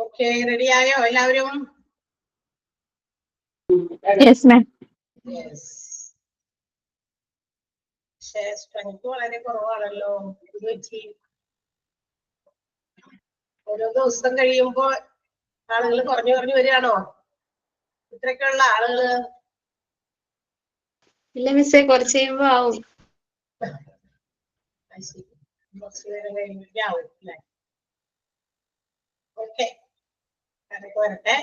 Okay, ready ആയോ എല്ലാവരും? Yes, ma'am. Yes. Share strength വളരെ കുറവാണല്ലോ. ഓരോ ദിവസം കഴിയുമ്പോൾ ആളുകൾ കുറഞ്ഞു വരികയാണോ? ഇത്രയൊക്കെയുള്ള ആളുകള്? ഇല്ല മിസ്സേ, കുറച്ച് കഴിയുമ്പോ ആവും. കുറച്ച് നേരം കഴിഞ്ഞിട്ടാവും അല്ലേ? ഓക്കെ, അതൊക്കെ വരട്ടെ.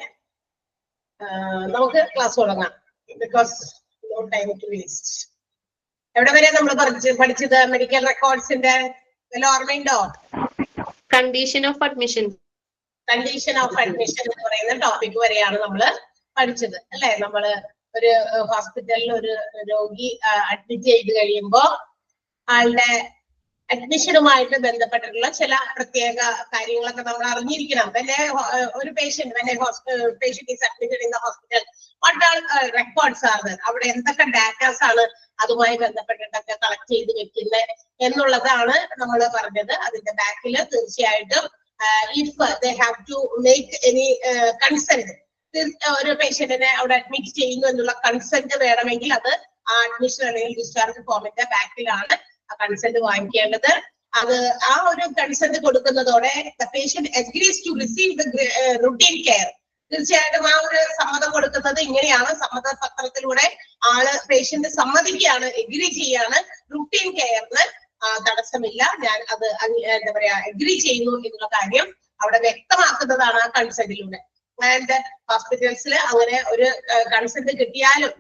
നമുക്ക് ക്ലാസ് തുടങ്ങാം. Because no time to waste. എവിടെ വരെ നമ്മൾ പഠിച്ചത്? മെഡിക്കൽ റെക്കോർഡ്സിന്റെ വല്ല ഓർമ്മയുണ്ടോ? Condition of admission. Condition of admission എന്ന് പറയുന്ന ടോപ്പിക് വരെയാണ് നമ്മൾ പഠിച്ചത് അല്ലെ? നമ്മള് ഒരു ഹോസ്പിറ്റലിൽ ഒരു രോഗി അഡ്മിറ്റ് ചെയ്ത് കഴിയുമ്പോ ആളുടെ അഡ്മിഷനുമായിട്ട് ബന്ധപ്പെട്ടിട്ടുള്ള ചില പ്രത്യേക കാര്യങ്ങളൊക്കെ നമ്മൾ അറിഞ്ഞിരിക്കണം. പിന്നെ ഒരു patient is admitted in the hospital, what are records ആണ്, അവിടെ എന്തൊക്കെ ഡാറ്റാസ് ആണ് അതുമായി ബന്ധപ്പെട്ടിട്ടൊക്കെ കളക്ട് ചെയ്ത് വെക്കുന്നത് എന്നുള്ളതാണ് നമ്മൾ പറഞ്ഞത്. അതിന്റെ ബാക്കിൽ തീർച്ചയായിട്ടും if they have to make any consent, ഒരു പേഷ്യന്റിനെ അവിടെ അഡ്മിറ്റ് ചെയ്യുന്നു എന്നുള്ള കൺസെന്റ് വേണമെങ്കിൽ അത് ആ അഡ്മിഷൻ അല്ലെങ്കിൽ ഡിസ്ചാർജ് ഫോമിന്റെ ബാക്കിലാണ് ആ കൺസെന്റ് വാങ്ങിക്കേണ്ടത്. അത് ആ ഒരു കൺസെന്റ് കൊടുക്കുന്നതോടെ the patient agrees to receive the routine care. തീർച്ചയായിട്ടും ആ ഒരു സമ്മതം കൊടുക്കുന്നത് ഇങ്ങനെയാണ്. സമ്മതപത്രത്തിലൂടെ ആള് പേഷ്യന്റ് സമ്മതിക്കുകയാണ്, എഗ്രി ചെയ്യാണ്, റുട്ടീൻ കെയറിന് തടസ്സമില്ല, ഞാൻ അത് എന്താ പറയാ എഗ്രി ചെയ്യുന്നു എന്നുള്ള കാര്യം അവിടെ വ്യക്തമാക്കുന്നതാണ് ആ കൺസെന്റിലൂടെ. ആൻഡ് ഹോസ്പിറ്റൽസിൽ അങ്ങനെ ഒരു കൺസെന്റ് കിട്ടിയാലും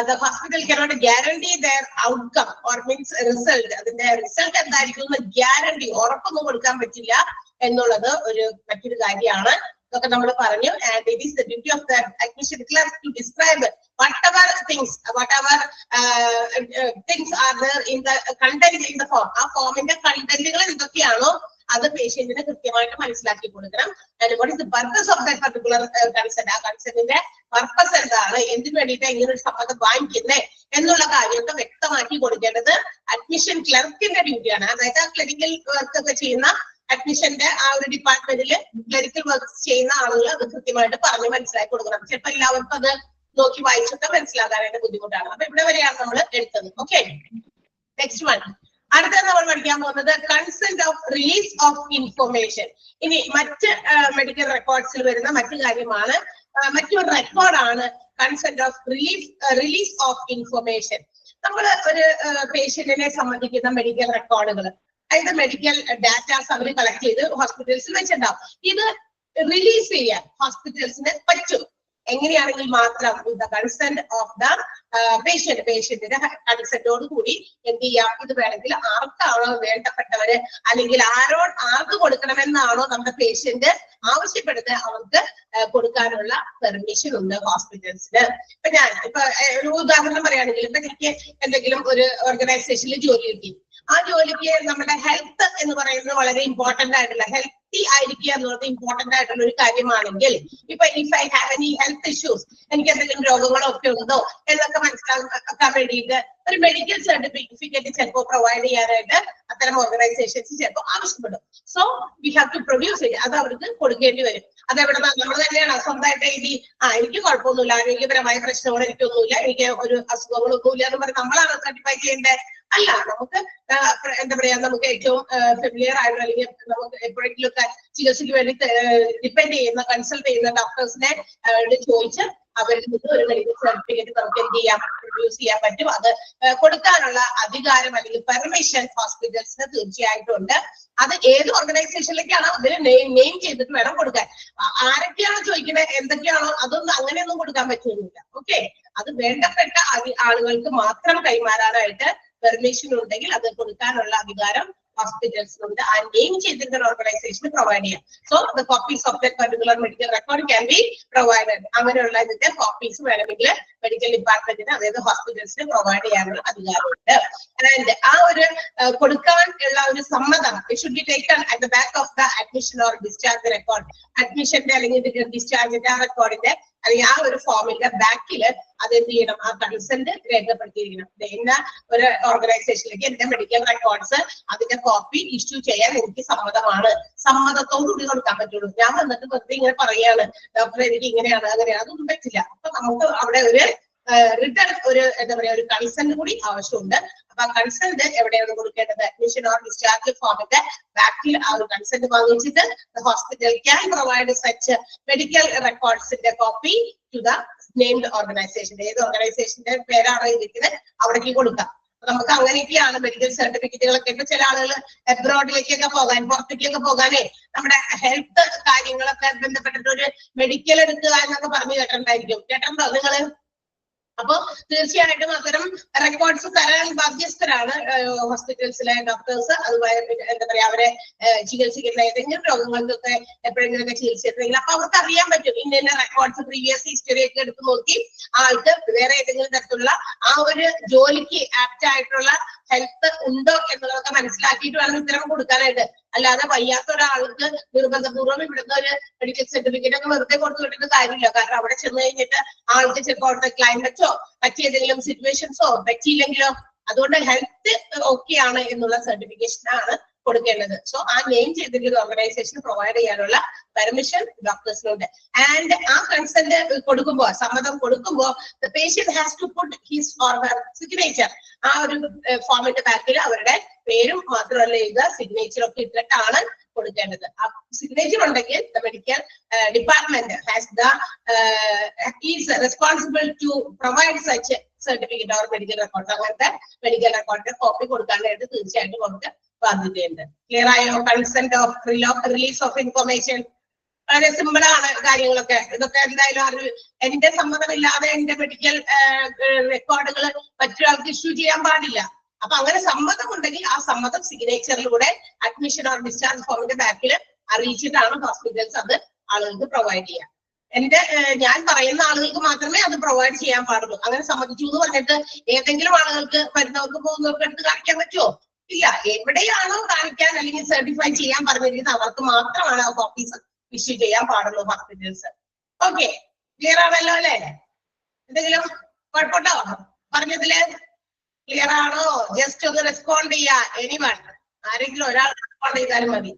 the hospital cannot guarantee their outcome or means result. അതിന്റെ റിസൾട്ട് എന്തായിരിക്കും എന്ന് ഗ്യാരണ്ടി, ഉറപ്പൊന്നും കൊടുക്കാൻ പറ്റില്ല എന്നുള്ളത് ഒരു മറ്റൊരു കാര്യമാണ്. ഇതൊക്കെ നമ്മൾ പറഞ്ഞു. And it is the duty of the admission clerk to describe whatever things are there in the content in the form. ആ ഫോമിന്റെ കണ്ടന്റുകൾ എന്തൊക്കെയാണോ അത് പേഷ്യന്റിന് കൃത്യമായിട്ട് മനസ്സിലാക്കി കൊടുക്കണം. And what is the purpose of that particular consent, ആ കൺസെന്റിന്റെ പർപ്പസ് എന്താണ്, എന്തിനു വേണ്ടിയിട്ട് ഇങ്ങനെ ഒരു സമ്മതം വാങ്ങിക്കുന്നേ എന്നുള്ള കാര്യമൊക്കെ വ്യക്തമാക്കി കൊടുക്കേണ്ടത് അഡ്മിഷൻ ക്ലർക്കിന്റെ ഡ്യൂട്ടിയാണ്. അതായത് ആ ക്ലറിക്കൽ വർക്ക് ഒക്കെ ചെയ്യുന്ന അഡ്മിഷന്റെ ആ ഒരു ഡിപ്പാർട്ട്മെന്റിൽ ക്ലറിക്കൽ വർക്ക് ചെയ്യുന്ന ആളുകൾ അത് കൃത്യമായിട്ട് പറഞ്ഞ് മനസ്സിലാക്കി കൊടുക്കണം. ചിലപ്പോൾ എല്ലാവർക്കും അത് നോക്കി വായിച്ചിട്ട് മനസ്സിലാക്കാനായിട്ട് ബുദ്ധിമുട്ടാണ്. അപ്പൊ ഇവിടെ വരെയാണ് നമ്മൾ എടുത്തത്. Okay, next one. അടുത്തത് നമ്മൾ പഠിക്കാൻ പോകുന്നത് consent of release of information. ഇനി മറ്റ് മെഡിക്കൽ റെക്കോർഡ്സിൽ വരുന്ന മറ്റു കാര്യമാണ്, മറ്റൊരു റെക്കോർഡാണ് consent of release of information. നമ്മൾ ഒരു പേഷ്യന്റിനെ സംബന്ധിക്കുന്ന മെഡിക്കൽ റെക്കോർഡുകൾ, അതായത് മെഡിക്കൽ ഡാറ്റാസ് അവർ കളക്ട് ചെയ്ത് ഹോസ്പിറ്റൽസിൽ വെച്ചിട്ടുണ്ടാവും. ഇത് റിലീസ് ചെയ്യാൻ ഹോസ്പിറ്റൽസിന് പറ്റും. എങ്ങനെയാണെങ്കിൽ മാത്രം with the consent of the പേഷ്യന്റിന്റെ കൺസെന്റോട് കൂടി എന്ത് ചെയ്യാം, ഇത് വേണമെങ്കിൽ ആർക്കാണോ വേണ്ടപ്പെട്ടവര് അല്ലെങ്കിൽ ആർക്ക് കൊടുക്കണമെന്നാണോ നമ്മുടെ പേഷ്യന്റ് ആവശ്യപ്പെടുന്നത് അവർക്ക് കൊടുക്കാനുള്ള പെർമിഷൻ ഉണ്ട് ഹോസ്പിറ്റൽസിന്. ഇപ്പൊ ഒരു ഉദാഹരണം പറയുകയാണെങ്കിൽ, ഇപ്പൊ എനിക്ക് എന്തെങ്കിലും ഒരു ഓർഗനൈസേഷനിൽ ജോലി കിട്ടി. ആ ജോലിക്ക് നമ്മുടെ ഹെൽത്ത് എന്ന് പറയുന്നത് വളരെ ഇമ്പോർട്ടന്റ് ആയിട്ടുള്ള, ഹെൽത്തി ആയിരിക്കുക എന്നുള്ളത് ഇമ്പോർട്ടന്റ് ആയിട്ടുള്ള ഒരു കാര്യമാണെങ്കിൽ, ഇപ്പൊ if I have any health issues, എനിക്ക് എന്തെങ്കിലും രോഗങ്ങളോ ഒക്കെ ഉണ്ടോ എന്നൊക്കെ മനസ്സിലാക്കാൻ വേണ്ടിയിട്ട് ഒരു മെഡിക്കൽ സർട്ടിഫിക്കറ്റ് ചിലപ്പോൾ പ്രൊവൈഡ് ചെയ്യാനായിട്ട് അത്തരം ഓർഗനൈസേഷൻസ് ചിലപ്പോൾ ആവശ്യപ്പെടും. So we have to produce it. അത് അവർക്ക് കൊടുക്കേണ്ടി വരും. അതെവിടെ നമ്മൾ തന്നെയാണ് സ്വന്തമായിട്ട് എഴുതി എനിക്ക് കുഴപ്പമൊന്നുമില്ല, ആരോഗ്യപരമായ പ്രശ്നങ്ങൾ എനിക്കൊന്നുമില്ല, എനിക്ക് ഒരു അസുഖങ്ങളൊന്നുമില്ല എന്ന് പറഞ്ഞ് നമ്മളാണ് സർട്ടിഫൈ ചെയ്യേണ്ടത്? അല്ല, നമുക്ക് എന്താ പറയാ, നമുക്ക് ഏറ്റവും ഫെമിലിയർ ആയിട്ടുള്ള അല്ലെങ്കിൽ നമുക്ക് എപ്പോഴെങ്കിലും ഒക്കെ ചികിത്സയ്ക്ക് വേണ്ടി ഡിപ്പെൻഡ് ചെയ്യുന്ന കൺസൾട്ട് ചെയ്യുന്ന ഡോക്ടേഴ്സിനെ ചോദിച്ച് അവരിൽ നിന്ന് ഒരു മെഡിക്കൽ സർട്ടിഫിക്കറ്റ് നമുക്ക് എന്ത് ചെയ്യാം, പ്രൊഡ്യൂസ് ചെയ്യാൻ പറ്റും. അത് കൊടുക്കാനുള്ള അധികാരം അല്ലെങ്കിൽ പെർമിഷൻ ഹോസ്പിറ്റൽസിന് തീർച്ചയായിട്ടും ഉണ്ട്. അത് ഏത് ഓർഗനൈസേഷനിലേക്കാണോ അതിന് നെയിം ചെയ്തിട്ട് വേണം കൊടുക്കാൻ. ആരൊക്കെയാണോ ചോദിക്കുന്നത്, എന്തൊക്കെയാണോ, അതൊന്നും അങ്ങനെയൊന്നും കൊടുക്കാൻ പറ്റുന്നില്ല. ഓക്കെ, അത് വേണ്ടപ്പെട്ട ആളുകൾക്ക് മാത്രം കൈമാറാനായിട്ട് പെർമിഷൻ ഉണ്ടെങ്കിൽ അത് കൊടുക്കാനുള്ള അധികാരം ഹോസ്പിറ്റൽസിനുണ്ട്. ആ നെയിം ചെയ്തിട്ടുള്ള ഓർഗനൈസേഷന് പ്രൊവൈഡ് ചെയ്യാം. So the copies of that particular medical record can be provided. അങ്ങനെയുള്ള ഇതിന്റെ കോപ്പീസ് വേണമെങ്കിൽ മെഡിക്കൽ ഡിപ്പാർട്ട്മെന്റിന്, അതായത് ഹോസ്പിറ്റൽസിന് പ്രൊവൈഡ് ചെയ്യാനുള്ള അധികാരമുണ്ട്. ആൻഡ് ആ ഒരു കൊടുക്കാൻ ഉള്ള ഒരു സമ്മതം should be taken at the back of the admission or discharge record. അഡ്മിഷന്റെ അല്ലെങ്കിൽ ഡിസ്ചാർജിന്റെ ആ റെക്കോർഡിന്റെ അല്ലെങ്കിൽ ആ ഒരു ഫോമിന്റെ ബാക്കിൽ അത് എന്ത് ചെയ്യണം, ആ കൺസെന്റ് രേഖപ്പെടുത്തിയിരിക്കണം. എന്ന ഒരു ഓർഗനൈസേഷനിലേക്ക് എന്റെ മെഡിക്കൽ റെക്കോർഡ്സ് അതിന്റെ കോപ്പി ഇഷ്യൂ ചെയ്യാൻ എനിക്ക് സമ്മതമാണ്, സമ്മതത്തോടുകൂടി കൊടുക്കാൻ പറ്റുള്ളൂ. ഞാൻ വന്നിട്ട് വെറുതെ ഇങ്ങനെ പറയാണ് ഡോക്ടർ എനിക്ക് ഇങ്ങനെയാണ് അങ്ങനെയാണ്, അതൊന്നും പറ്റില്ല. അപ്പൊ നമുക്ക് അവിടെ ഒരു റിട്ടേൺ ഒരു എന്താ പറയാ ഒരു കൺസെന്റ് കൂടി ആവശ്യമുണ്ട്. അപ്പൊ ആ കൺസെന്റ് എവിടെയാണ് കൊടുക്കേണ്ടത്? അഡ്മിഷൻ ഓർ ഡിസ്ചാർജ് ഫോമിന്റെ ബാക്കിൽ ആ ഒരു കൺസെന്റ് വാങ്ങിച്ചിട്ട് hospital can provide such medical റെക്കോർഡ്സിന്റെ copy to the named organisation. ഏത് ഓർഗനൈസേഷന്റെ പേരാണോ ഇരിക്കുന്നത് അവിടേക്ക് കൊടുക്കാം. നമുക്ക് അങ്ങനെയൊക്കെയാണ് മെഡിക്കൽ സർട്ടിഫിക്കറ്റുകളൊക്കെ. ഇപ്പൊ ചില ആളുകൾ എബ്രോഡിലേക്കൊക്കെ പോകാൻ, പുറത്തേക്കൊക്കെ പോകാനേ നമ്മുടെ ഹെൽത്ത് കാര്യങ്ങളൊക്കെ ബന്ധപ്പെട്ടിട്ട് ഒരു മെഡിക്കൽ എടുക്കുക എന്നൊക്കെ പറഞ്ഞു കേട്ടിട്ടുണ്ടായിരിക്കും. കേട്ടിട്ടുണ്ടോ നിങ്ങള്? അപ്പൊ തീർച്ചയായിട്ടും അത്തരം റെക്കോർഡ്സ് തരാൻ ബാധ്യസ്ഥരാണ് ഹോസ്പിറ്റൽസിലെ ഡോക്ടേഴ്സ്. അതുപോലെ എന്താ പറയാ അവരെ ചികിത്സിക്കുന്ന ഏതെങ്കിലും രോഗങ്ങൾക്കൊക്കെ എപ്പോഴെങ്കിലൊക്കെ ചികിത്സിച്ചിട്ടുണ്ടെങ്കിൽ അപ്പൊ അവർക്ക് അറിയാൻ പറ്റും ഇന്ന റെക്കോർഡ്സ് പ്രീവിയസ് ഹിസ്റ്ററി ഒക്കെ എടുത്ത് നോക്കി ആൾക്ക് വേറെ ഏതെങ്കിലും തരത്തിലുള്ള ആ ഒരു ജോലിക്ക് ആപ്റ്റ് ആയിട്ടുള്ള ഹെൽത്ത് ഉണ്ടോ എന്നുള്ളതൊക്കെ മനസ്സിലാക്കിയിട്ട് വേണം ഉത്തരം കൊടുക്കാനായിട്ട്. അല്ലാതെ വയ്യാത്ത ഒരാൾക്ക് നിർബന്ധപൂർവ്വം ഇവിടുന്ന് ഒരു മെഡിക്കൽ സർട്ടിഫിക്കറ്റ് ഒക്കെ വെറുതെ കൊടുത്തു വിട്ടിട്ട് കാര്യമില്ല. കാരണം അവിടെ ചെന്ന് കഴിഞ്ഞിട്ട് ആൾക്ക് ചിലപ്പോൾ അവിടുത്തെ ക്ലൈമറ്റോ മറ്റേതെങ്കിലും സിറ്റുവേഷൻസോ പറ്റിയില്ലെങ്കിലോ. അതുകൊണ്ട് ഹെൽത്ത് ഓക്കെ ആണ് എന്നുള്ള സർട്ടിഫിക്കേഷൻ ആണ് കൊടുക്കേണ്ടത്. സോ ആ നെയിം ചെയ്തിരിക്കുന്ന ഓർഗനൈസേഷൻ പ്രൊവൈഡ് ചെയ്യാനുള്ള പെർമിഷൻ ഡോക്ടേഴ്സിനുണ്ട്. ആൻഡ് ആ കൺസെന്റ് കൊടുക്കുമ്പോ, സമ്മതം കൊടുക്കുമ്പോ the patient has to put his or her signature. ആ ഒരു ഫോമിന്റെ ബാക്കിൽ അവരുടെ പേരും മാത്രമല്ല എഴുതുക, സിഗ്നേച്ചർ ഒക്കെ ഇട്ടിട്ടാണ് കൊടുക്കേണ്ടത്. ആ സിഗ്നേച്ചർ ഉണ്ടെങ്കിൽ the medical department has the is responsible to provide such certificate or medical record. അങ്ങനത്തെ മെഡിക്കൽ റെക്കോർഡിന്റെ കോപ്പി കൊടുക്കാനായിട്ട് തീർച്ചയായിട്ടും നമുക്ക് ബാധ്യതയുണ്ട്. ക്ലിയർ ആയോ? Consent of release of information വളരെ സിമ്പിൾ ആണ് കാര്യങ്ങളൊക്കെ. ഇതൊക്കെ എന്തായാലും എന്റെ സമ്മതമില്ലാതെ എന്റെ മെഡിക്കൽ റെക്കോർഡുകൾ മറ്റൊരാൾക്ക് ഇഷ്യൂ ചെയ്യാൻ പാടില്ല. അപ്പൊ അങ്ങനെ സമ്മതം ഉണ്ടെങ്കിൽ ആ സമ്മതം സിഗ്നേച്ചറിലൂടെ അഡ്മിഷൻ ഓർ ഡിസ്ചാർജ് ഫോമിന്റെ ബാക്കിൽ അറിയിച്ചിട്ടാണ് ഹോസ്പിറ്റൽസ് അത് ആളുകൾക്ക് പ്രൊവൈഡ് ചെയ്യുക. ഞാൻ പറയുന്ന ആളുകൾക്ക് മാത്രമേ അത് പ്രൊവൈഡ് ചെയ്യാൻ പാടുള്ളൂ. അങ്ങനെ സമ്മതിച്ചു എന്ന് പറഞ്ഞിട്ട് ഏതെങ്കിലും ആളുകൾക്ക് വരുന്നവർക്ക് പോകുന്നവർക്ക് എടുത്ത് കാണിക്കാൻ പറ്റുമോ? ഇല്ല. എവിടെയാണോ കാണിക്കാൻ അല്ലെങ്കിൽ സർട്ടിഫൈ ചെയ്യാൻ പറഞ്ഞിരിക്കുന്നത് അവർക്ക് മാത്രമാണ് ആ കോപ്പീസ് ഇഷ്യൂ ചെയ്യാൻ പാടുള്ളൂ ഹോസ്പിറ്റൽസ്. ഓക്കെ, ക്ലിയർ ആണല്ലോ അല്ലെ? എന്തെങ്കിലും കുഴപ്പമുണ്ടോ പറഞ്ഞതില്? ക്ലിയർ ആണോ? ജസ്റ്റ് ഒന്ന് റെസ്പോണ്ട് ചെയ്യാ. എനിവൺ, ആരെങ്കിലും ഒരാൾ റെസ്പോണ്ട് ചെയ്താലും മതി.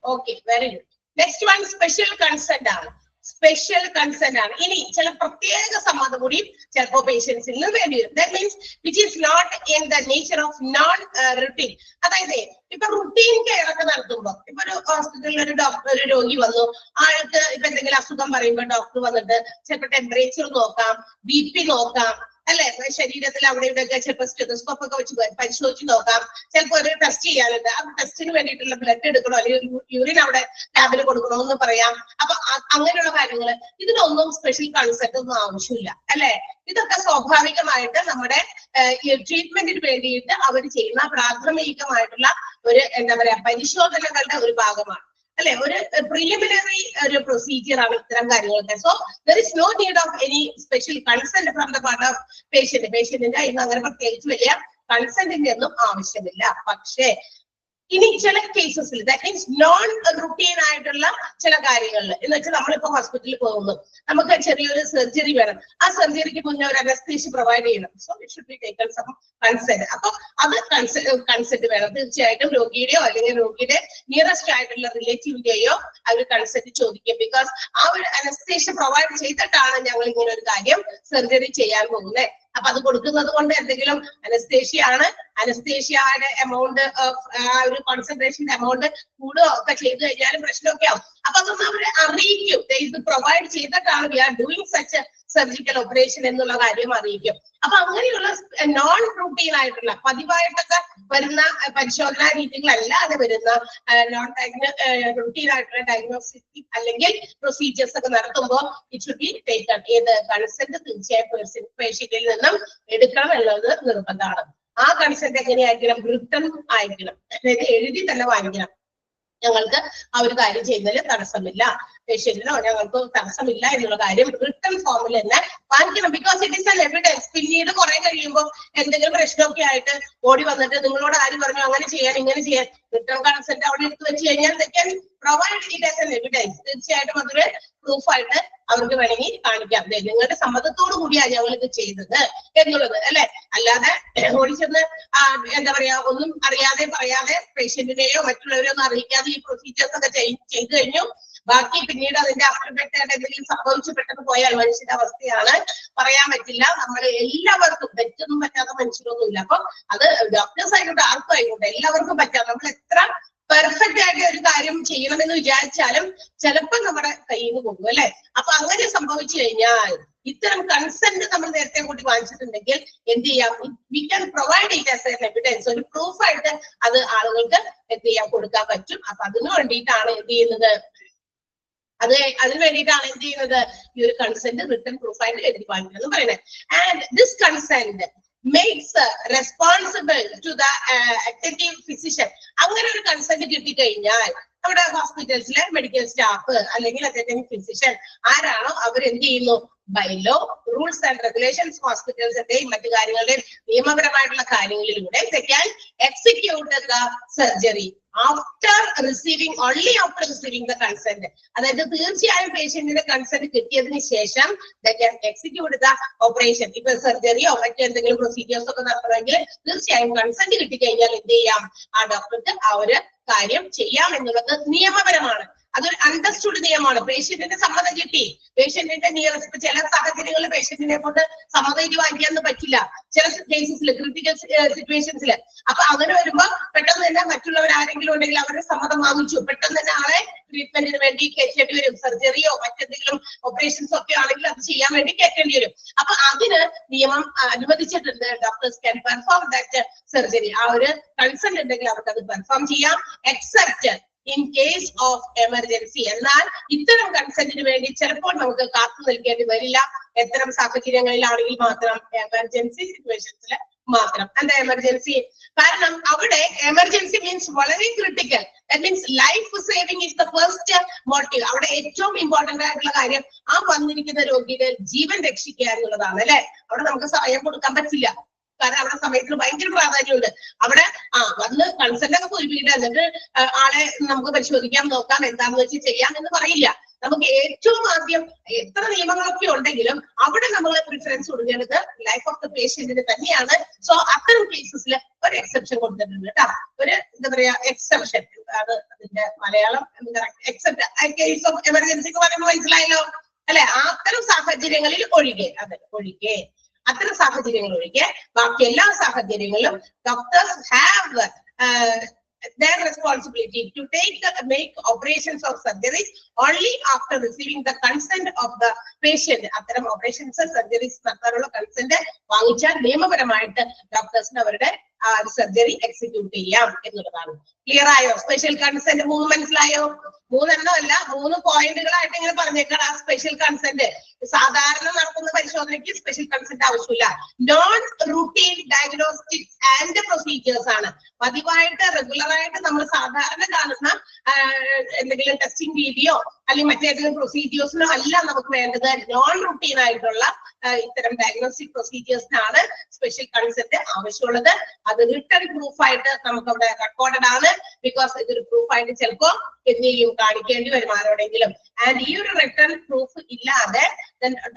Okay, very good. Next one special consent ആണ്. സ്പെഷ്യൽ കൺസെന്റ് ആണ്. ഇനി ചില പ്രത്യേക സമ്മതം കൂടി ചിലപ്പോ പേഷ്യൻസിൽ നിന്ന് വേണ്ടി വരും. That means which is not in the nature of non routine. അതായത് ഇപ്പൊ റുട്ടീൻ കെയർ ഒക്കെ നടത്തുമ്പോ, ഇപ്പൊ ഒരു ഹോസ്പിറ്റലിൽ ഒരു രോഗി വന്നു, ആൾക്ക് ഇപ്പൊ എന്തെങ്കിലും അസുഖം പറയുമ്പോ ഡോക്ടർ വന്നിട്ട് ചിലപ്പോ ടെമ്പറേച്ചർ നോക്കാം, BP നോക്കാം, അല്ലെ? ശരീരത്തിൽ അവിടെ ഇവിടെയൊക്കെ ചിലപ്പോൾ സ്റ്റെതോസ്കോപ്പ് ഒക്കെ വെച്ച് പരിശോധിച്ച് നോക്കാം. ചിലപ്പോൾ ഒരു ടെസ്റ്റ് ചെയ്യാനുണ്ട്, ആ ടെസ്റ്റിന് വേണ്ടിയിട്ടുള്ള ബ്ലഡ് എടുക്കണോ അല്ലെങ്കിൽ യൂറിൻ അവിടെ ലാബിൽ കൊടുക്കണോ എന്ന് പറയാം. അപ്പൊ അങ്ങനെയുള്ള കാര്യങ്ങൾ, ഇതിനൊന്നും സ്പെഷ്യൽ കൺസെന്റ് ഒന്നും ആവശ്യമില്ല, അല്ലെ? ഇതൊക്കെ സ്വാഭാവികമായിട്ട് നമ്മുടെ ട്രീറ്റ്മെന്റിന് വേണ്ടിയിട്ട് അവർ ചെയ്യുന്ന പ്രാഥമികമായിട്ടുള്ള ഒരു എന്താ പറയാ പരിശോധനകളുടെ ഒരു ഭാഗമാണ്, അല്ലെ? ഒരു പ്രിലിമിനറി ഒരു പ്രൊസീജിയർ ആണ് ഇത്തരം കാര്യങ്ങളൊക്കെ. So there is no need of any special consent from the part of patient. പേഷ്യന്റിന്റെ ഇന്ന് അങ്ങനെ പ്രത്യേകിച്ച് വലിയ കൺസെന്റിന്റെ ഒന്നും ആവശ്യമില്ല. പക്ഷേ ഇനി ചില കേസസിൽ ദാറ്റ് മീൻസ് നോൺ റുട്ടീൻ ആയിട്ടുള്ള ചില കാര്യങ്ങളിൽ എന്ന് വെച്ചാൽ നമ്മളിപ്പോ ഹോസ്പിറ്റലിൽ പോകുന്നു, നമുക്ക് ചെറിയൊരു സർജറി വേണം, ആ സർജറിക്ക് മുന്നേ ഒരു അനസ്തീഷ്യ പ്രൊവൈഡ് ചെയ്യണം. So it should be taken some consent. അപ്പൊ അത് കൺസെന്റ് വേണം. തീർച്ചയായിട്ടും രോഗിയുടെയോ അല്ലെങ്കിൽ രോഗിയുടെ നിയറസ്റ്റ് ആയിട്ടുള്ള റിലേറ്റീവിന്റെയോ അവർ കൺസെന്റ് ചോദിക്കും. ബിക്കോസ് ആ ഒരു അനസ്തീഷ്യ പ്രൊവൈഡ് ചെയ്തിട്ടാണ് ഞങ്ങൾ ഇങ്ങനെ ഒരു കാര്യം സർജറി ചെയ്യാൻ പോകുന്നത്. അപ്പൊ അത് കൊടുക്കുന്നത് കൊണ്ട് എന്തെങ്കിലും അനസ്തേഷ്യയാണ്, അനസ്തേഷ്യയുടെ എമൗണ്ട് ആ ഒരു കോൺസെൻട്രേഷന്റെ എമൗണ്ട് കൂടുകയോ ഒക്കെ ചെയ്തു കഴിഞ്ഞാലും പ്രശ്നമൊക്കെ ആവും. അപ്പൊ അതൊന്നും അവരെ അറിയിക്കും. ഇത് പ്രൊവൈഡ് ചെയ്തിട്ടാണ് we are doing such surgical operation എന്നുള്ള കാര്യം അറിയിക്കും. അപ്പൊ അങ്ങനെയുള്ള നോൺ റൂട്ടീൻ ആയിട്ടുള്ള പതിവായിട്ടൊക്കെ വരുന്ന പരിശോധനാ രീതികളല്ലാതെ വരുന്ന നോൺ റൂട്ടീൻ ആയിട്ടുള്ള ഡയഗ്നോസ്റ്റിക് അല്ലെങ്കിൽ പ്രൊസീജിയേഴ്സ് ഒക്കെ നടത്തുമ്പോൾ ഇറ്റ് ഷുഡ് ബി ടേക്കൺ. ഏത് കൺസെന്റ് തീർച്ചയായും പേഷ്യന്റിൽ നിന്നും എടുക്കണം എന്നുള്ളത് നിർബന്ധമാണ്. ആ കൺസെന്റ് എങ്ങനെയായിരിക്കണം? റിട്ടൺ ആയിരിക്കണം, അതായത് എഴുതി തന്നെ വാങ്ങിക്കണം. ഞങ്ങൾക്ക് ആ ഒരു കാര്യം ചെയ്യുന്നതിൽ തടസ്സമില്ല, പേഷ്യന്റിനോ ഞങ്ങൾക്ക് തടസ്സമില്ല എന്നുള്ള കാര്യം റിട്ടൺ ഫോമിൽ തന്നെ വാങ്ങിക്കണം. Because it is an evidence. പിന്നീട് കുറെ കഴിയുമ്പോൾ എന്തെങ്കിലും പ്രശ്നമൊക്കെ ആയിട്ട് ഓടി വന്നിട്ട് നിങ്ങളോട് ആര് പറഞ്ഞു അങ്ങനെ ചെയ്യാൻ ഇങ്ങനെ ചെയ്യാൻ, റിട്ടൺ കൺസെന്റ് അവിടെ എടുത്ത് വെച്ച് കഴിഞ്ഞാൽ provide it as an evidence. തീർച്ചയായിട്ടും അതൊരു പ്രൂഫായിട്ട് അവർക്ക് വേണമെങ്കിൽ കാണിക്കാം, നിങ്ങളുടെ സമ്മതത്തോടു കൂടിയാണ് ഞങ്ങൾ ഇത് ചെയ്തത് എന്നുള്ളത്, അല്ലെ? അല്ലാതെ ഓടിച്ചെന്ന് എന്താ പറയാ ഒന്നും അറിയാതെ പറയാതെ പേഷ്യന്റിനെയോ മറ്റുള്ളവരെയോ ഒന്നും അറിയിക്കാതെ ഈ പ്രൊസീജിയേഴ്സ് ഒക്കെ ചെയ്തു കഴിഞ്ഞു. ബാക്കി പിന്നീട് അതിന്റെ അഫക്റ്റ് എന്തെങ്കിലും സംഭവിച്ചു പെട്ടെന്ന് പോയാൽ മനുഷ്യന്റെ അവസ്ഥയാണ്, പറയാൻ പറ്റില്ല. നമ്മൾ എല്ലാവർക്കും തെറ്റൊന്നും പറ്റാത്ത മനുഷ്യരൊന്നുമില്ല. അപ്പൊ അത് ഡോക്ടേഴ്സ് ആയിക്കോട്ടെ ആർക്കും ആയിക്കോട്ടെ എല്ലാവർക്കും പറ്റാം. നമ്മൾ എത്ര പെർഫെക്റ്റ് ആയിട്ട് ഒരു കാര്യം ചെയ്യണമെന്ന് വിചാരിച്ചാലും ചിലപ്പോൾ നമ്മുടെ കയ്യിൽ നിന്ന് പോകും, അല്ലെ? അപ്പൊ അങ്ങനെ സംഭവിച്ചു കഴിഞ്ഞാൽ ഇത്തരം കൺസെന്റ് നമ്മൾ നേരത്തെ കൂടി വാങ്ങിച്ചിട്ടുണ്ടെങ്കിൽ എന്ത് ചെയ്യാം? We can provide it as an evidence, ഒരു പ്രൂഫായിട്ട് അത് ആളുകൾക്ക് എന്ത് ചെയ്യാൻ കൊടുക്കാൻ പറ്റും. അപ്പൊ അതിനു വേണ്ടിയിട്ടാണ് എന്ത് ചെയ്യുന്നത്, അതിന് വേണ്ടിയിട്ടാണ് എന്ത് ചെയ്യുന്നത്, ഈ ഒരു കൺസെന്റ് റിട്ടൺ പ്രൂഫായിട്ട് എഴുതി വാങ്ങിക്കുന്നത് എന്ന് പറയുന്നത്. And this consent makes responsible to the attentive physician. അങ്ങനെ ഒരു കൺസെന്റ് കിട്ടിക്കഴിഞ്ഞാൽ നമ്മുടെ ഹോസ്പിറ്റൽസിലെ മെഡിക്കൽ സ്റ്റാഫ് അല്ലെങ്കിൽ അറ്റൻഡിംഗ് ഫിസിഷ്യൻ ആരാണോ അവർ എന്ത് ചെയ്യുന്നു, by law rules and regulations ഹോസ്പിറ്റൽസിന്റെയും മറ്റു കാര്യങ്ങളുടെയും നിയമപരമായിട്ടുള്ള കാര്യങ്ങളിലൂടെ execute the surgery only after receiving the consent. അതായത് തീർച്ചയായും പേഷ്യന്റിന്റെ കൺസെന്റ് കിട്ടിയതിന് ശേഷം എക്സിക്യൂട്ട് ദ ഓപ്പറേഷൻ. ഇപ്പൊ സർജറിയോ മറ്റെന്തെങ്കിലും പ്രൊസീജിയേഴ്സ് ഒക്കെ നടത്തണമെങ്കിൽ തീർച്ചയായും കൺസെന്റ് കിട്ടിക്കഴിഞ്ഞാൽ എന്ത് ചെയ്യാം, ആ ഡോക്ടർക്ക് ആ ഒരു കാര്യം ചെയ്യാം എന്നുള്ളത് നിയമപരമാണ്. അതൊരു അണ്ടർസ്റ്റുഡ് നിയമമാണ്. പേഷ്യന്റിന്റെ സമ്മതം കിട്ടി, പേഷ്യന്റിന്റെ നിയറസ്റ്റ് ചില സാഹചര്യങ്ങളിൽ പേഷ്യന്റിനെ കൊണ്ട് സമ്മതം വാങ്ങിക്കാനൊന്നും പറ്റില്ല ചില കേസസിൽ, ക്രിട്ടിക്കൽ സിറ്റുവേഷൻസിൽ. അപ്പൊ അങ്ങനെ വരുമ്പോ പെട്ടെന്ന് തന്നെ മറ്റുള്ളവർ ആരെങ്കിലും ഉണ്ടെങ്കിൽ അവരുടെ സമ്മതം വാങ്ങിച്ചു പെട്ടെന്ന് തന്നെ ആളെ ട്രീറ്റ്മെന്റിന് വേണ്ടി കയറ്റേണ്ടി വരും. സർജറിയോ മറ്റെന്തെങ്കിലും ഓപ്പറേഷൻസോ ഒക്കെ ആണെങ്കിൽ അത് ചെയ്യാൻ വേണ്ടി കയറ്റേണ്ടി വരും. അപ്പൊ അതിന് നിയമം അനുവദിച്ചിട്ടുണ്ട്. Doctors can perform that surgery. ആ ഒരു കൺസെന്റ് ഉണ്ടെങ്കിൽ അവർക്ക് അത് പെർഫോം ചെയ്യാം, except in case of emergency. എന്നാൽ ഇത്തരം കൺസെന്റിന് വേണ്ടി ചിലപ്പോൾ നമുക്ക് കാത്തു നിൽക്കേണ്ടി വരില്ല. എത്തരം സാഹചര്യങ്ങളിലാണെങ്കിൽ മാത്രം, എമർജൻസി സിറ്റുവേഷൻസിൽ മാത്രം. എന്താ എമർജൻസി? കാരണം അവിടെ എമർജൻസി മീൻസ് വളരെ critical. That means life saving is the first motive. അവിടെ ഏറ്റവും ഇമ്പോർട്ടന്റ് ആയിട്ടുള്ള കാര്യം ആ വന്നിരിക്കുന്ന രോഗിയുടെ ജീവൻ രക്ഷിക്കുക എന്നുള്ളതാണ്, അല്ലെ? അവിടെ നമുക്ക് സമയം കൊടുക്കാൻ പറ്റില്ല. കാരണം അവിടെ സമയത്തിന് ഭയങ്കര പ്രാധാന്യമുണ്ട്. അവിടെ വന്ന് കൺസെന്റ് ഒക്കെ പൂരിപ്പിക്കട്ടെ, എന്നിട്ട് ആളെ നമുക്ക് പരിശോധിക്കാം, നോക്കാം, എന്താണെന്ന് വെച്ച് ചെയ്യാം എന്ന് പറയില്ല. നമുക്ക് ഏറ്റവും ആദ്യം എത്ര നിയമങ്ങളൊക്കെ ഉണ്ടെങ്കിലും അവിടെ നമ്മൾ പ്രിഫറൻസ് കൊടുക്കേണ്ടത് ലൈഫ് ഓഫ് ദ പേഷ്യന്റിന് തന്നെയാണ്. സോ അത്തരം കേസസിൽ ഒരു എക്സെപ്ഷൻ കൊടുത്തിട്ടുണ്ട് കേട്ടോ. ഒരു എന്താ പറയാ എക്സെപ്ഷൻ, അത് അതിന്റെ Malayalam except case of emergency ഒക്കെ പറയുമ്പോൾ മനസ്സിലായല്ലോ അല്ലെ? അത്തരം സാഹചര്യങ്ങളിൽ ഒഴികെ, അത്തരം സാഹചര്യങ്ങൾ ഒഴികെ ബാക്കി എല്ലാ സാഹചര്യങ്ങളിലും doctors have their responsibility to make operations or surgeries only after receiving the consent of the patient. അത്തരം ഓപ്പറേഷൻസ് സർജറീസ് നടത്താനുള്ള കൺസെന്റ് വാങ്ങിച്ചാൽ നിയമപരമായിട്ട് ഡോക്ടേഴ്സിന് അവരുടെ സർജറി എക്സിക്യൂട്ട് ചെയ്യാം എന്നുള്ളതാണ്. ക്ലിയർ ആയോ? സ്പെഷ്യൽ കൺസെന്റ് 3 മനസ്സിലായോ? 3 എണ്ണമല്ല, 3 പോയിന്റുകളായിട്ട് ഇങ്ങനെ പറഞ്ഞേക്കാണ്. ആ സ്പെഷ്യൽ കൺസെന്റ് സാധാരണ നടത്തുന്ന പരിശോധനയ്ക്ക് സ്പെഷ്യൽ കൺസെന്റ് ആവശ്യമില്ല. Non routine diagnostics and procedures ആണ്. പതിവായിട്ട് റെഗുലർ ആയിട്ട് നമ്മൾ സാധാരണ കാണുന്ന എന്തെങ്കിലും ടെസ്റ്റിംഗ് രീതിയോ അല്ലെങ്കിൽ മറ്റേതെങ്കിലും പ്രൊസീജിയേഴ്സിനോ അല്ല നമുക്ക് വേണ്ടത്. നോൺ റൂട്ടീൻ ആയിട്ടുള്ള ഇത്തരം ഡയഗ്നോസ്റ്റിക് പ്രൊസീജിയേഴ്സിനാണ് സ്പെഷ്യൽ കൺസെന്റ് ആവശ്യമുള്ളത്. അത് റിട്ടൺ പ്രൂഫായിട്ട് നമുക്ക് അവിടെ റെക്കോർഡഡ് ആണ്. ബിക്കോസ് ഇതൊരു പ്രൂഫായിട്ട് ചിലപ്പോ എന്ത് ചെയ്യും, കാണിക്കേണ്ടി വരും ആരോടെങ്കിലും. ആൻഡ് ഈ ഒരു റിട്ടൺ പ്രൂഫ് ഇല്ലാതെ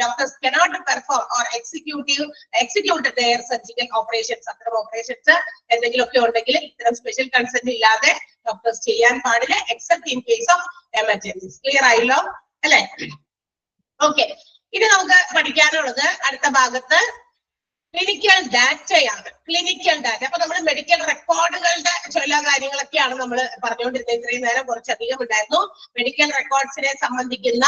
doctors cannot perform or execute their surgical operations. അത്തരം ഓപ്പറേഷൻസ് എന്തെങ്കിലുമൊക്കെ ഉണ്ടെങ്കിൽ ഇത്തരം സ്പെഷ്യൽ കൺസെന്റ് ഇല്ലാതെ ഡോക്ടേഴ്സ് ചെയ്യാൻ പാടില്ല, except in case of emergencies. Clear ആയല്ലോ അല്ലെ? ഓക്കെ, ഇനി നമുക്ക് പഠിക്കാനുള്ളത് അടുത്ത ഭാഗത്ത് ക്ലിനിക്കൽ ഡാറ്റയാണ്. Clinical data. അപ്പൊ നമ്മൾ മെഡിക്കൽ റെക്കോർഡുകളുടെ ചില കാര്യങ്ങളൊക്കെയാണ് നമ്മൾ പറഞ്ഞുകൊണ്ടിരുന്നത്. ഇത്രയും നേരം കുറച്ചധികം ഉണ്ടായിരുന്നു. മെഡിക്കൽ റെക്കോർഡ്സിനെ സംബന്ധിക്കുന്ന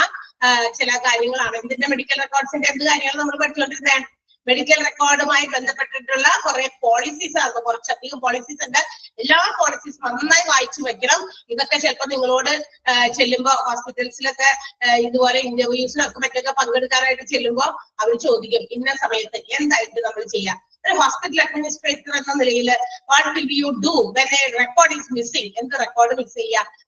ചില കാര്യങ്ങളാണ്. ഇതിന്റെ മെഡിക്കൽ റെക്കോർഡ്സിന്റെ എന്ത് കാര്യമാണ് നമ്മൾ പഠിച്ചുകൊണ്ടിരുന്നത്? മെഡിക്കൽ റെക്കോർഡുമായി ബന്ധപ്പെട്ടിട്ടുള്ള കുറെ പോളിസീസ് ആണ്. കുറച്ചധികം പോളിസീസ് ഉണ്ട്. എല്ലാ പോളിസീസ് നന്നായി വായിച്ചു വെക്കണം. ഇതൊക്കെ ചിലപ്പോൾ നിങ്ങളോട് ചെല്ലുമ്പോ ഹോസ്പിറ്റൽസിലൊക്കെ ഇതുപോലെ ഇന്റർവ്യൂസിനൊക്കെ മറ്റൊക്കെ പങ്കെടുക്കാനായിട്ട് ചെല്ലുമ്പോൾ അവർ ചോദിക്കും ഇന്ന സമയത്ത് എന്തായിട്ട് നമ്മൾ ചെയ്യാം. ഒരു ഹോസ്പിറ്റൽ അഡ്മിനിസ്ട്രേറ്റർ എന്ന നിലയിൽ what will you do when A record is missing? എന്ത് റെക്കോർഡ്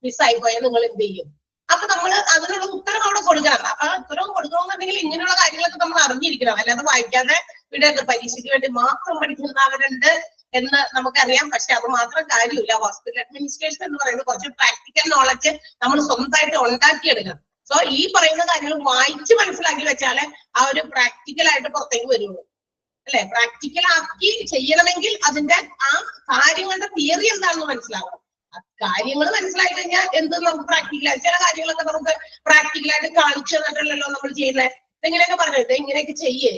മിസ്സായി പോയാൽ നിങ്ങൾ എന്ത് ചെയ്യും? അപ്പൊ നമ്മൾ അതിനുള്ള ഉത്തരം അവിടെ കൊടുക്കണം. അപ്പൊ ഉത്തരവും കൊടുക്കണമെന്നുണ്ടെങ്കിൽ ഇങ്ങനെയുള്ള കാര്യങ്ങളൊക്കെ നമ്മൾ അറിഞ്ഞിരിക്കണം. അല്ലാതെ വായിക്കാതെ ഇവിടെ പരീക്ഷയ്ക്ക് വേണ്ടി മാത്രം പഠിക്കുന്നവരുണ്ട് എന്ന് നമുക്കറിയാം. പക്ഷെ അത് മാത്രം കാര്യമില്ല. ഹോസ്പിറ്റൽ അഡ്മിനിസ്ട്രേഷൻ എന്ന് പറയുന്നത് കുറച്ച് പ്രാക്ടിക്കൽ നോളജ് നമ്മൾ സ്വന്തമായിട്ട് ഉണ്ടാക്കിയെടുക്കണം. സോ ഈ പറയുന്ന കാര്യങ്ങൾ വായിച്ച് മനസ്സിലാക്കി വെച്ചാല് ആ ഒരു പ്രാക്ടിക്കൽ ആയിട്ട് പുറത്തേക്ക് വരുള്ളൂ അല്ലെ. പ്രാക്ടിക്കൽ ആക്കി ചെയ്യണമെങ്കിൽ അതിന്റെ ആ കാര്യങ്ങളുടെ തിയറി എന്താണെന്ന് മനസ്സിലാവണം. കാര്യങ്ങൾ മനസ്സിലായി കഴിഞ്ഞാൽ എന്ത് നമുക്ക് പ്രാക്ടിക്കലായി ചില കാര്യങ്ങളൊക്കെ നമുക്ക് പ്രാക്ടിക്കലായിട്ട് കാണിച്ചു തന്നിട്ടല്ലോ നമ്മൾ ചെയ്യുന്നത്. ഇങ്ങനെയൊക്കെ പറഞ്ഞത് ഇങ്ങനെയൊക്കെ ചെയ്യേ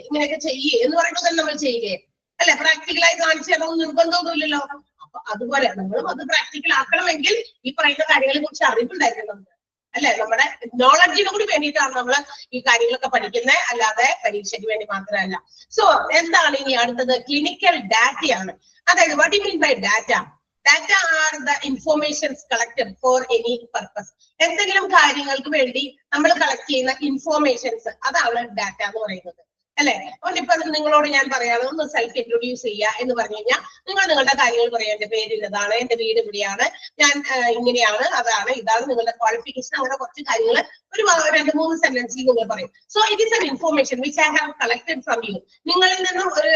എന്ന് പറയുമ്പോൾ തന്നെ നമ്മൾ ചെയ്യേ അല്ലെ. പ്രാക്ടിക്കലായി കാണിച്ചു തരണം നിർബന്ധമൊന്നുമില്ലല്ലോ. അപ്പൊ അതുപോലെ നമ്മളും അത് പ്രാക്ടിക്കൽ ആക്കണമെങ്കിൽ ഈ പറയുന്ന കാര്യങ്ങളെ കുറിച്ച് അറിവുണ്ടായിരിക്കണം നമുക്ക് അല്ലെ. നമ്മുടെ നോളജിന് കൂടി വേണ്ടിയിട്ടാണ് നമ്മൾ ഈ കാര്യങ്ങളൊക്കെ പഠിക്കുന്നത്, അല്ലാതെ പരീക്ഷയ്ക്ക് വേണ്ടി മാത്രമല്ല. സോ എന്താണ് ഇനി അടുത്തത്? ക്ലിനിക്കൽ ഡാറ്റയാണ്. അതായത് what you mean by data? Data are the informations collected for any purpose. എന്തെങ്കിലും കാര്യങ്ങൾക്ക് വേണ്ടി നമ്മൾ കളക്ട് ചെയ്യുന്ന ഇൻഫോർമേഷൻസ്, അതാണ് ഡാറ്റ എന്ന് പറയുന്നത് അല്ലെ. ഇപ്പൊ നിങ്ങളോട് ഞാൻ പറയാണ് ഒന്ന് സെൽഫ് ഇൻട്രൊഡ്യൂസ് ചെയ്യുക എന്ന് പറഞ്ഞു കഴിഞ്ഞാൽ നിങ്ങൾ നിങ്ങളുടെ കാര്യങ്ങൾ പറയാം. എന്റെ പേര് ഇതാണ്, എന്റെ വീട് ഇവിടെയാണ്, ഞാൻ ഇങ്ങനെയാണ്, അതാണ്, ഇതാണ് നിങ്ങളുടെ ക്വാളിഫിക്കേഷൻ, അങ്ങനെ കുറച്ച് കാര്യങ്ങൾ ഒരു 2-3 സെന്റൻസിൽ നിങ്ങൾ പറയും. So it is an information which I have collected from you. നിങ്ങളിൽ നിന്നും ഒരു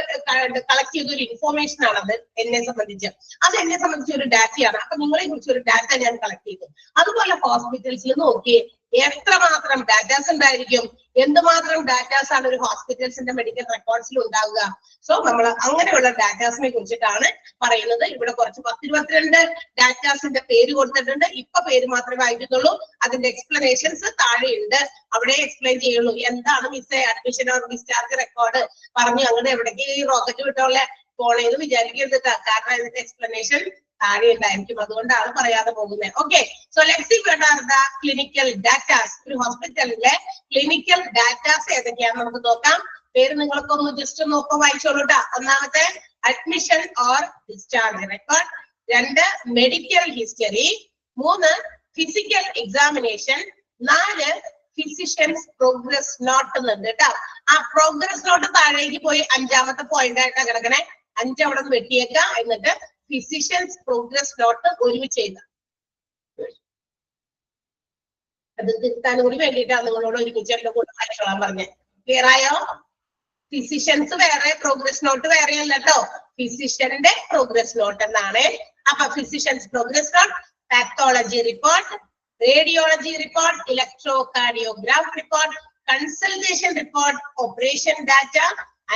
കളക്ട് ചെയ്ത ഒരു ഇൻഫോർമേഷൻ ആണ് അത് എന്നെ സംബന്ധിച്ച്. അത് എന്നെ സംബന്ധിച്ച് ഒരു ഡാറ്റയാണ്. അപ്പൊ നിങ്ങളെ കുറിച്ച് ഒരു ഡാറ്റ ഞാൻ കളക്ട് ചെയ്തു. അതുപോലെ ഹോസ്പിറ്റൽസിൽ നോക്കിയേ എത്രമാത്രം ഡാറ്റാസ് ഉണ്ടായിരിക്കും, എന്തുമാത്രം ഡാറ്റാസ് ആണ് ഒരു ഹോസ്പിറ്റൽസിന്റെ മെഡിക്കൽ റെക്കോർഡ്സിൽ ഉണ്ടാവുക. സോ നമ്മൾ അങ്ങനെയുള്ള ഡാറ്റാസിനെ കുറിച്ചിട്ടാണ് പറയുന്നത്. ഇവിടെ കുറച്ച് 10-22 ഡാറ്റാസിന്റെ പേര് കൊടുത്തിട്ടുണ്ട്. ഇപ്പൊ പേര് മാത്രമേ വായിക്കുന്നുള്ളൂ. അതിന്റെ എക്സ്പ്ലനേഷൻസ് താഴെയുണ്ട്, അവിടെ എക്സ്പ്ലെയിൻ ചെയ്യുള്ളൂ. എന്താണ് മിസ്സേ അഡ്മിഷൻ ഓർ ഡിസ്ചാർജ് റെക്കോർഡ് പറഞ്ഞു അങ്ങനെ എവിടേക്ക് ഈ റോക്കറ്റ് വിട്ടോളെ പോണേന്ന് വിചാരിക്കരുത്. കാരണം ഇതിന്റെ എക്സ്പ്ലനേഷൻ താഴെ ഉണ്ടായിരിക്കും, അതുകൊണ്ടാണ് പറയാതെ പോകുന്നത്. Okay, so let's see what are the clinical datas. ഒരു ഹോസ്പിറ്റലിലെ ക്ലിനിക്കൽ ഡാറ്റാസ് ഏതൊക്കെയാണെന്ന് നമുക്ക് നോക്കാം. പേര് നിങ്ങൾക്ക് ഒന്ന് ജസ്റ്റ് നോക്കാം, വായിച്ചോളൂ ട്ടാ. ഒന്നാമത്തെ admission or discharge record, 2 medical history, 3 physical examination, 4 physicians progress note എന്നുണ്ട് കേട്ടോ. ആ പ്രോഗ്രസ് നോട്ട് താഴേക്ക് പോയി 5ാമത്തെ പോയിന്റ് ആയിട്ട് കിടക്കണേ. 5 അവിടെ നിന്ന് വെട്ടിയേക്ക. എന്നിട്ട് ഫിസിഷ്യൻസ് പ്രോഗ്രസ് നോട്ട് ഒരുമിച്ച് എഴുതാം. അത് തിരുത്താനും കൂടി വേണ്ടിയിട്ടാണ് നിങ്ങളോട് ഒരുമിച്ച് എന്റെ കൂടെ വായിച്ചോളാൻ പറഞ്ഞത്. ക്ലിയർ ആയോ? ഫിസിഷ്യൻസ് വേറെ, പ്രോഗ്രസ് നോട്ട് വേറെ അല്ല കേട്ടോ. ഫിസിഷ്യന്റെ പ്രോഗ്രസ് നോട്ട് എന്നാണ്. അപ്പൊ physicians progress note, pathology report, radiology report, electrocardiograph report, consultation report, operation data,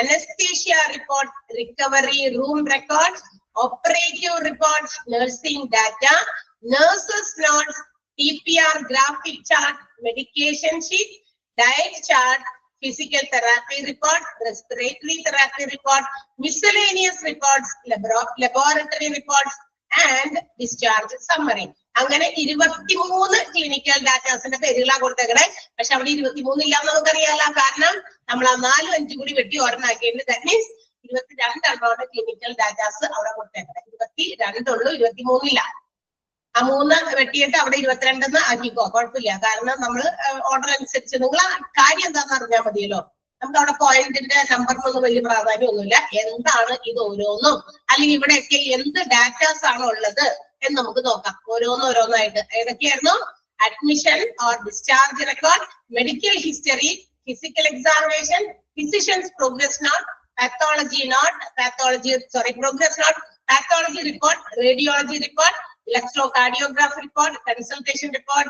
anaesthesia report, recovery room record, operative reports, nursing data, nurses notes, TPR graphic chart, medication sheet, diet chart, physical therapy report, respiratory therapy report, miscellaneous reports, laboratory reports, and discharge summary. അങ്ങനെ 23 clinical ഡാറ്റാസിന്റെ പേരുകളാണ് കൊടുത്തേക്കണേ. പക്ഷെ അവിടെ 23 ഇല്ലാന്ന് നമുക്കറിയാലോ. കാരണം നമ്മൾ ആ 4 5 കൂടി വെട്ടി ഓർമ്മയാക്കിയിട്ടുണ്ട്. ദാറ്റ് മീൻസ് 22 എണ്ണോടെ ക്ലിനിക്കൽ ഡാറ്റാസ് അവിടെ കൊടുത്തേക്കണേ. 22 ഉള്ളൂ, 23 ഇല്ല. ആ 3 വെട്ടിയിട്ട് അവിടെ 22 ആക്കിക്കോ, കുഴപ്പമില്ല. കാരണം നമ്മൾ ഓർഡർ അനുസരിച്ച് നിങ്ങൾ ആ കാര്യം എന്താണെന്ന് അറിഞ്ഞാൽ മതിയല്ലോ. നമുക്ക് അവിടെ പോയിന്റിന്റെ നമ്പറിനൊന്നും വലിയ പ്രാധാന്യമൊന്നുമില്ല. എന്താണ് ഇത് ഓരോന്നും, അല്ലെങ്കിൽ ഇവിടെയൊക്കെ എന്ത് ഡാറ്റാസ് ആണ് ഉള്ളത് എന്ന് നമുക്ക് നോക്കാം. ഓരോന്നായിട്ട് ഏതൊക്കെയായിരുന്നു? Admission or discharge record, medical history, physical examination, physicians progress note, pathology note, progress note, pathology report, radiology report, electrocardiograph report, consultation report,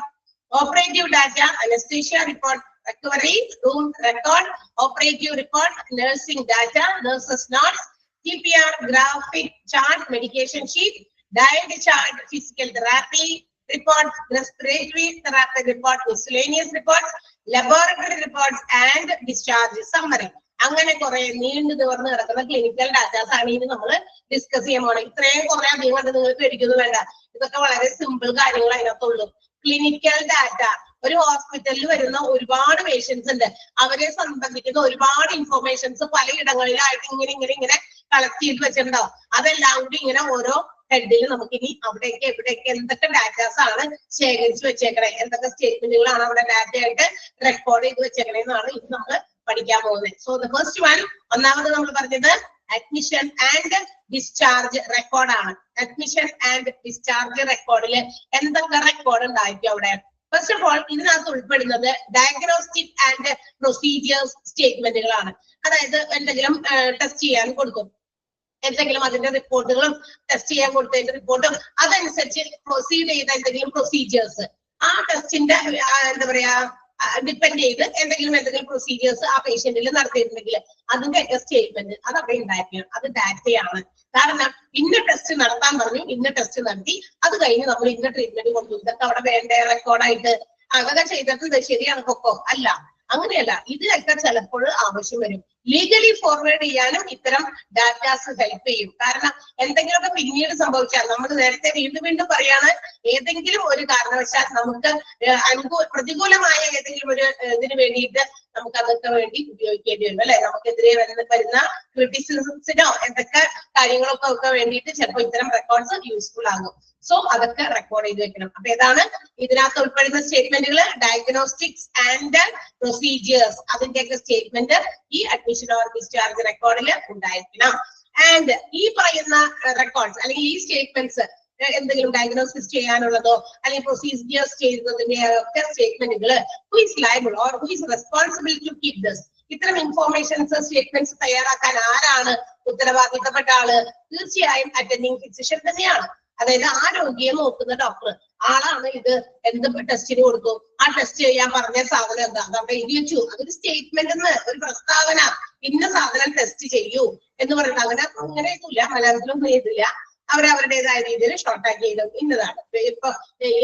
operative data, anesthesia report, recovery room record, operative report, nursing data, nurses notes, TPR graphic chart, medication sheet, diet chart, physical therapy report, respiratory therapy report, miscellaneous reports, laboratory reports, and discharge summary. അങ്ങനെ കുറെ നീണ്ടു നിവർന്ന് കിടക്കുന്ന clinical datas ആണ് ഇനി നമ്മൾ discuss ചെയ്യാൻ പോണത്. ഇത്രയും കുറെ അധികം കണ്ട് നിങ്ങൾ പേടിക്കുന്നു വേണ്ട. ഇതൊക്കെ വളരെ സിമ്പിൾ കാര്യങ്ങൾ അതിനകത്തുള്ളൂ. ക്ലിനിക്കൽ ഡാറ്റ, ഒരു ഹോസ്പിറ്റലിൽ വരുന്ന ഒരുപാട് പേഷ്യൻസ് ഉണ്ട്. അവരെ സംബന്ധിക്കുന്ന ഒരുപാട് ഇൻഫോർമേഷൻസ് പലയിടങ്ങളിലായിട്ട് ഇങ്ങനെ കളക്ട് ചെയ്ത് വെച്ചിട്ടുണ്ടാവും. അതെല്ലാം കൂടി ഇങ്ങനെ ഓരോ ഹെഡിൽ നമുക്കിനി അവിടേക്ക് എവിടേക്ക് എന്തൊക്കെ ഡാറ്റാസ് ആണ് ശേഖരിച്ച് വെച്ചേക്കണേ, എന്തൊക്കെ സ്റ്റേറ്റ്മെന്റുകളാണ് അവിടെ ഡാറ്റ ആയിട്ട് റെക്കോർഡ് ചെയ്ത് വെച്ചേക്കണേ എന്നാണ് ഇത് നമ്മൾ പഠിക്കാൻ പോകുന്നത്. സോ ദ ഫസ്റ്റ് വൺ, ഒന്നാമത് നമ്മൾ പറഞ്ഞത് അഡ്മിഷൻ ആൻഡ് ഡിസ്ചാർജ് റെക്കോർഡ് ആണ്. അഡ്മിഷൻ ആൻഡ് ഡിസ്ചാർജ് റെക്കോർഡില് എന്തൊക്കെ റെക്കോർഡ് ഉണ്ടായിരിക്കും അവിടെ? ഫസ്റ്റ് ഓഫ് ഓൾ ഇതിനകത്ത് ഉൾപ്പെടുന്നത് ഡയഗ്നോസ്റ്റിക് ആൻഡ് പ്രൊസീജിയേഴ്സ് സ്റ്റേറ്റ്മെന്റുകളാണ്. അതായത് എന്തെങ്കിലും ടെസ്റ്റ് ചെയ്യാൻ കൊടുക്കും, എന്തെങ്കിലും അതിന്റെ റിപ്പോർട്ടുകളും ടെസ്റ്റ് ചെയ്യാൻ കൊടുത്തതിന്റെ റിപ്പോർട്ടും അതനുസരിച്ച് പ്രൊസീഡ് ചെയ്ത എന്തെങ്കിലും പ്രൊസീജിയേഴ്സ്, ആ ടെസ്റ്റിന്റെ എന്താ പറയാ ഡിപ്പെൻഡ് ചെയ്ത് എന്തെങ്കിലും പ്രൊസീജിയേഴ്സ് ആ പേഷ്യന്റിൽ നടത്തിയിട്ടുണ്ടെങ്കിൽ അതിന്റെയൊക്കെ സ്റ്റേറ്റ്മെന്റ് അത് അവിടെ ഉണ്ടായിരിക്കണം. അത് ഡാറ്റയാണ്. കാരണം ഇന്ന ടെസ്റ്റ് നടത്താൻ പറഞ്ഞു, ഇന്ന ടെസ്റ്റ് നടത്തി, അത് കഴിഞ്ഞ് നമ്മൾ ഇന്ന ട്രീറ്റ്മെന്റ് കൊണ്ടു. ഇതൊക്കെ അവിടെ വേണ്ട റെക്കോർഡായിട്ട് അതൊക്കെ ചെയ്തിട്ടുണ്ട് ശരിയാണ് പൊക്കോ? അല്ല, അങ്ങനെയല്ല. ഇതിനൊക്കെ ചിലപ്പോൾ ആവശ്യം വരും. ലീഗലി ഫോർവേഡ് ചെയ്യാനും ഇത്തരം ഡാറ്റാസ് ഹെൽപ്പ് ചെയ്യും. കാരണം എന്തെങ്കിലുമൊക്കെ പിന്നീട് സംഭവിച്ചാൽ, നമ്മൾ നേരത്തെ വീണ്ടും പറയാണ്, ഏതെങ്കിലും ഒരു കാരണവശാൽ നമുക്ക് പ്രതികൂലമായ ഏതെങ്കിലും ഒരു ഇതിന് വേണ്ടിയിട്ട് നമുക്ക് അതൊക്കെ വേണ്ടി ഉപയോഗിക്കേണ്ടി വരും അല്ലെ. നമുക്കെതിരെ വരുന്ന ക്രിറ്റിസിസത്തിനോ എന്തൊക്കെ കാര്യങ്ങളൊക്കെ വേണ്ടിയിട്ട് ചിലപ്പോൾ ഇത്തരം റെക്കോർഡ്സ് യൂസ്ഫുൾ ആകും. സോ അതൊക്കെ റെക്കോർഡ് ചെയ്ത് വെക്കണം. അപ്പൊ ഏതാണ് ഇതിനകത്ത് ഉൾപ്പെടുന്ന സ്റ്റേറ്റ്മെന്റുകൾ? ഡയഗ്നോസ്റ്റിക്സ് ആൻഡ് പ്രൊസീജിയേഴ്സ്, അതിന്റെയൊക്കെ സ്റ്റേറ്റ്മെന്റ് ഈ അഡ്മിഷൻ ഓർ ഡിസ്ചാർജ് റെക്കോർഡിൽ ഉണ്ടായിരിക്കണം. ആൻഡ് ഈ പറയുന്ന റെക്കോർഡ്സ് അല്ലെങ്കിൽ ഈ സ്റ്റേറ്റ്മെന്റ്സ് എന്തെങ്കിലും ഡയഗ്നോസിസ് ചെയ്യാനുള്ളതോ അല്ലെങ്കിൽ പ്രൊസീജിയേഴ്സ് ചെയ്യുന്നതിന്റെ ഒക്കെ സ്റ്റേറ്റ്മെന്റുകൾ who is liable or who is responsible to keep this, ഇത്തരം ഇൻഫോർമേഷൻസ് സ്റ്റേറ്റ്മെന്റ്സ് തയ്യാറാക്കാൻ ആരാണ് ഉത്തരവാദിത്തപ്പെട്ട ആള്? തീർച്ചയായും അറ്റൻഡിങ് ഫിസിഷ്യൻ തന്നെയാണ്. അതായത് ആ രോഗിയെ നോക്കുന്ന ഡോക്ടർ ആളാണ് ഇത് എന്ത് ടെസ്റ്റിന് കൊടുത്തു, ആ ടെസ്റ്റ് ചെയ്യാൻ പറഞ്ഞ സാധനം എന്താ, അതവിടെ എഴുതി വെച്ചു. അതൊരു സ്റ്റേറ്റ്മെന്റ് എന്ന്, ഒരു പ്രസ്താവന, ഇന്ന സാധനം ടെസ്റ്റ് ചെയ്യൂ എന്ന് പറയുന്നത്. അങ്ങനെയൊന്നുമില്ല, മലയാളത്തിലൊന്നും ചെയ്തില്ല. അവരവരുടേതായ രീതിയിൽ ഷോർട്ടാക്കി ചെയ്തും ഇന്നതാണ്. ഇപ്പൊ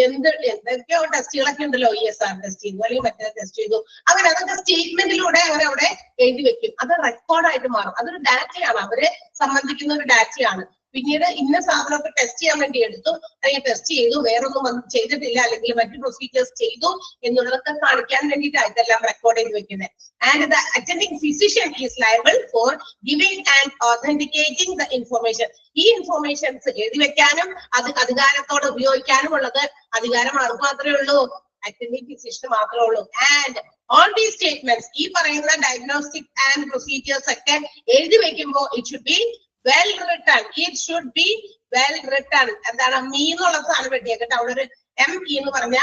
എന്തൊക്കെയോ ടെസ്റ്റുകളൊക്കെ ഉണ്ടല്ലോ, ESR ടെസ്റ്റ് ചെയ്തു അല്ലെങ്കിൽ മറ്റേ ടെസ്റ്റ് ചെയ്തു, അങ്ങനെ അതൊക്കെ സ്റ്റേറ്റ്മെന്റിലൂടെ അങ്ങനെ അവിടെ എഴുതി വെക്കും. അത് റെക്കോർഡായിട്ട് മാറും. അതൊരു ഡാറ്റയാണ്, അവരെ സംബന്ധിക്കുന്ന ഒരു ഡാറ്റയാണ്. പിന്നീട് ഇന്ന സാധനമൊക്കെ ടെസ്റ്റ് ചെയ്യാൻ വേണ്ടി എടുത്തു, അല്ലെങ്കിൽ ടെസ്റ്റ് ചെയ്തു, വേറൊന്നും ചെയ്തിട്ടില്ല, അല്ലെങ്കിൽ മറ്റു പ്രൊസീജിയേഴ്സ് ചെയ്തു എന്നുള്ളതൊക്കെ കാണിക്കാൻ വേണ്ടിയിട്ടാണ് ഇതെല്ലാം റെക്കോർഡ് ചെയ്ത് വെക്കുന്നത്. And the attending physician is liable for giving and authenticating the information. ഈ ഇൻഫോർമേഷൻസ് എഴുതി വെക്കാനും അത് അധികാരത്തോടെ ഉപയോഗിക്കാനും ഉള്ളത് അധികാരം ആർക്ക് മാത്രമേ ഉള്ളൂ? അറ്റൻഡിങ് ഫിസിഷ്യന് മാത്രമേ ഉള്ളൂ. ആൻഡ് all these statements, ഈ പറയുന്ന ഡയഗ്നോസ്റ്റിക് ആൻഡ് പ്രൊസീജിയേഴ്സ് ഒക്കെ എഴുതി വെക്കുമ്പോൾ it should be well written. It should be well written. എന്താണ് മീ എന്നുള്ള സാധനം വെട്ടിയേക്കട്ടെ, അവിടെ ഒരു ME എന്ന് പറഞ്ഞ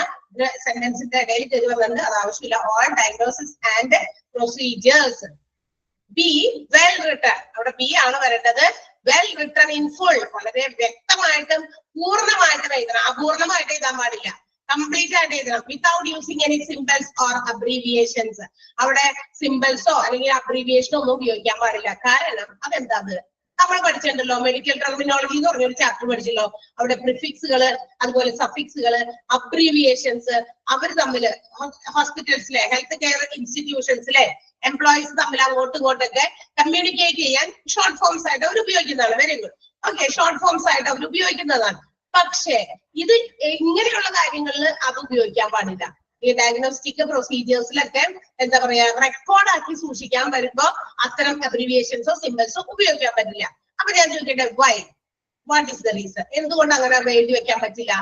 സെന്റൻസിന്റെ ഇടയിൽ കയറി വന്നിട്ടുണ്ട്, അത് ആവശ്യമില്ല. All diagnosis and procedures be well written, അവിടെ ബി ആണ് വരേണ്ടത്. വെൽ റിട്ടൺ ഇൻ ഫുൾ, വളരെ വ്യക്തമായിട്ടും പൂർണ്ണമായിട്ടും എഴുതണം. അപൂർണമായിട്ട് എഴുതാൻ പാടില്ല, കംപ്ലീറ്റ് ആയിട്ട് എഴുതണം. Without using any symbols or abbreviations, അവിടെ സിംബൽസോ അല്ലെങ്കിൽ അബ്രീവിയേഷനോ ഒന്നും ഉപയോഗിക്കാൻ പാടില്ല. കാരണം അതെന്താ, നമ്മൾ പഠിച്ചിട്ടുണ്ടല്ലോ, മെഡിക്കൽ ടെർമിനോളജി എന്ന് പറഞ്ഞൊരു ചാപ്റ്റർ പഠിച്ചല്ലോ. അവിടെ പ്രിഫിക്സുകള്, അതുപോലെ സഫിക്സുകള്, അബ്രീവിയേഷൻസ്, അവർ തമ്മില് ഹോസ്പിറ്റൽസിലെ ഹെൽത്ത് കെയർ ഇൻസ്റ്റിറ്റ്യൂഷൻസിലെ എംപ്ലോയീസ് തമ്മിൽ അങ്ങോട്ടും ഇങ്ങോട്ടൊക്കെ കമ്മ്യൂണിക്കേറ്റ് ചെയ്യാൻ ഷോർട്ട് ഫോംസ് ആയിട്ട് അവർ ഉപയോഗിക്കുന്നതാണ്. Very good, okay, short forms ആയിട്ട് അവർ ഉപയോഗിക്കുന്നതാണ്. പക്ഷേ ഇത് ഇങ്ങനെയുള്ള കാര്യങ്ങളിൽ അത് ഉപയോഗിക്കാൻ പാടില്ല. ഈ ഡയഗ്നോസ്റ്റിക് പ്രൊസീജിയേഴ്സിലൊക്കെ എന്താ പറയാ, റെക്കോർഡാക്കി സൂക്ഷിക്കാൻ വരുമ്പോ അത്തരം അബ്രിവിയേഷൻസോ സിംബൽസോ ഉപയോഗിക്കാൻ പറ്റില്ല. അപ്പൊ ഞാൻ ചോദിക്കട്ടെ, why, what is the reason? എന്തുകൊണ്ട് അങ്ങനെ എഴുതി വെക്കാൻ പറ്റില്ല?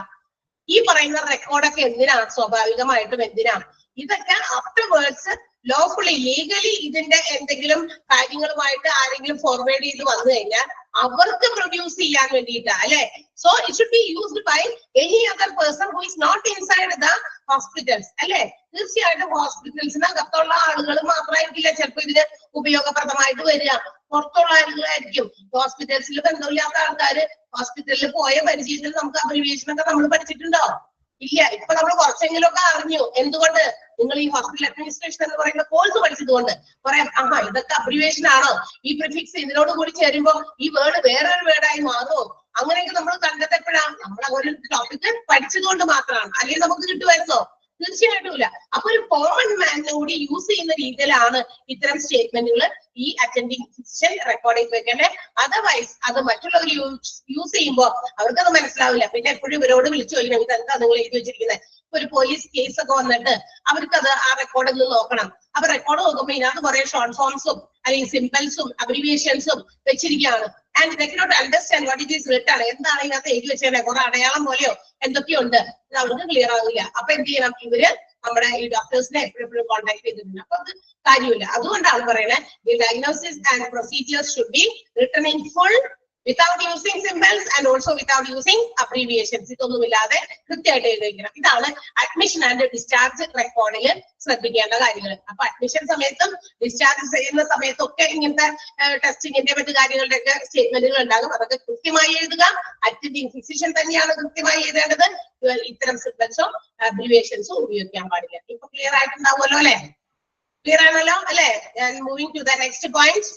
ഈ പറയുന്ന റെക്കോർഡൊക്കെ എന്തിനാണ്? സ്വാഭാവികമായിട്ടും എന്തിനാണ് ഇതൊക്കെ? ആഫ്റ്റർവേർഡ്സ് ലോഫുള്ളി ലീഗലി ഇതിന്റെ എന്തെങ്കിലും കാര്യങ്ങളുമായിട്ട് ആരെങ്കിലും ഫോർവേഡ് ചെയ്ത് വന്നു കഴിഞ്ഞാൽ അവർക്ക് പ്രൊഡ്യൂസ് ചെയ്യാൻ വേണ്ടിയിട്ടാ അല്ലെ. So it should be used by any other person who is not inside the hospitals അല്ലെ. തീർച്ചയായിട്ടും ഹോസ്പിറ്റൽസിനകത്തുള്ള ആളുകൾ മാത്രമായിരിക്കില്ല ചിലപ്പോൾ ഇതിന് ഉപയോഗപ്രദമായിട്ട് വരിക, പുറത്തുള്ള ആളുകളായിരിക്കും. ഹോസ്പിറ്റൽസിൽ ബന്ധമില്ലാത്ത ആൾക്കാർ ഹോസ്പിറ്റലിൽ പോയ പരിചയത്തിൽ നമുക്ക് അബ്രിവിയേഷൻ ഒക്കെ നമ്മൾ പഠിച്ചിട്ടുണ്ടോ? ഇല്ല. ഇപ്പൊ നമ്മൾ കുറച്ചെങ്കിലും ഒക്കെ അറിഞ്ഞു. എന്തുകൊണ്ട്? നിങ്ങൾ ഈ ഹോസ്പിറ്റൽ അഡ്മിനിസ്ട്രേഷൻ എന്ന് പറയുന്ന കോഴ്സ് പഠിച്ചതുകൊണ്ട് പറയാം, ആഹാ ഇതൊക്കെ അബ്രിവിയേഷൻ ആണോ, ഈ പ്രിഫിക്സ് ഇതിനോട് കൂടി ചേരുമ്പോ ഈ വേർഡ് വേറൊരു വേർഡായി മാറുമോ? അങ്ങനെയൊക്കെ നമ്മൾ കണ്ടെത്തപ്പെടാം. നമ്മൾ അങ്ങനെ ഒരു ടോപ്പിക് പഠിച്ചതുകൊണ്ട് മാത്രമാണ്. അല്ലെങ്കിൽ നമുക്ക് കിട്ടുമായിരുന്നോ? തീർച്ചയായിട്ടും ഇല്ല. അപ്പൊ ഒരു കോമൺ മാനിനെ കൂടി യൂസ് ചെയ്യുന്ന രീതിയിലാണ് ഇത്തരം സ്റ്റേറ്റ്മെന്റുകൾ ഈ അറ്റൻഡിങ് ഫിസിഷ്യൻ റെക്കോർഡ് ചെയ്ത് വെക്കേണ്ടത്. അതർവൈസ് അത് മറ്റുള്ളവർ യൂസ് ചെയ്യുമ്പോൾ അവർക്കത് മനസ്സിലാവില്ല. പിന്നെ എപ്പോഴും ഇവരോട് വിളിച്ചു ചോദിക്കണം, ഇതെന്താ നിങ്ങൾ എഴുതി വെച്ചിരിക്കുന്നത്? ഒരു പോലീസ് കേസ് ഒക്കെ വന്നിട്ട് അവർക്കത് ആ റെക്കോർഡ് ഒന്ന് നോക്കണം. അപ്പൊ റെക്കോർഡ് നോക്കുമ്പോൾ ഇതിനകത്ത് കുറെ ഷോർട്ട് ഫോംസും അല്ലെങ്കിൽ സിംബൽസും അബ്രിവിയേഷൻസും വെച്ചിരിക്കുകയാണ്. And they cannot understand what it is written. എന്താണ് ഇതിനകത്ത് എഴുതി വെച്ചത്? കുറെ അടയാളം പോലെയോ എന്തൊക്കെയുണ്ട്, ഇത് അവർക്ക് ക്ലിയർ ആവില്ല. അപ്പൊ എന്ത് ചെയ്യണം? ഇവര് നമ്മുടെ ഈ ഡോക്ടേഴ്സിനെ എപ്പോഴും കോൺടാക്ട് ചെയ്തിട്ടുണ്ട്. അപ്പൊ അത് കാര്യമില്ല. അതുകൊണ്ടാണ് പറയുന്നത്, the diagnosis and procedures should be written in full without using symbols and also without using abbreviations. ഇതൊന്നുമില്ലാതെ കൃത്യമായിട്ട് എഴുതി വെക്കണം. ഇതാണ് അഡ്മിഷൻ ആൻഡ് ഡിസ്ചാർജ് റെക്കോർഡിൽ ശ്രദ്ധിക്കേണ്ട കാര്യങ്ങൾ. അപ്പൊ അഡ്മിഷൻ സമയത്തും ഡിസ്ചാർജ് ചെയ്യുന്ന സമയത്തും ഒക്കെ ഇങ്ങനത്തെ ടെസ്റ്റിങ്ങിന്റെ മറ്റു കാര്യങ്ങളുടെ ഒക്കെ സ്റ്റേറ്റ്മെന്റുകൾ ഉണ്ടാകും. അതൊക്കെ കൃത്യമായി എഴുതുക. അറ്റൻഡിങ് ഫിസിഷ്യൻ തന്നെയാണ് കൃത്യമായി എഴുതേണ്ടത്. ഇത്തരം സിംബൽസോ അബ്രീവിയേഷൻസോ ഉപയോഗിക്കാൻ പാടില്ല. ഇപ്പൊ ക്ലിയർ ആയിട്ടുണ്ടാവുമല്ലോ അല്ലെ? ക്ലിയർ ആണല്ലോ അല്ലെ? Moving to the next point.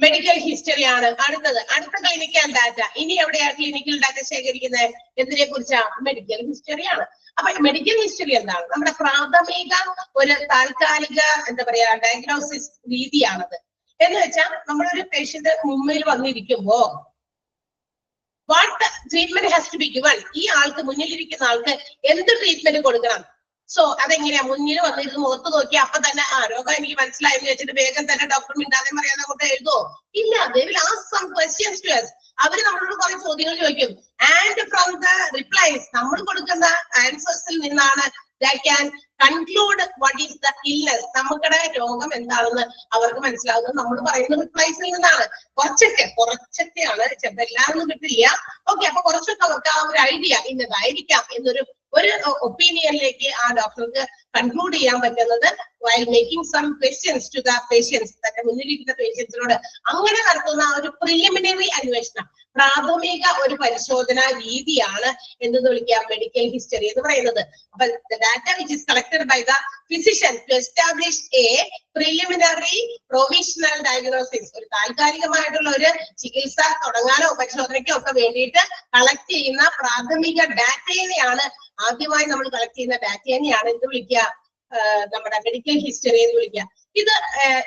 Medical history ആണ് അടുത്തത്. അടുത്ത ക്ലിനിക്കൽ ഡാറ്റ. ഇനി എവിടെയാണ് ക്ലിനിക്കൽ ഡാറ്റ ശേഖരിക്കുന്നത്? എന്തിനെ കുറിച്ചാണ്? മെഡിക്കൽ ഹിസ്റ്ററി ആണ്. അപ്പൊ മെഡിക്കൽ ഹിസ്റ്ററി എന്താണ്? നമ്മുടെ പ്രാഥമിക ഒരു താൽക്കാലിക എന്താ പറയാ ഡയഗ്നോസിസ് രീതിയാണത്. എന്ന് വെച്ചാൽ നമ്മളൊരു പേഷ്യന്റ് മുമ്പിൽ വന്നിരിക്കുമ്പോ what treatment has to be given, ഈ ആൾക്ക് മുന്നിലിരിക്കുന്ന ആൾക്ക് എന്ത് ട്രീറ്റ്മെന്റ് കൊടുക്കണം. സോ അതെങ്ങനെയാ? മുന്നിൽ വന്നിരുന്ന് മുഖത്ത് നോക്കി അപ്പൊ തന്നെ രോഗം എനിക്ക് മനസ്സിലായെന്ന് വെച്ചിട്ട് വേഗം തന്നെ ഡോക്ടർ മിണ്ടാതെ പറയാതെ കൊണ്ട് എഴുതുമോ? ഇല്ല. they will ask some questions to us. അവര് നമ്മളോട് കുറെ ചോദ്യങ്ങൾ ചോദിക്കും. ആൻഡ് ഫ്രം ദ റിപ്ലൈസ്, നമ്മൾ കൊടുക്കുന്ന ആൻസേഴ്സിൽ നിന്നാണ് they can conclude what is the illness, നമ്മുടെ രോഗം എന്താണെന്ന് അവർക്ക് മനസ്സിലാകുന്നത് നമ്മൾ പറയുന്ന റിപ്ലൈസിൽ നിന്നാണ്. കുറച്ചൊക്കെയാണ്, ചിലപ്പോൾ എല്ലാവരും കിട്ടില്ല. ഓക്കെ, അപ്പൊ കുറച്ചൊക്കെ അവർക്ക് ആ ഒരു ഐഡിയ ഇന്നതായിരിക്കാം എന്നൊരു ഒപ്പീനിയനിലേക്ക് ആ ഡോക്ടർക്ക് കൺക്ലൂഡ് ചെയ്യാൻ പറ്റുന്നത് while making some questions to the patients, തന്റെ മുന്നിലിരിക്കുന്ന പേഷ്യൻസിനോട് അങ്ങനെ നടത്തുന്ന ആ ഒരു പ്രിലിമിനറി അന്വേഷണം, പ്രാഥമിക ഒരു പരിശോധനാ രീതിയാണ് എന്ന് വിളിക്കാം മെഡിക്കൽ ഹിസ്റ്ററി എന്ന് പറയുന്നത്. അപ്പൊ data which is collected by the physician to establish a preliminary provisional diagnosis, ഒരു താൽക്കാലികമായിട്ടുള്ള ഒരു ചികിത്സ തുടങ്ങാനോ പരിശോധനയ്ക്കോ ഒക്കെ വേണ്ടിയിട്ട് കളക്ട് ചെയ്യുന്ന പ്രാഥമിക ഡാറ്റയെയാണ്, ആദ്യമായി നമ്മൾ കളക്ട് ചെയ്യുന്ന ഡാറ്റയെയാണ് എന്ത് വിളിക്കുക? നമ്മുടെ മെഡിക്കൽ ഹിസ്റ്ററി എന്ന് വിളിക്കുക.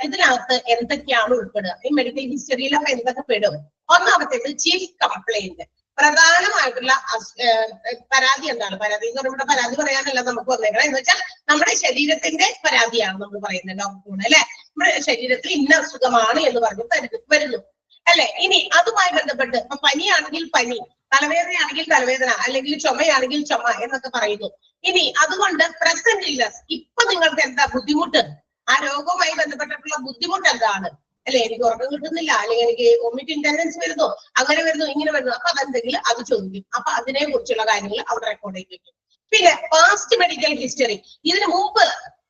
ഇതിനകത്ത് എന്തൊക്കെയാണ് ഉൾപ്പെടുക? ഈ മെഡിക്കൽ ഹിസ്റ്ററിയിൽ അപ്പൊ എന്തൊക്കെ പെടും? ഒന്നാമത്തേത് ചീഫ് കംപ്ലൈന്റ്, പ്രധാനമായിട്ടുള്ള പരാതി എന്താണ്? പരാതി എന്ന് പറയുമ്പോൾ പരാതി പറയാനല്ല നമുക്ക് വന്നേക്കണം. എന്ന് വെച്ചാൽ നമ്മുടെ ശരീരത്തിന്റെ പരാതിയാണ് നമ്മൾ പറയുന്നത് ഡോക്ടറോട്, അല്ലെ? നമ്മുടെ ശരീരത്തിൽ ഇന്ന അസുഖമാണ് എന്ന് പറഞ്ഞ് വരുന്നു അല്ലെ? ഇനി അതുമായി ബന്ധപ്പെട്ട് ഇപ്പൊ പനിയാണെങ്കിൽ പനി, തലവേദനയാണെങ്കിൽ തലവേദന, അല്ലെങ്കിൽ ചുമയാണെങ്കിൽ ചുമ എന്നൊക്കെ പറയുന്നു. ഇനി അതുകൊണ്ട് പ്രസന്റ് ഇല്ലസ്, ഇപ്പൊ നിങ്ങൾക്ക് എന്താ ബുദ്ധിമുട്ട്? ആ രോഗവുമായി ബന്ധപ്പെട്ടിട്ടുള്ള ബുദ്ധിമുട്ട് എന്താണ്? അല്ലെ, എനിക്ക് ഉറക്കം കിട്ടുന്നില്ല, അല്ലെങ്കിൽ എനിക്ക് വോമിറ്റിംഗ് ടെൻഡൻസി വരുന്നു, അങ്ങനെ വരുന്നു, ഇങ്ങനെ വരുന്നു. അപ്പൊ അതെന്തെങ്കിലും അത് ചോദിക്കും. അപ്പൊ അതിനെ കുറിച്ചുള്ള കാര്യങ്ങൾ അവിടെ റെക്കോർഡ് ചെയ്ത് വെക്കും. പിന്നെ പാസ്റ്റ് മെഡിക്കൽ ഹിസ്റ്ററി, ഇതിനു മുമ്പ്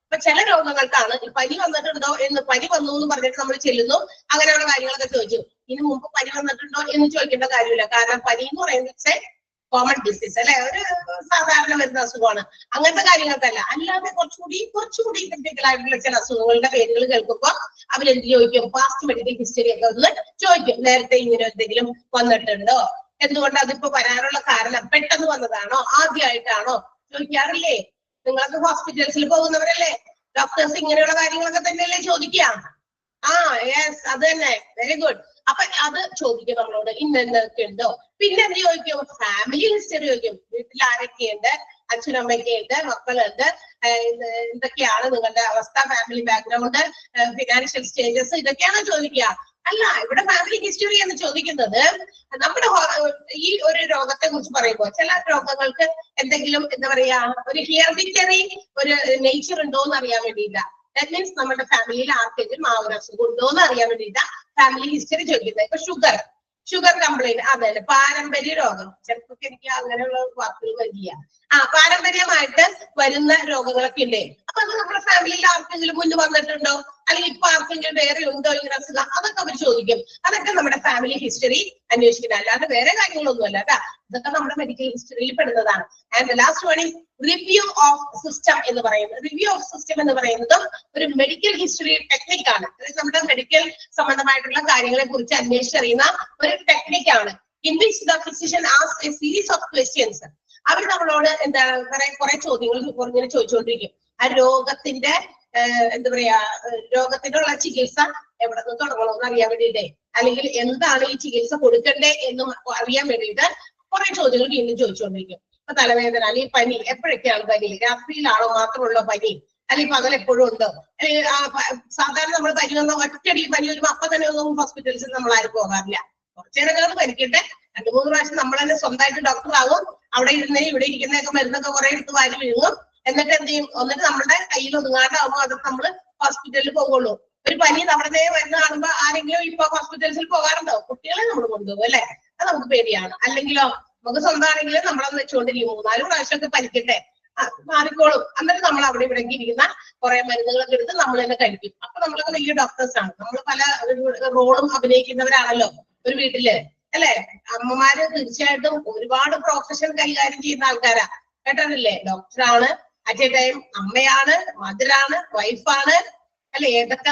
ഇപ്പൊ ചില രോഗങ്ങൾക്കാണ് പനി വന്നിട്ടുണ്ടോ എന്ന്, പനി വന്നു എന്ന് പറഞ്ഞിട്ട് നമ്മൾ ചെല്ലുന്നു, അങ്ങനെയുള്ള കാര്യങ്ങളൊക്കെ ചോദിച്ചു. ഇതിനു മുമ്പ് പനി വന്നിട്ടുണ്ടോ എന്ന് ചോദിക്കേണ്ട കാര്യമില്ല. കാരണം പനി എന്ന് പറയുന്നത് കോമൺ ഡിസീസ് അല്ലെ, ഒരു സാധാരണ വരുന്ന അസുഖമാണ്. അങ്ങനത്തെ കാര്യങ്ങൾക്കല്ല. അല്ലാതെ കുറച്ചുകൂടി ക്രിട്ടിക്കൽ ആയിട്ടുള്ള ചില അസുഖങ്ങളുടെ പേരുകൾ കേൾക്കുമ്പോൾ അവരെന്ത് ചോദിക്കും? പാസ്റ്റ് മെഡിക്കൽ ഹിസ്റ്ററി ഒക്കെ ഒന്ന് ചോദിക്കും. നേരത്തെ ഇങ്ങനെ എന്തെങ്കിലും വന്നിട്ടുണ്ടോ? എന്തുകൊണ്ട് അതിപ്പോ വരാനുള്ള കാരണം? പെട്ടെന്ന് വന്നതാണോ? ആദ്യമായിട്ടാണോ? ചോദിക്കാറില്ലേ? നിങ്ങളൊക്കെ ഹോസ്പിറ്റൽസിൽ പോകുന്നവരല്ലേ? ഡോക്ടേഴ്സ് ഇങ്ങനെയുള്ള കാര്യങ്ങളൊക്കെ തന്നെയല്ലേ ചോദിക്കുക? യെസ്, അത് തന്നെ. Very good. അപ്പൊ അത് ചോദിക്കും നമ്മളോട്, ഇന്നൊക്കെ ഉണ്ടോ? പിന്നെ എന്ത് ചോദിക്കും? ഫാമിലി ഹിസ്റ്ററി ചോദിക്കും. വീട്ടിൽ ആരൊക്കെയുണ്ട്? അച്ഛനമ്മയൊക്കെ ഉണ്ട്, മക്കളുണ്ട്, എന്തൊക്കെയാണ് നിങ്ങളുടെ അവസ്ഥ, ഫാമിലി ബാക്ക്ഗ്രൗണ്ട്, ഫിനാൻഷ്യൽ സ്റ്റേറ്റസ്, ഇതൊക്കെയാണോ ചോദിക്കുക? അല്ല, ഇവിടെ ഫാമിലി ഹിസ്റ്ററി എന്ന് ചോദിക്കുന്നത് നമ്മുടെ ഈ ഒരു രോഗത്തെ കുറിച്ച് പറയുമ്പോൾ ചില രോഗങ്ങൾക്ക് എന്തെങ്കിലും എന്താ പറയാ ഒരു ഹെറിഡിറ്ററി ഒരു നേച്ചർ ഉണ്ടോ എന്ന് അറിയാൻ വേണ്ടിയിട്ടാ. ദാറ്റ് മീൻസ് നമ്മുടെ ഫാമിലിയിൽ ആർക്കെങ്കിലും ആ ഒരു അസുഖം ഉണ്ടോ എന്ന് അറിയാൻ വേണ്ടിയിട്ടാ ഫാമിലി ഹിസ്റ്ററി ചോദിക്കുന്നത്. ഇപ്പൊ ഷുഗർ കംപ്ലൈന്റ്, അതെ, പാരമ്പര്യ രോഗം. ചിലപ്പോൾ എനിക്ക് അങ്ങനെയുള്ള വാക്കുകൾ വരില്ല. പാരമ്പര്യമായിട്ട് വരുന്ന രോഗങ്ങളൊക്കെ ഉണ്ട്. അപ്പൊ അത് നമ്മുടെ ഫാമിലിയിൽ ആർക്കെങ്കിലും മുന്നേ വന്നിട്ടുണ്ടോ, അല്ലെങ്കിൽ ഇപ്പൊ ആർക്കെങ്കിലും വേറെ ഉണ്ടോ ഇങ്ങനെ അസുഖം, അതൊക്കെ അവർ ചോദിക്കും. അതൊക്കെ നമ്മുടെ ഫാമിലി ഹിസ്റ്ററി അന്വേഷിക്കുന്നത്, അല്ലാതെ വേറെ കാര്യങ്ങളൊന്നും അല്ല കേട്ടാ. ഇതൊക്കെ നമ്മുടെ മെഡിക്കൽ ഹിസ്റ്ററിയിൽ പെടുന്നതാണ്. And last one is review of system എന്ന് പറയുന്നത്. റിവ്യൂ ഓഫ് സിസ്റ്റം എന്ന് പറയുന്നതും ഒരു മെഡിക്കൽ ഹിസ്റ്ററി ടെക്നിക്കാണ്. നമ്മുടെ മെഡിക്കൽ സംബന്ധമായിട്ടുള്ള കാര്യങ്ങളെ കുറിച്ച് അന്വേഷിച്ചറിയുന്ന ഒരു ടെക്നിക്കാണ്. In which the physician asks a series of questions. അവർ നമ്മളോട് എന്താണ് കുറെ ചോദ്യങ്ങൾ ഇങ്ങനെ ചോദിച്ചുകൊണ്ടിരിക്കും. ആ രോഗത്തിന്റെ എന്താ പറയാ രോഗത്തിനുള്ള ചികിത്സ എവിടെ നിന്ന് തുടങ്ങണമെന്ന് അറിയാൻ വേണ്ടിയിട്ടേ, അല്ലെങ്കിൽ എന്താണ് ഈ ചികിത്സ കൊടുക്കണ്ടേ എന്നും അറിയാൻ വേണ്ടിയിട്ട് കുറെ ചോദ്യങ്ങൾ വീണ്ടും ചോദിച്ചുകൊണ്ടിരിക്കും. ഇപ്പൊ തലവേദന അല്ലെങ്കിൽ പനി, എപ്പോഴൊക്കെയാണ് പനി? രാത്രിയിലാണോ മാത്രമുള്ള പനി, അല്ലെങ്കിൽ പകൽ എപ്പോഴും ഉണ്ടോ? അല്ലെങ്കിൽ സാധാരണ നമ്മൾ പനി വന്ന ഒറ്റയടി പനി വരുമ്പോ അപ്പൊ തന്നെ ഒന്നും ഹോസ്പിറ്റൽസിൽ നമ്മൾ ആരും പോകാറില്ല. കുറച്ചേരം ഭരിക്കട്ടെ, 2-3 പ്രാവശ്യം നമ്മൾ തന്നെ സ്വന്തമായിട്ട് ഡോക്ടർ ആകും. അവിടെ ഇരുന്നേ ഇവിടെ ഇരിക്കുന്നതൊക്കെ മരുന്നൊക്കെ കുറെ എടുത്ത് വാരി വിഴുങ്ങും. എന്നിട്ട് എന്ത് ചെയ്യും? എന്നിട്ട് നമ്മുടെ കയ്യിൽ ഒതുങ്ങാണ്ടാവുമ്പോൾ അത് നമ്മൾ ഹോസ്പിറ്റലിൽ പോകുള്ളൂ. ഒരു പനി നമ്മുടെ മരുന്ന് കാണുമ്പോ ആരെങ്കിലും ഇപ്പൊ ഹോസ്പിറ്റൽസിൽ പോകാറുണ്ടോ? കുട്ടികളെ നമ്മൾ കൊണ്ടുപോകും അല്ലെ? അത് നമുക്ക് പേടിയാണ്. അല്ലെങ്കിലോ നമുക്ക് സ്വന്തമാണെങ്കിലും നമ്മളത് വെച്ചുകൊണ്ടിരിക്കും, 3-4 പ്രാവശ്യമൊക്കെ പനിക്കട്ടെ, മാറിക്കോളും. എന്നിട്ട് നമ്മൾ അവിടെ ഇവിടെ ഇരിക്കുന്ന കുറെ മരുന്നുകളൊക്കെ എടുത്ത് നമ്മൾ തന്നെ കഴിക്കും. അപ്പൊ നമ്മളൊക്കെ വലിയ ഡോക്ടേഴ്സ് ആണ്, നമ്മൾ പല റോളും അഭിനയിക്കുന്നവരാണല്ലോ ഒരു വീട്ടില്, അല്ലെ? അമ്മമാര് തീർച്ചയായിട്ടും ഒരുപാട് പ്രൊഫഷൻ കൈകാര്യം ചെയ്യുന്ന ആൾക്കാരാ, കേട്ടതല്ലേ? ഡോക്ടറാണ്, അറ്റ് എ ടൈം അമ്മയാണ്, മദറാണ്, വൈഫാണ്, അല്ലെ? ഏതൊക്കെ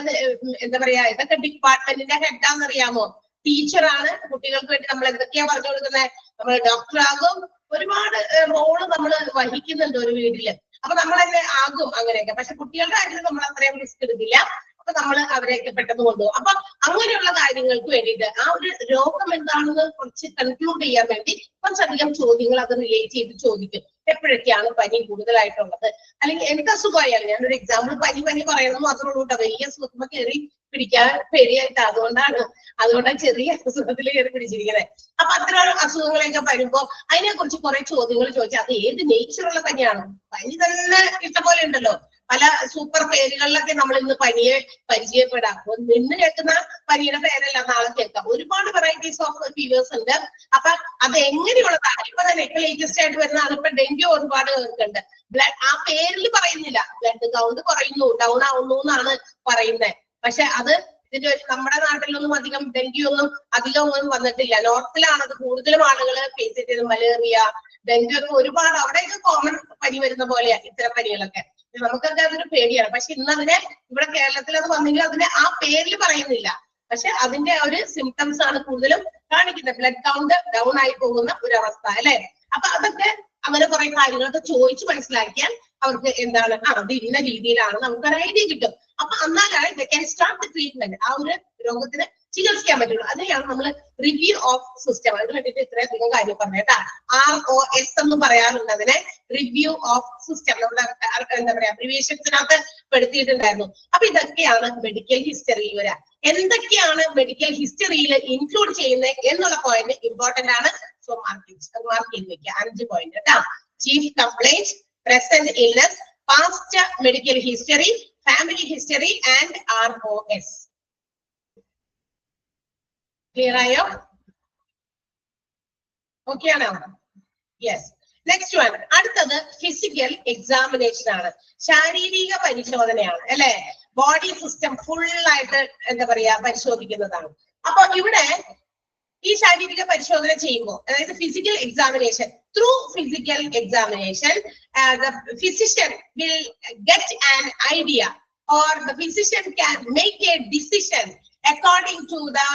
എന്താ പറയാ, ഏതൊക്കെ ഡിപ്പാർട്ട്മെന്റിന്റെ ഹെഡാന്നറിയാമോ? ടീച്ചറാണ്, കുട്ടികൾക്ക് വേണ്ടി നമ്മൾ എന്തൊക്കെയാ പറഞ്ഞു കൊടുക്കുന്നത്, നമ്മൾ ഡോക്ടറാകും, ഒരുപാട് റോള് നമ്മൾ വഹിക്കുന്നുണ്ട് ഒരു വീട്ടില്. അപ്പൊ നമ്മൾ തന്നെ ആകും അങ്ങനെയൊക്കെ. പക്ഷെ കുട്ടികളുടെ കാര്യത്തിൽ നമ്മൾ അത്രയും റിസ്ക് എടുക്കില്ല. അപ്പൊ നമ്മൾ അവരെയൊക്കെ പെട്ടെന്ന് കൊണ്ടുപോകും. അപ്പൊ അങ്ങനെയുള്ള കാര്യങ്ങൾക്ക് വേണ്ടിയിട്ട് ആ ഒരു രോഗം എന്താണെന്ന് കുറച്ച് കൺക്ലൂഡ് ചെയ്യാൻ വേണ്ടി കുറച്ചധികം ചോദ്യങ്ങൾ അത് റിലേറ്റ് ചെയ്ത് ചോദിക്കും. എപ്പോഴൊക്കെയാണ് പനി കൂടുതലായിട്ടുള്ളത്, അല്ലെങ്കിൽ എനിക്ക് അസുഖമായാലും, ഞാനൊരു എക്സാമ്പിൾ പനി പറയുന്നത് മാത്രമേ ഉള്ളൂ കേട്ടോ. വലിയ അസുഖം കയറി പിടിക്കാൻ പേടിയായിട്ട്, അതുകൊണ്ടാണ് ചെറിയ അസുഖത്തിൽ കയറി പിടിച്ചിരിക്കുന്നത്. അപ്പൊ അത്തരം അസുഖങ്ങളൊക്കെ വരുമ്പോ അതിനെ കുറിച്ച് കുറെ ചോദ്യങ്ങൾ ചോദിച്ചാൽ അത് ഏത് നേച്ചറുള്ള പനിയാണ്? പനി തന്നെ ഇഷ്ടംപോലെ ഉണ്ടല്ലോ, പല സൂപ്പർ പേരുകളിലൊക്കെ നമ്മൾ ഇന്ന് പനിയെ പരിചയപ്പെടാം. ഇന്ന് കേൾക്കുന്ന പനിയുടെ പേരല്ല നാളെ കേൾക്കാം. ഒരുപാട് വെറൈറ്റീസ് ഓഫ് ഫീവേഴ്സ് ഉണ്ട്. അപ്പൊ അത് എങ്ങനെയുള്ളതാണ്? ഇപ്പൊ തന്നെ ഏറ്റവും ലേറ്റസ്റ്റ് ആയിട്ട് വരുന്നതാണ് ഇപ്പൊ ഡെങ്കു. ഒരുപാട് പേർക്കുണ്ട്. ബ്ലഡ് ആ പേരിൽ പറയുന്നില്ല, ബ്ലഡ് കൗണ്ട് കുറയുന്നു, ഡൗൺ ആവുന്നു എന്നാണ് പറയുന്നത്. പക്ഷെ അത് ഇതിന്റെ നമ്മുടെ നാട്ടിലൊന്നും അധികം ഡെങ്കി ഒന്നും വന്നിട്ടില്ല. നോർത്തിലാണ് അത് കൂടുതലും ആളുകൾ ഫേസ് ചെയ്തത്. മലേറിയ, ഡെങ്കു ഒക്കെ ഒരുപാട് അവിടെയൊക്കെ കോമൺ പനി വരുന്ന പോലെയാണ് ഇത്തരം പനികളൊക്കെ. നമുക്കൊക്കെ അതൊരു പേടിയാണ്. പക്ഷെ ഇന്ന് അതിനെ ഇവിടെ കേരളത്തിൽ അത് വന്നെങ്കിൽ അതിനെ ആ പേരിൽ പറയുന്നില്ല. പക്ഷെ അതിന്റെ ഒരു സിംറ്റംസ് ആണ് കൂടുതലും കാണിക്കുന്നത്. ബ്ലഡ് കൗണ്ട് ഡൗൺ ആയി പോകുന്ന ഒരു അവസ്ഥ, അല്ലെ? അപ്പൊ അതൊക്കെ അങ്ങനെ കുറെ കാര്യങ്ങളൊക്കെ ചോദിച്ച് മനസ്സിലാക്കിയാൽ അവർക്ക് എന്താണ് അത് ഇന്ന രീതിയിലാണ് നമുക്കൊരു ഐഡിയ കിട്ടും. അപ്പൊ എന്നാലാണ് ക്യാൻ സ്റ്റാർട്ട് ട്രീറ്റ്മെന്റ്. ആ ഒരു രോഗത്തിന് ചികിത്സിക്കാൻ പറ്റുള്ളൂ. അതിനെയാണ് നമ്മൾ റിവ്യൂ ഓഫ് സിസ്റ്റം. അതിന് വേണ്ടിയിട്ട് ഇത്രയധികം കാര്യം പറഞ്ഞേട്ടാ. ROS എന്ന് പറയാറുണ്ട് അതിനെ, റിവ്യൂ ഓഫ് സിസ്റ്റം. നമ്മുടെ എന്താ പറയാ അബ്രിവിയേഷൻസിനകത്ത് പെടുത്തിയിട്ടുണ്ടായിരുന്നു. അപ്പൊ ഇതൊക്കെയാണ് മെഡിക്കൽ ഹിസ്റ്ററിയിൽ വരാ. എന്തൊക്കെയാണ് മെഡിക്കൽ ഹിസ്റ്ററിയിൽ ഇൻക്ലൂഡ് ചെയ്യുന്നത് എന്നുള്ള പോയിന്റ് ഇമ്പോർട്ടന്റ് ആണ്. സോ മാർക്ക് ചെയ്ത് വെക്കുക 5 പോയിന്റ് കേട്ടാ. Chief complaint, present illness, past medical history, family history and ROS. Clear ആയോ? ഓക്കെ ആണോ? യെസ്. നെക്സ്റ്റ് വൺ, അടുത്തത് ഫിസിക്കൽ എക്സാമിനേഷൻ ആണ്. ശാരീരിക പരിശോധനയാണ്, അല്ലെ? ബോഡി സിസ്റ്റം ഫുൾ ആയിട്ട് എന്താ പറയാ പരിശോധിക്കുന്നതാണ്. അപ്പൊ ഇവിടെ ഈ ശാരീരിക പരിശോധന ചെയ്യുമ്പോൾ, അതായത് physical examination, through physical examination the physician will get an idea or the physician can make a decision according to the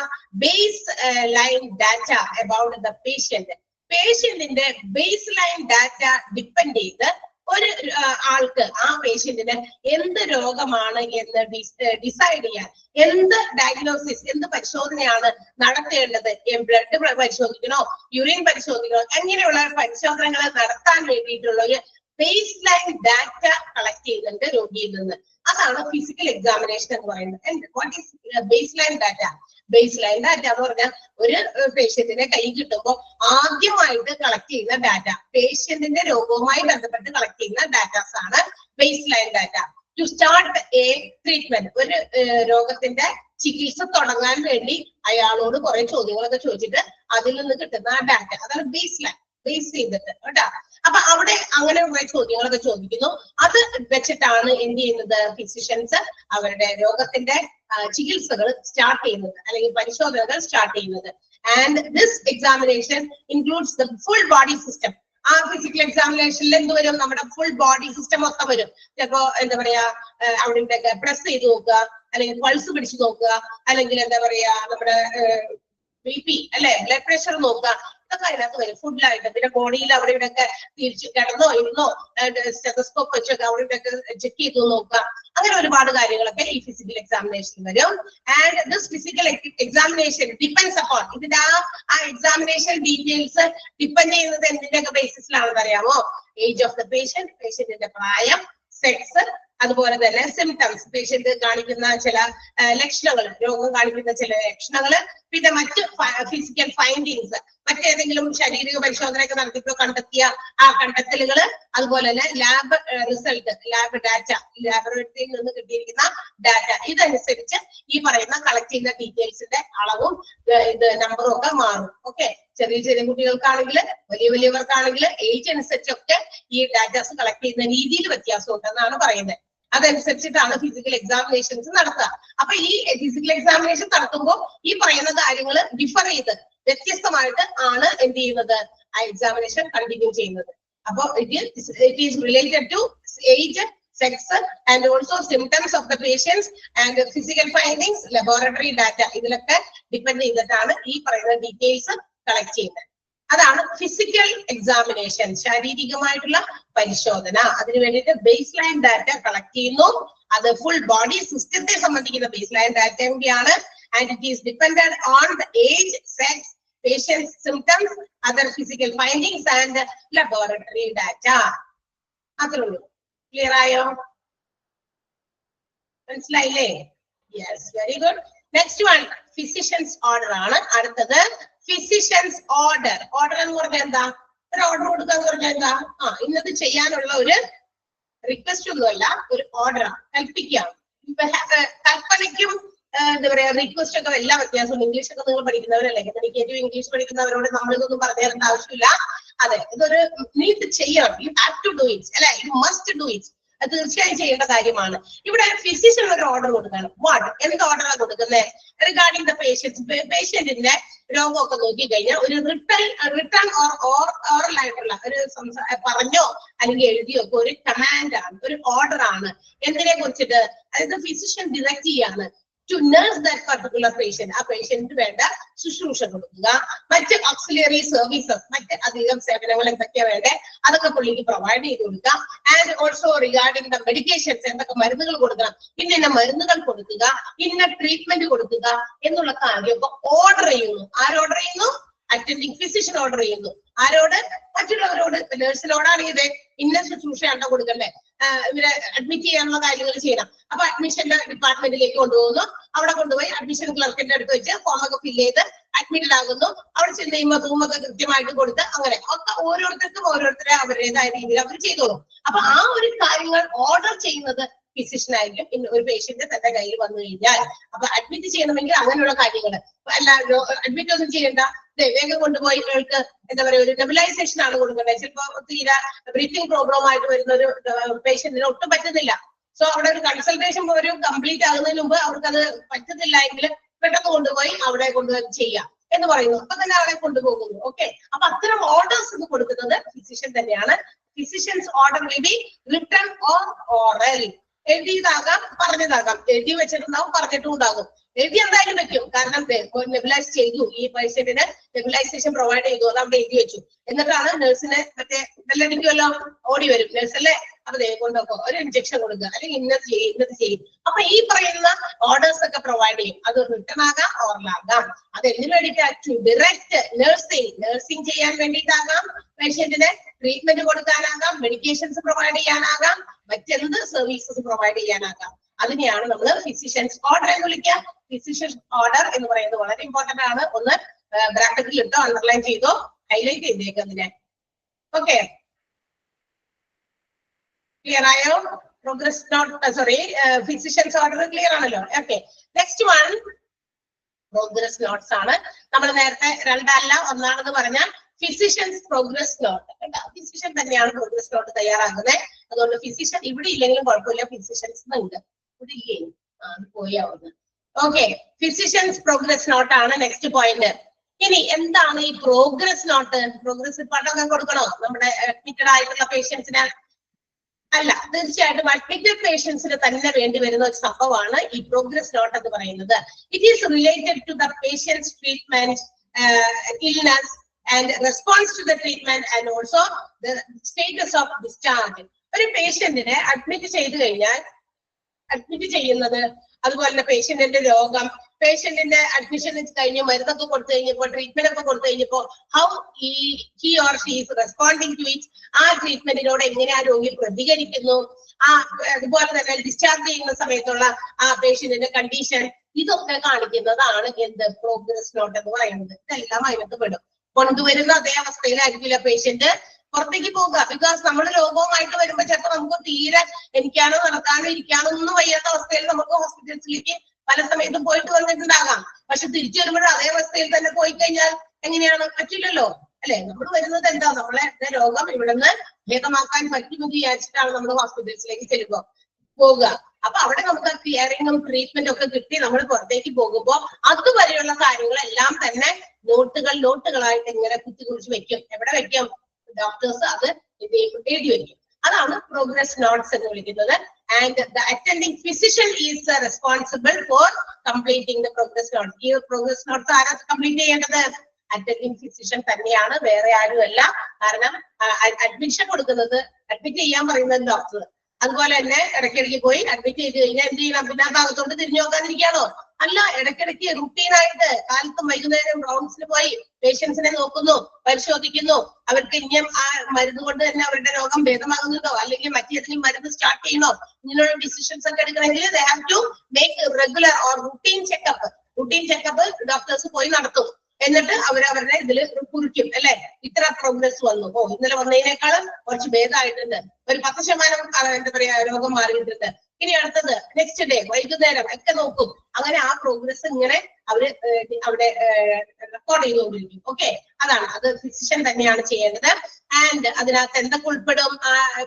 baseline data about the patient. പേഷ്യന്റിന്റെ ബേസ് ലൈൻ ഡാറ്റ ഡിപ്പെൻഡ് ചെയ്ത് ഒരു ആൾക്ക് ആ പേഷ്യന്റിന് എന്ത് രോഗമാണ് എന്ന് ഡിസൈഡ് ചെയ്യാൻ, എന്ത് ഡയഗ്നോസിസ്, എന്ത് പരിശോധനയാണ് നടത്തേണ്ടത്, ബ്ലഡ് പരിശോധിക്കണോ, യൂറിൻ പരിശോധിക്കണോ, അങ്ങനെയുള്ള പരിശോധനകൾ നടത്താൻ വേണ്ടിയിട്ടുള്ള ഒരു ബേസ് ലൈൻ ഡാറ്റ കളക്ട് ചെയ്യുന്നുണ്ട് രോഗിയിൽ നിന്ന്. അതാണ് ഫിസിക്കൽ എക്സാമിനേഷൻ എന്ന് പറയുന്നത്. What is base line data? Base line data എന്ന് പറഞ്ഞാൽ ഒരു പേഷ്യന്റിനെ കൈ കിട്ടുമ്പോൾ ആദ്യമായിട്ട് കളക്ട് ചെയ്യുന്ന ഡാറ്റ, പേഷ്യന്റിന്റെ രോഗവുമായി ബന്ധപ്പെട്ട് കളക്ട് ചെയ്യുന്ന ഡാറ്റാസ് ആണ് base line data. To start a treatment, ഒരു രോഗത്തിന്റെ ചികിത്സ തുടങ്ങാൻ വേണ്ടി അയാളോട് കുറെ ചോദ്യങ്ങളൊക്കെ ചോദിച്ചിട്ട് അതിൽ നിന്ന് കിട്ടുന്ന ഡാറ്റ, അതാണ് ബേസ് ലൈൻ, ബേസ് ചെയ്തിട്ട് കേട്ടോ. അപ്പൊ അവിടെ അങ്ങനെ കുറെ ചോദ്യങ്ങളൊക്കെ ചോദിക്കുന്നു. അത് വെച്ചിട്ടാണ് എന്ത് ചെയ്യുന്നത്, ഫിസിഷ്യൻസ് അവരുടെ രോഗത്തിന്റെ ചികിത്സകൾ സ്റ്റാർട്ട് ചെയ്യുന്നത്, അല്ലെങ്കിൽ പരിശോധനകൾ സ്റ്റാർട്ട് ചെയ്യുന്നത്. And this examination includes the full body system. ആ ഫിസിക്കൽ എക്സാമിനേഷനിൽ എന്ത് വരും, നമ്മുടെ ഫുൾ ബോഡി സിസ്റ്റം മൊത്തം വരും. ചിലപ്പോ എന്താ പറയാ അവിടെ പ്രസ് ചെയ്ത് നോക്കുക, അല്ലെങ്കിൽ പൾസ് പിടിച്ചു നോക്കുക, അല്ലെങ്കിൽ എന്താ പറയാ നമ്മുടെ BP അല്ലെ, ബ്ലഡ് പ്രഷർ നോക്കുക, ഇതൊക്കെ അതിനകത്ത് വരും ഫുഡിലായിട്ട്. പിന്നെ ബോഡിയിൽ അവിടെ ഇവിടെയൊക്കെ തിരിച്ച് കിടന്നോ ഇരുന്നോ സ്റ്റെതസ്കോപ്പ് വെച്ചൊക്കെ അവിടെ ഇവിടെയൊക്കെ ചെക്ക് ചെയ്ത് നോക്കുക. അങ്ങനെ ഒരുപാട് കാര്യങ്ങളൊക്കെ ഈ ഫിസിക്കൽ എക്സാമിനേഷൻ വരും. And this physical examination depends upon, ഇതിന്റെ ആ എക്സാമിനേഷൻ ഡീറ്റെയിൽസ് ഡിപ്പെൻഡ് ചെയ്യുന്നത് എന്തിന്റെയൊക്കെ ബേസിസിലാണെന്ന് അറിയാമോ? ഏജ് ഓഫ് ദ പേഷ്യന്റ്, പേഷ്യന്റിന്റെ പ്രായം, സെക്സ്, അതുപോലെ തന്നെ സിംറ്റംസ്, പേഷ്യന്റ് കാണിക്കുന്ന ചില ലക്ഷണങ്ങൾ, രോഗം കാണിക്കുന്ന ചില ലക്ഷണങ്ങൾ, പിന്നെ മറ്റ് ഫിസിക്കൽ ഫൈൻഡിങ്സ്, മറ്റേതെങ്കിലും ശാരീരിക പരിശോധനയൊക്കെ നടത്തിയപ്പോൾ കണ്ടെത്തിയ ആ കണ്ടെത്തലുകൾ, അതുപോലെ തന്നെ ലാബ് റിസൾട്ട്, ലാബ് ഡാറ്റ, ലാബറട്ടറിയിൽ നിന്ന് കിട്ടിയിരിക്കുന്ന ഡാറ്റ, ഇതനുസരിച്ച് ഈ പറയുന്ന കളക്ട് ചെയ്യുന്ന ഡീറ്റെയിൽസിന്റെ അളവും ഇത് നമ്പറും ഒക്കെ മാറും. ഓക്കെ, ചെറിയ ചെറിയ കുട്ടികൾക്കാണെങ്കിൽ, വലിയവർക്കാണെങ്കിൽ ഏജ് അനുസരിച്ചൊക്കെ ഈ ഡാറ്റാസ് കളക്ട് ചെയ്യുന്ന രീതിയിൽ വ്യത്യാസം ഉണ്ടെന്നാണ് പറയുന്നത്. അതനുസരിച്ചിട്ടാണ് ഫിസിക്കൽ എക്സാമിനേഷൻസ് നടത്തുക. അപ്പൊ ഈ ഫിസിക്കൽ എക്സാമിനേഷൻ നടത്തുമ്പോൾ ഈ പറയുന്ന കാര്യങ്ങൾ ഡിഫർ ചെയ്ത് വ്യത്യസ്തമായിട്ട് ആണ് എന്ത് ചെയ്യുന്നത്, ആ എക്സാമിനേഷൻ കണ്ടിന്യൂ ചെയ്യുന്നത്. അപ്പൊ it is related to age, sex and also symptoms of the patients and physical findings, laboratory data, ഇതിലൊക്കെ ഡിപ്പെൻഡ് ചെയ്തിട്ടാണ് ഈ പറയുന്ന ഡീറ്റെയിൽസ് കളക്ട് ചെയ്യുന്നത്. അതാണ് ഫിസിക്കൽ എക്സാമിനേഷൻ, ശാരീരികമായിട്ടുള്ള പരിശോധന. അതിനു വേണ്ടിയിട്ട് ബേസ് ലൈൻ ഡാറ്റ കളക്ട് ചെയ്യുന്നു. അത് ഫുൾ ബോഡി സിസ്റ്റത്തെ സംബന്ധിക്കുന്ന ബേസ് ലൈൻ ഡാറ്റ കൂടിയാണ്. And it is dependent on the age, sex, patients symptoms, other physical findings and laboratory data. അത്രേ ഉള്ളൂ. ക്ലിയർ ആയോ? മനസ്സിലായില്ലേ? Yes, very good. Next one physicians order ആണ്. അടുത്തത് ഫിസിഷ്യൻസ് ഓർഡർ. ഓർഡർ എന്ന് പറഞ്ഞാൽ എന്താ? ഒരു ഓർഡർ കൊടുക്കുക എന്ന് പറഞ്ഞാൽ എന്താ? ഇന്നത് ചെയ്യാനുള്ള ഒരു റിക്വസ്റ്റ് ഒന്നുമല്ല, ഒരു ഓർഡറാണ്, കൽപ്പിക്കുകയാണ്. കൽപ്പനയ്ക്കും എന്താ പറയാ റിക്വസ്റ്റ് ഒക്കെ എല്ലാ വ്യത്യാസവും. ഇംഗ്ലീഷ് ഒക്കെ നിങ്ങൾ പഠിക്കുന്നവരല്ലേ, ഏറ്റവും ഇംഗ്ലീഷ് പഠിക്കുന്നവരോട് നമ്മളിതൊന്നും പറഞ്ഞു തരേണ്ട ആവശ്യമില്ല. അതെ, ഇതൊരു നീ ചെയ്യണം, you have to do it, അല്ലെ, യു മസ്റ്റ് ഡു ഇറ്റ്, അത് തീർച്ചയായും ചെയ്യേണ്ട കാര്യമാണ്. ഇവിടെ ഫിസിഷ്യൻ ഒരു ഓർഡർ കൊടുക്കണം. വാട്ട്, എന്ത് ഓർഡറാണ് കൊടുക്കുന്നത്? റിഗാർഡിംഗ് ദ പേഷ്യന്റിന്റെ രോഗമൊക്കെ നോക്കി കഴിഞ്ഞാൽ ഒരു റിട്ടേൺ ഓറൽ ആയിട്ടുള്ള ഒരു പറഞ്ഞോ അല്ലെങ്കിൽ എഴുതിയോ ഒക്കെ ഒരു കമാൻഡ് ആണ്, ഒരു ഓർഡർ ആണ്. എന്തിനെ കുറിച്ചിട്ട്? അതായത് ഫിസിഷ്യൻ ഡിറക്റ്റ് ചെയ്യാണ് to nurse that particular patient. ആ പേഷ്യന്റിന് വേണ്ട ശുശ്രൂഷ കൊടുക്കുക, മറ്റ് ഓക്സിലറി സർവീസസ്, മറ്റ് അധികം സേവനങ്ങൾ എന്തൊക്കെയാ വേണ്ടേ അതൊക്കെ പുള്ളിക്ക് പ്രൊവൈഡ് ചെയ്ത് കൊടുക്കുക. And also regarding the medications, എന്തൊക്കെ മരുന്നുകൾ കൊടുക്കണം, ഇന്ന മരുന്നുകൾ കൊടുക്കുക, ഇന്ന ട്രീറ്റ്മെന്റ് കൊടുക്കുക എന്നുള്ള കാര്യമൊക്കെ ഓർഡർ ചെയ്യുന്നു. ആരോർഡർ ചെയ്യുന്നു? അറ്റൻഡിങ് ഫിസിഷ്യൻ ഓർഡർ ചെയ്യുന്നു. ആരോട്? മറ്റുള്ളവരോട്. നേഴ്സിനോടാണെങ്കിൽ ഇന്ന ശുശ്രൂഷയാണോ കൊടുക്കണ്ടേ, ഇവരെ അഡ്മിറ്റ് ചെയ്യാനുള്ള കാര്യങ്ങൾ ചെയ്യണം. അപ്പൊ അഡ്മിഷന്റെ ഡിപ്പാർട്ട്മെന്റിലേക്ക് കൊണ്ടുപോകുന്നു. അവിടെ കൊണ്ടുപോയി അഡ്മിഷൻ ക്ലർക്കിന്റെ അടുത്ത് വെച്ച് ഫോമൊക്കെ ഫില്ല് ചെയ്ത് അഡ്മിറ്റഡ് ആകുന്നു. അവിടെ ചെന്ന് കഴിയുമ്പോൾ റൂമൊക്കെ കൃത്യമായിട്ട് കൊടുത്ത് അങ്ങനെ ഒക്കെ ഓരോരുത്തർക്കും ഓരോരുത്തരെ അവരുടേതായ രീതിയിൽ അവർ ചെയ്തോളും. അപ്പൊ ആ ഒരു കാര്യങ്ങൾ ഓർഡർ ചെയ്യുന്നത് ഫിസിഷ്യൻ ആയിരിക്കും. ഒരു പേഷ്യന്റ് തന്റെ കയ്യിൽ വന്നു കഴിഞ്ഞാൽ അപ്പൊ അഡ്മിറ്റ് ചെയ്യണമെങ്കിൽ അങ്ങനെയുള്ള കാര്യങ്ങൾ അല്ല, അഡ്മിറ്റ് ഒന്നും ചെയ്യണ്ട, വേഗം കൊണ്ടുപോയി നിങ്ങൾക്ക് എന്താ പറയുക ഒരു നെബുലൈസേഷൻ ആണ് കൊടുക്കേണ്ടത്. ചിലപ്പോൾ തീരെ ബ്രീത്തിങ് പ്രോബ്ലം ആയിട്ട് വരുന്ന ഒരു പേഷ്യന്റിന് ഒട്ടും പറ്റുന്നില്ല. സോ അവിടെ ഒരു കൺസൾട്ടേഷൻ ഒരു കംപ്ലീറ്റ് ആകുന്നതിന് മുമ്പ് അവർക്കത് പറ്റുന്നില്ല എങ്കിൽ പെട്ടെന്ന് കൊണ്ടുപോയി അവിടെ കൊണ്ടുപോയി ചെയ്യാം എന്ന് പറയുന്നു. അപ്പൊ തന്നെ അവിടെ കൊണ്ടുപോകുന്നു. ഓക്കെ, അപ്പൊ അത്തരം ഓർഡേഴ്സ് കൊടുക്കുന്നത് ഫിസിഷ്യൻ തന്നെയാണ്. Physicians order will be written or oral. എഴുതിയതാകാം, പറഞ്ഞതാകാം. എഴുതി വെച്ചിട്ടുണ്ടാവും, പറഞ്ഞിട്ടും ഉണ്ടാകും. എഴുതി എന്തായാലും വെക്കും, കാരണം നെബുലൈസ് ചെയ്തു, ഈ പേഷ്യന്റിന് നെബുലൈസേഷൻ പ്രൊവൈഡ് ചെയ്തു, അത് അവിടെ എഴുതി വെച്ചു. എന്നിട്ടാണ് നഴ്സിനെ മറ്റേ ബെല്ലടിക്കുമല്ലോ, ഓടി വരും നഴ്സല്ലേ, അപ്പൊ കൊണ്ടൊക്കെ ഒരു ഇഞ്ചക്ഷൻ കൊടുക്കുക, അല്ലെങ്കിൽ ഇന്നത് ചെയ്യും. അപ്പൊ ഈ പറയുന്ന ഓർഡേഴ്സ് ഒക്കെ പ്രൊവൈഡ് ചെയ്യും. അത് റിട്ടൺ ആകാം, ഓറലാകാം. അത് എന്തിനു വേണ്ടിയിട്ടാ? ടു ഡയറക്റ്റ് നഴ്സിംഗ് ചെയ്യാൻ വേണ്ടിയിട്ടാകാം, പേഷ്യന്റിന് ട്രീറ്റ്മെന്റ് കൊടുക്കാനാകാം, മെഡിക്കേഷൻസ് പ്രൊവൈഡ് ചെയ്യാനാകാം, മറ്റെന്ത് സർവീസസ് പ്രൊവൈഡ് ചെയ്യാനാകാം. അതിനെയാണ് നമ്മൾ ഫിസിഷ്യൻസ് ഓർഡർ എന്ന് വിളിക്കുക. ഫിസിഷ്യൻസ് ഓർഡർ എന്ന് പറയുന്നത് വളരെ ഇമ്പോർട്ടന്റ് ആണ്. ഒന്ന് ബ്രാക്കറ്റിൽ ഇട്ടോ, അണ്ടർലൈൻ ചെയ്തോ, ഹൈലൈറ്റ് ചെയ്തേക്ക് അതിനെ. ഓക്കെ, ക്ലിയർ ആയോ? Progress note, sorry, physicians order clear ആണല്ലോ. Okay, next one progress notes ആണ്. നമ്മൾ നേരത്തെ രണ്ടല്ല ഒന്നാണെന്ന് പറഞ്ഞ ഫിസിഷ്യൻസ് പ്രോഗ്രസ് നോട്ട്. ഫിസിഷ്യൻ തന്നെയാണ് പ്രോഗ്രസ് നോട്ട് തയ്യാറാക്കുന്നത്. അതുകൊണ്ട് ഫിസിഷ്യൻ ഇവിടെ ഇല്ലെങ്കിലും കുഴപ്പമില്ല, ഫിസിഷ്യൻസ് ഉണ്ട്. ഇവിടെ ഇല്ലേ, പോയാവുന്നത്. ഓക്കെ, ഫിസിഷ്യൻസ് പ്രോഗ്രസ് നോട്ട് ആണ് നെക്സ്റ്റ് പോയിന്റ്. ഇനി എന്താണ് ഈ പ്രോഗ്രസ് നോട്ട്? പ്രോഗ്രസ് റിപ്പോർട്ടൊക്കെ കൊടുക്കണോ നമ്മുടെ അഡ്മിറ്റഡ് ആയിട്ടുള്ള പേഷ്യൻസിന്? അല്ല, തീർച്ചയായിട്ടും അഡ്മിറ്റഡ് പേഷ്യൻസിന് തന്നെ വേണ്ടി വരുന്ന ഒരു സംഭവമാണ് ഈ പ്രോഗ്രസ് നോട്ട് എന്ന് പറയുന്നത്. It is related to the patients treatment, illness and response to the treatment and also the status of discharge. ഒരു പേഷ്യന്റിനെ അഡ്മിറ്റ് ചെയ്ത് കഴിഞ്ഞാൽ അഡ്മിറ്റ് ചെയ്യുന്നത് അതുപോലെ തന്നെ പേഷ്യന്റിന്റെ രോഗം, പേഷ്യന്റിന്റെ അഡ്മിഷൻ കഴിഞ്ഞ് മരുന്നൊക്കെ കൊടുത്തു കഴിഞ്ഞപ്പോ ട്രീറ്റ്മെന്റ് ഒക്കെ കൊടുത്തു കഴിഞ്ഞപ്പോ how he or she is responding to it, ആ ട്രീറ്റ്മെന്റിനോട് എങ്ങനെ ആ രോഗി പ്രതികരിക്കുന്നു, അതുപോലെ തന്നെ ഡിസ്ചാർജ് ചെയ്യുന്ന സമയത്തുള്ള ആ പേഷ്യന്റിന്റെ കണ്ടീഷൻ, ഇതൊക്കെ കാണിക്കുന്നതാണ് എന്ത് പ്രോഗ്രസ് നോട്ട് എന്ന് പറയുന്നത്. ഇതെല്ലാം അതിനകത്ത് പെടും. കൊണ്ടുവരുന്ന അതേ അവസ്ഥയിലായിരിക്കില്ല പേഷ്യന്റ് പുറത്തേക്ക് പോകുക. ബിക്കോസ് നമ്മൾ രോഗവുമായിട്ട് വരുമ്പോ ചിലപ്പോൾ നമുക്ക് തീരെ എനിക്കാണോ നടക്കാനോ ഇരിക്കാനോ ഒന്നും വയ്യാത്ത അവസ്ഥയിൽ നമുക്ക് ഹോസ്പിറ്റൽസിലേക്ക് പല സമയത്തും പോയിട്ട് വന്നിട്ടുണ്ടാകാം. പക്ഷെ തിരിച്ചു വരുമ്പോഴും അതേ അവസ്ഥയിൽ തന്നെ പോയി കഴിഞ്ഞാൽ എങ്ങനെയാണ്? പറ്റില്ലല്ലോ അല്ലെ? നമ്മൾ വരുന്നത് എന്താ, നമ്മളെ രോഗം ഇവിടുന്ന് ഭേദമാക്കാൻ പറ്റുമെന്ന് വിചാരിച്ചിട്ടാണ് നമ്മൾ ഹോസ്പിറ്റൽസിലേക്ക് പോകുക. അപ്പൊ അവിടെ നമുക്ക് കെയറിങ്ങും ട്രീറ്റ്മെന്റും ഒക്കെ കിട്ടി നമ്മൾ പുറത്തേക്ക് പോകുമ്പോൾ അതുവരെയുള്ള കാര്യങ്ങളെല്ലാം തന്നെ നോട്ടുകളായിട്ട് ഇങ്ങനെ കുറിച്ച് വെക്കും. എവിടെ വെക്കും? ഡോക്ടേഴ്സ് അത് എഴുതി വെക്കും. അതാണ് പ്രോഗ്രസ് നോട്ട്സ് എന്ന് വിളിക്കുന്നത്. And the attending physician is responsible for completing the progress notes. ഈ പ്രോഗ്രസ് നോട്ട്സ് ആരാ കംപ്ലീറ്റ് ചെയ്യേണ്ടത്? അറ്റൻഡിങ് ഫിസിഷ്യൻ തന്നെയാണ്, വേറെ ആരുമല്ല. കാരണം അഡ്മിറ്റ് ചെയ്യാൻ പറയുന്നത് ഡോക്ടർ. അതുപോലെ തന്നെ ഇടയ്ക്കിടയ്ക്ക് പോയി അഡ്മിറ്റ് ചെയ്ത് കഴിഞ്ഞാൽ എന്ത് ചെയ്യണം? പിന്നെ ആ ഭാഗത്തോട്ട് തിരിഞ്ഞു നോക്കാതിരിക്കാണോ? അല്ല, ഇടയ്ക്കിടയ്ക്ക് റുട്ടീനായിട്ട് കാലത്തും വൈകുന്നേരം റൗണ്ട്സിന് പോയി പേഷ്യൻസിനെ നോക്കുന്നു, പരിശോധിക്കുന്നു. അവർക്ക് ഇനിയും ആ മരുന്ന് കൊണ്ട് തന്നെ അവരുടെ രോഗം ഭേദമാകുന്നുണ്ടോ, അല്ലെങ്കിൽ മറ്റേതെങ്കിലും മരുന്ന് സ്റ്റാർട്ട് ചെയ്യണോ, ഇങ്ങനെയുള്ള ഡിസിഷൻസ് ഒക്കെ എടുക്കണമെങ്കിൽ they have to make regular or routine checkup. Doctors പോയി നടത്തും. എന്നിട്ട് അവരവരുടെ ഇതിൽ കുറിക്കും അല്ലെ, ഇത്ര പ്രോഗ്രസ് വന്നു, ഇന്നലെ വന്നതിനേക്കാളും കുറച്ച് ഭേദമായിട്ടുണ്ട്, ഒരു 10% എന്താ പറയാ രോഗം മാറിയിട്ടുണ്ട്, ഇനി അടുത്തത് നെക്സ്റ്റ് ഡേ വൈകുന്നേരം ഒക്കെ നോക്കും. അങ്ങനെ ആ പ്രോഗ്രസ് ഇങ്ങനെ അവര് അവിടെ റെക്കോർഡ് ചെയ്തുകൊണ്ടിരിക്കും. ഓക്കെ, അതാണ്, അത് ഫിസിഷ്യൻ തന്നെയാണ് ചെയ്യേണ്ടത്. ആൻഡ് അതിനകത്ത് എന്തൊക്കെ ഉൾപ്പെടും?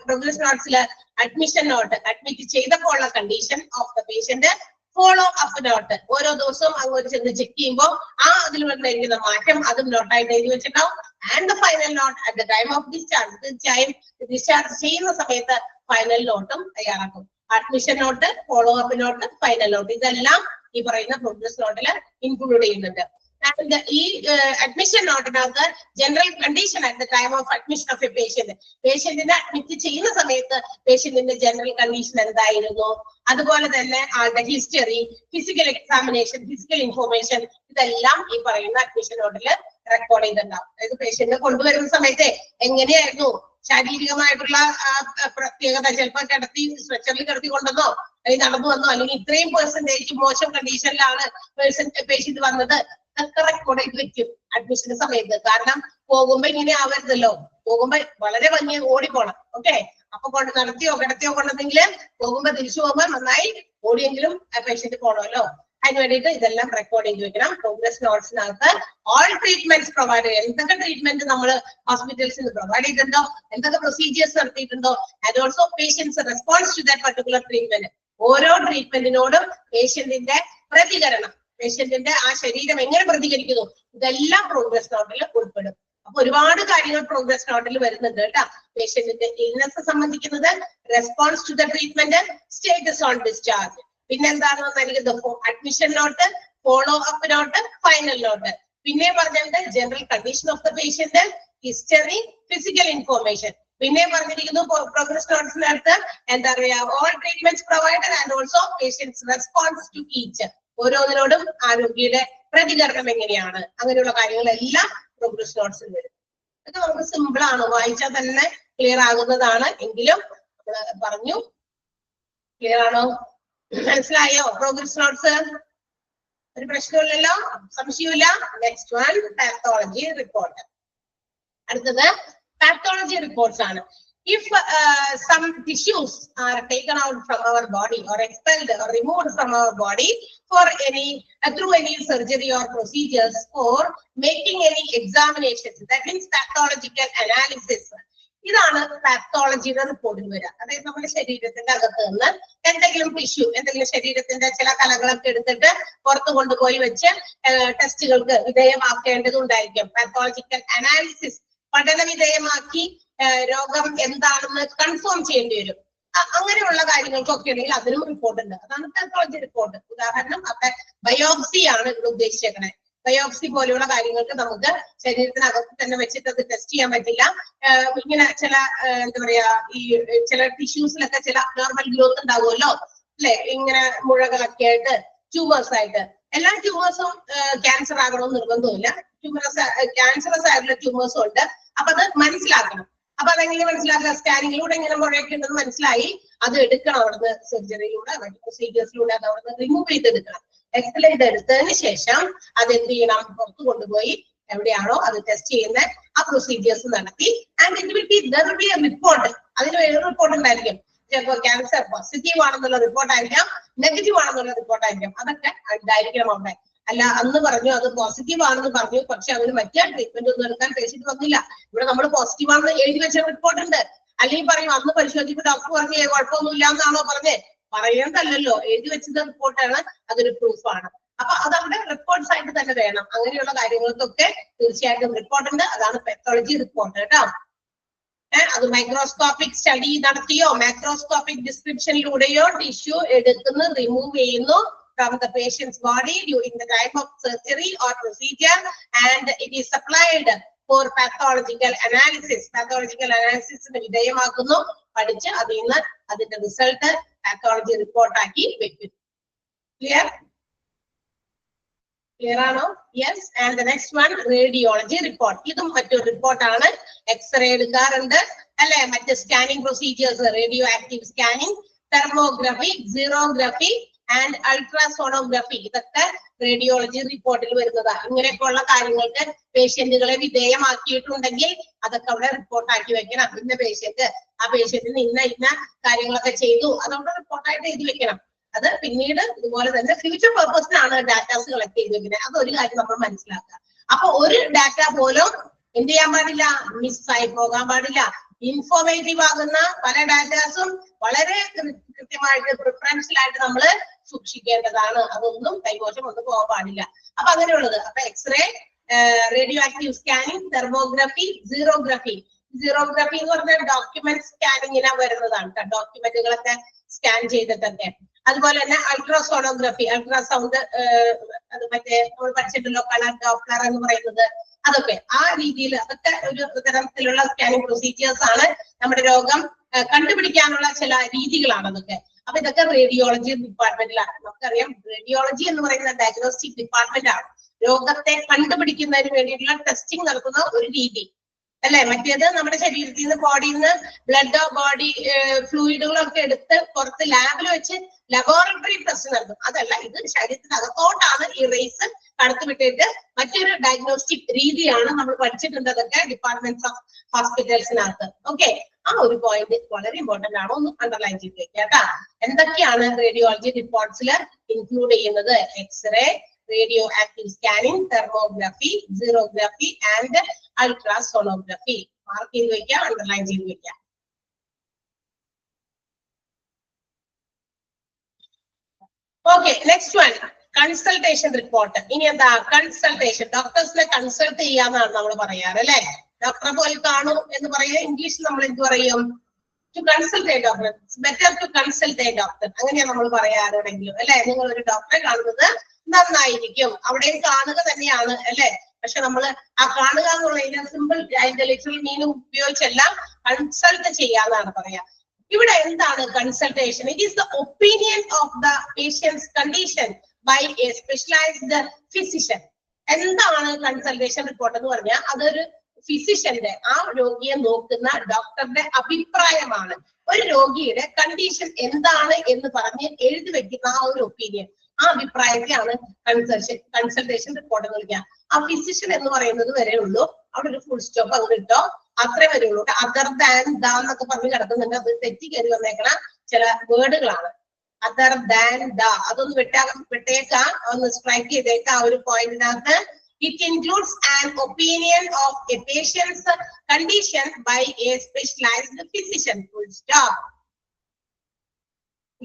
പ്രോഗ്രസ് നോട്ട്സിൽ അഡ്മിഷൻ നോട്ട്, അഡ്മിറ്റ് ചെയ്തപ്പോൾ ഉള്ള condition of the patient, follow up note, ഓരോ ദിവസവും അങ്ങോട്ട് ചെന്ന് ചെക്ക് ചെയ്യുമ്പോൾ അതിൽ വന്നിരിക്കുന്ന മാറ്റം അതും നോട്ടായിട്ട് എഴുതി വെച്ചിട്ടുണ്ടാവും. And the final note at the time of discharge, തീർച്ചയായും ഡിസ്ചാർജ് ചെയ്യുന്ന സമയത്ത് ഫൈനൽ നോട്ടും തയ്യാറാക്കും. Admission note, follow up note, final note, ഇതെല്ലാം ഈ പറയുന്ന പ്രോഗ്രസ് നോട്ടിൽ ഇൻക്ലൂഡ് ചെയ്യുന്നുണ്ട്. ആൻഡ് ഈ അഡ്മിഷൻ നോട്ടിനകത്ത് general condition at the time of admission of a patient, പേഷ്യന്റിനെ അഡ്മിറ്റ് ചെയ്യുന്ന സമയത്ത് പേഷ്യന്റിന്റെ ജനറൽ കണ്ടീഷൻ എന്തായിരുന്നു, അതുപോലെ തന്നെ ആളുടെ history, physical examination, physical information, ഇതെല്ലാം ഈ പറയുന്ന അഡ്മിഷൻ നോട്ടിൽ റെക്കോർഡ് ചെയ്തിട്ടുണ്ടാവും. അതായത് പേഷ്യന്റിനെ കൊണ്ടുവരുന്ന സമയത്ത് എങ്ങനെയായിരുന്നു ശാരീരികമായിട്ടുള്ള പ്രത്യേകത, ചിലപ്പോൾ സ്ട്രെച്ചറിൽ കിടത്തി കൊണ്ടുവന്നോ അല്ലെങ്കിൽ നടന്നു വന്നോ, അല്ലെങ്കിൽ ഇത്രയും പെർസെന്റേജ് മോശം കണ്ടീഷനിലാണ് പേഷ്യന്റ് വന്നത്, ഒക്കെ റെക്കോർഡ് ചെയ്ത് വെക്കും അഡ്മിഷന്റെ സമയത്ത്. കാരണം പോകുമ്പോ ഇങ്ങനെ ആവരുതല്ലോ, പോകുമ്പോ വളരെ ഭംഗി ഓടിപ്പോണം. ഓക്കെ, അപ്പൊ നടത്തിയോ കിടത്തിയോ കൊണ്ടെങ്കിൽ പോകുമ്പോ തിരിച്ചു പോകുമ്പോ നന്നായി ഓടിയെങ്കിലും പേഷ്യന്റ് പോകണമല്ലോ. അതിന് വേണ്ടിയിട്ട് ഇതെല്ലാം റെക്കോർഡ് ചെയ്ത് വെക്കണം. പ്രോഗ്രസ് നോട്ട്സിനകത്ത് ഓൾ ട്രീറ്റ്മെന്റ്സ് പ്രൊവൈഡ്, എന്തൊക്കെ ട്രീറ്റ്മെന്റ് നമ്മൾ ഹോസ്പിറ്റൽസിൽ നിന്ന് പ്രൊവൈഡ് ചെയ്തിട്ടുണ്ടോ, എന്തൊക്കെ പ്രൊസീജിയേഴ്സ് നടത്തിയിട്ടുണ്ടോ, and also patients response to that particular treatment, ഓരോ ട്രീറ്റ്മെന്റിനോടും പേഷ്യന്റിന്റെ പ്രതികരണം, പേഷ്യന്റിന്റെ ആ ശരീരം എങ്ങനെ പ്രതികരിക്കുന്നു, ഇതെല്ലാം പ്രോഗ്രസ് നോട്ടിൽ ഉൾപ്പെടും. അപ്പൊ ഒരുപാട് കാര്യങ്ങൾ പ്രോഗ്രസ് നോട്ടിൽ വരുന്നുണ്ട് കേട്ടോ. പേഷ്യന്റിന്റെ ഇൽനെസ് സംബന്ധിക്കുന്നത്, response to the treatment, status on discharge, പിന്നെന്താണെന്ന് നൽകുന്നത് admission note, follow up note, final note, പിന്നെ പറഞ്ഞിട്ട് general condition of the patient, history, physical information, പിന്നെ പറഞ്ഞിരിക്കുന്നു പ്രോഗ്രസ് നോട്ട്സിനകത്ത് എന്താ പറയാ all treatments provided and also patients response to each, ഓരോന്നിനോടും ആരോഗ്യയുടെ പ്രതികരണം എങ്ങനെയാണ്, അങ്ങനെയുള്ള കാര്യങ്ങളെല്ലാം പ്രോഗ്രസ് നോട്ട്സിൽ വരും. ഇതൊക്കെ നമുക്ക് സിമ്പിൾ ആണ്, വായിച്ചാൽ തന്നെ ക്ലിയർ ആകുന്നതാണ്. എങ്കിലും നമ്മൾ പറഞ്ഞു, ക്ലിയർ ആണോ, മനസ്സിലായോ? പ്രോഗ്രസ് നോട്ട്സ് ഒരു പ്രശ്നമില്ലല്ലോ, സംശയമില്ല. Next one pathology report. അടുത്തത് പാത്തോളജി റിപ്പോർട്ട്സ് ആണ്. If some tissues are taken out from our body or expelled or removed from our body for through any surgery or procedures or making any examinations, that means pathological analysis. ഇതാണ് പാത്തോളജിയുടെ റിപ്പോർട്ടിൽ വരിക. അതായത് നമ്മുടെ ശരീരത്തിന്റെ അകത്ത് നിന്ന് എന്തെങ്കിലും ടിഷ്യൂ, എന്തെങ്കിലും ശരീരത്തിന്റെ ചില കലകളൊക്കെ എടുത്തിട്ട് പുറത്ത് കൊണ്ടുപോയി വെച്ച് ടെസ്റ്റുകൾക്ക് വിധേയമാക്കേണ്ടതുണ്ടായിരിക്കും. പാത്തോളജിക്കൽ അനാലിസിസ്, പഠന വിധേയമാക്കി രോഗം എന്താണെന്ന് കൺഫേം ചെയ്യേണ്ടി വരും. അങ്ങനെയുള്ള കാര്യങ്ങൾക്കൊക്കെ ഉണ്ടെങ്കിൽ അതിനും റിപ്പോർട്ട് ഉണ്ട്. അതാണ് പാത്തോളജി റിപ്പോർട്ട്. ഉദാഹരണം അവിടെ ബയോപ്സി ആണ് ഇവിടെ ഉദ്ദേശിച്ചേക്കണേ. ബയോപ്സി പോലെയുള്ള കാര്യങ്ങൾക്ക് നമുക്ക് ശരീരത്തിനകത്ത് തന്നെ വെച്ചിട്ട് അത് ടെസ്റ്റ് ചെയ്യാൻ പറ്റില്ല. ഇങ്ങനെ ചില എന്താ പറയാ ഈ ചില ടിഷ്യൂസിലൊക്കെ ചില അബ്നോർമൽ ഗ്രോത്ത് ഉണ്ടാവുമല്ലോ, അല്ലെ, ഇങ്ങനെ മുഴകളൊക്കെ ആയിട്ട് ട്യൂമേഴ്സ് ആയിട്ട്. എല്ലാ ട്യൂമേഴ്സും ക്യാൻസർ ആകണമെന്ന് നിർബന്ധമില്ല. ക്യാൻസറസ് ആയിട്ടുള്ള ട്യൂമേഴ്സും ഉണ്ട്. അപ്പൊ അത് മനസ്സിലാക്കണം. അപ്പൊ അതെങ്ങനെ മനസ്സിലാക്കുക? സ്കാനിങ്ങിലൂടെ ഇങ്ങനെ മുഴയൊക്കെ ഉണ്ടെന്ന് മനസ്സിലായി, അത് എടുക്കണം അവിടുന്ന്, സർജറിയിലൂടെ മറ്റു പ്രൊസീജിയേഴ്സിലൂടെ അത് അവിടുന്ന് റിമൂവ് ചെയ്തെടുക്കണം. എക്സ്റേ ചെയ്തെടുത്തതിന് ശേഷം അത് എന്ത് ചെയ്യണം? പുറത്ത് കൊണ്ടുപോയി എവിടെയാണോ അത് ടെസ്റ്റ് ചെയ്യുന്ന ആ പ്രൊസീജിയേഴ്സ് നടത്തി, and it will be A report. അതിന് വേറെ റിപ്പോർട്ട് ഉണ്ടായിരിക്കും. ചിലപ്പോൾ ക്യാൻസർ പോസിറ്റീവ് ആണെന്നുള്ള റിപ്പോർട്ട് ആയിരിക്കാം, നെഗറ്റീവ് ആണെന്നുള്ള റിപ്പോർട്ട് ആയിരിക്കാം. അതൊക്കെ ഉണ്ടായിരിക്കണം അവിടെ. അല്ല, അന്ന് പറഞ്ഞു അത് പോസിറ്റീവ് ആണെന്ന് പറഞ്ഞു, പക്ഷെ അതിന് മറ്റേ ട്രീറ്റ്മെന്റ് ഒന്നും എടുക്കാൻ പേഷ്യന്റ് വന്നില്ല. ഇവിടെ നമ്മൾ പോസിറ്റീവ് ആണെന്ന് എഴുതി വെച്ച റിപ്പോർട്ട് ഉണ്ട്. അല്ലെങ്കിൽ പറയും അന്ന് പരിശോധിച്ചപ്പോൾ ഡോക്ടർ പറഞ്ഞേ കുഴപ്പമൊന്നുമില്ല എന്നാണോ പറഞ്ഞേ? പറയുന്നതല്ലല്ലോ, എഴുതി വെച്ചത് റിപ്പോർട്ടാണ്, അതൊരു പ്രൂഫാണ്. അപ്പൊ അതവിടെ റെക്കോർഡ്സ് ആയിട്ട് തന്നെ വേണം. അങ്ങനെയുള്ള കാര്യങ്ങൾക്കൊക്കെ തീർച്ചയായിട്ടും റിപ്പോർട്ട് ഉണ്ട്. അതാണ് പെത്തോളജി റിപ്പോർട്ട് കേട്ടോ. അത് മൈക്രോസ്കോപ്പിക് സ്റ്റഡി നടത്തിയോ മാക്രോസ്കോപ്പിക് ഡിസ്ക്രിപ്ഷനിലൂടെയോ ടിഷ്യൂ എടുക്കുന്നു, റിമൂവ് ചെയ്യുന്നു from the patient's body during the time of surgery or procedure, and it is supplied for pathological analysis. Pathological analysis ന് വിധേയമാക്കുന്നു, പഠിച്ച് അതിൽ നിന്ന് അതിന്റെ റിസൾട്ട് പാത്തോളജി റിപ്പോർട്ട് ആക്കി വെക്കും. ക്ലിയർ ആണോ? Yes. And the next one radiology report. ഇതും മറ്റൊരു റിപ്പോർട്ടാണ്. എക്സ്റേ എടുക്കാറുണ്ട് അല്ലെ, മറ്റ് scanning procedures, radioactive scanning, thermography, xerography and ultrasonography, ഇതൊക്കെ റേഡിയോളജി റിപ്പോർട്ടിൽ വരുന്നതാണ്. ഇങ്ങനെയൊക്കെയുള്ള കാര്യങ്ങൾക്ക് പേഷ്യന്റുകളെ വിധേയമാക്കിയിട്ടുണ്ടെങ്കിൽ അതൊക്കെ അവിടെ റിപ്പോർട്ടാക്കി വെക്കണം. ഇന്ന പേഷ്യന്റ്, ആ പേഷ്യന്റിന് ഇന്ന കാര്യങ്ങളൊക്കെ ചെയ്തു, അതവിടെ റിപ്പോർട്ടായിട്ട് എഴുതി വെക്കണം. അത് പിന്നീട് ഇതുപോലെ തന്നെ ഫ്യൂച്ചർ പർപ്പസിനാണ് ഡാറ്റാസ് കളക്ട് ചെയ്ത് വെക്കുന്നത്. അതൊരു കാര്യം നമ്മൾ മനസ്സിലാക്കുക. അപ്പൊ ഒരു ഡാറ്റ പോലും എന്ത് ചെയ്യാൻ പാടില്ല? മിസ്സായി പോകാൻ പാടില്ല. ഇൻഫോർമേറ്റീവ് ആകുന്ന പല ഡാറ്റാസും വളരെ കൃത്യമായിട്ട് പ്രിഫറൻഷ്യലായിട്ട് നമ്മൾ സൂക്ഷിക്കേണ്ടതാണ്. അതൊന്നും കൈമോശം ഒന്നും പോകാൻ പാടില്ല. അപ്പൊ അങ്ങനെയുള്ളത്. അപ്പൊ x-ray, radioactive scanning, thermography, സീറോഗ്രഫി. സീറോഗ്രഫി എന്ന് പറഞ്ഞാൽ ഡോക്യുമെന്റ് സ്കാനിങ്ങിനാ വരുന്നതാണ്. ഡോക്യുമെന്റുകളൊക്കെ സ്കാൻ ചെയ്തിട്ടൊക്കെ. അതുപോലെ തന്നെ അൾട്രാസോണോഗ്രഫി, അൾട്രാസൗണ്ട്, അത് മറ്റേ നമ്മൾ പഠിച്ചിട്ടുണ്ടല്ലോ കളർ ഡോപ്ലർ എന്ന് പറയുന്നത്, അതൊക്കെ ആ രീതിയിൽ അതൊക്കെ ഒരു തരത്തിലുള്ള സ്കാനിങ് പ്രൊസീജിയേഴ്സ് ആണ്. നമ്മുടെ രോഗം കണ്ടുപിടിക്കാനുള്ള ചില രീതികളാണ് അതൊക്കെ. അപ്പൊ ഇതൊക്കെ റേഡിയോളജി ഡിപ്പാർട്ട്മെന്റിലാണ്. നമുക്കറിയാം റേഡിയോളജി എന്ന് പറയുന്ന ഡയഗ്നോസ്റ്റിക് ഡിപ്പാർട്ട്മെന്റ് ആണ്. രോഗത്തെ കണ്ടുപിടിക്കുന്നതിന് വേണ്ടിയിട്ടുള്ള ടെസ്റ്റിംഗ് നടത്തുന്ന ഒരു രീതി അല്ലെ. മറ്റേത് നമ്മുടെ ശരീരത്തിൽ നിന്ന്, ബോഡിയിൽ നിന്ന് ബ്ലഡോ ബോഡി ഫ്ലൂയിഡുകളോ ഒക്കെ എടുത്ത് പുറത്ത് ലാബിൽ വെച്ച് ലബോറട്ടറി ടെസ്റ്റ് നടത്തും. അതല്ല, ഇത് ശരീരത്തിനകത്തോട്ടാണ് ഈ റേസ് കടത്തിവിട്ടിട്ട് മറ്റൊരു ഡയഗ്നോസ്റ്റിക് രീതിയാണ് നമ്മൾ പഠിച്ചിട്ടുണ്ട്. അതൊക്കെ ഡിപ്പാർട്ട്മെന്റ് ഓഫ് ഹോസ്പിറ്റൽസിനകത്ത്. ഓക്കെ, ആ ഒരു പോയിന്റ് വളരെ ഇമ്പോർട്ടന്റ് ആണ്, ഒന്ന് അണ്ടർലൈൻ ചെയ്ത് വെക്കുക കേട്ടാ. എന്തൊക്കെയാണ് റേഡിയോളജി റിപ്പോർട്ട്സിൽ ഇൻക്ലൂഡ് ചെയ്യുന്നത്? X-ray, radioactive scanning, thermography, xerography and ultrasonography. Mark ചെയ്ത് വെക്കാം, അണ്ടർലൈൻ ചെയ്ത് വെക്കാം. Okay, next one consultation report. ഇനി എന്താ കൺസൾട്ടേഷൻ? ഡോക്ടേഴ്സിനെ കൺസൾട്ട് ചെയ്യാന്നാണ് നമ്മൾ പറയാറ് അല്ലെ. ഡോക്ടറെ പോയി കാണൂ എന്ന് പറയുക. ഇംഗ്ലീഷിൽ നമ്മൾ എന്ത് പറയും? To consult a doctor. It's better to consult a doctor. അങ്ങനെയാണ് നമ്മൾ പറയാറെങ്കിലും അല്ലെ. നിങ്ങൾ ഒരു ഡോക്ടറെ കാണുന്നത് നന്നായിരിക്കും. അവിടെയും കാണുക തന്നെയാണ് അല്ലെ. പക്ഷെ നമ്മൾ ആ കാണുക എന്നുള്ള സിമ്പിൾ അതിന്റെ ലിറ്ററൽ മീനിങ് ഉപയോഗിച്ചല്ല കൺസൾട്ട് ചെയ്യാന്നാണ് പറയാ. ഇവിടെ എന്താണ് consultation? It is the opinion of the patients condition by a specialised physician. എന്താണ് കൺസൾട്ടേഷൻ റിപ്പോർട്ട് എന്ന് പറഞ്ഞാൽ? അതൊരു ഫിസിഷ്യന്റെ, ആ രോഗിയെ നോക്കുന്ന ഡോക്ടറുടെ അഭിപ്രായമാണ്. ഒരു രോഗിയുടെ കണ്ടീഷൻ എന്താണ് എന്ന് പറഞ്ഞ് എഴുതി വെക്കുന്ന ആ ഒരു ഒപ്പീനിയൻ, ആ അഭിപ്രായത്തെയാണ് കൺസൾട്ടേഷൻ റിപ്പോർട്ട് എന്ന് വിളിക്കുക. ആ ഫിസിഷ്യൻ എന്ന് പറയുന്നത് വരെ ഉള്ളൂ. അവിടെ ഒരു ഫുൾ സ്റ്റോപ്പ് അങ്ങ് ഇട്ടോ, അത്രേ വരെയുള്ളൂ. അതർ ദാൻ ദ എന്നൊക്കെ പറഞ്ഞ് കിടക്കുന്നുണ്ട്. അത് തെറ്റി കയറി വന്നേക്കണ ചില വേർഡുകളാണ്. അതർ ദാൻ ദ അതൊന്ന് വിട്ടേക്കാം, ഒന്ന് സ്ട്രൈക്ക് ചെയ്തേക്കാം ആ ഒരു പോയിന്റിനകത്ത്. It includes an opinion of a patient's condition by a specialized physician. Full stop.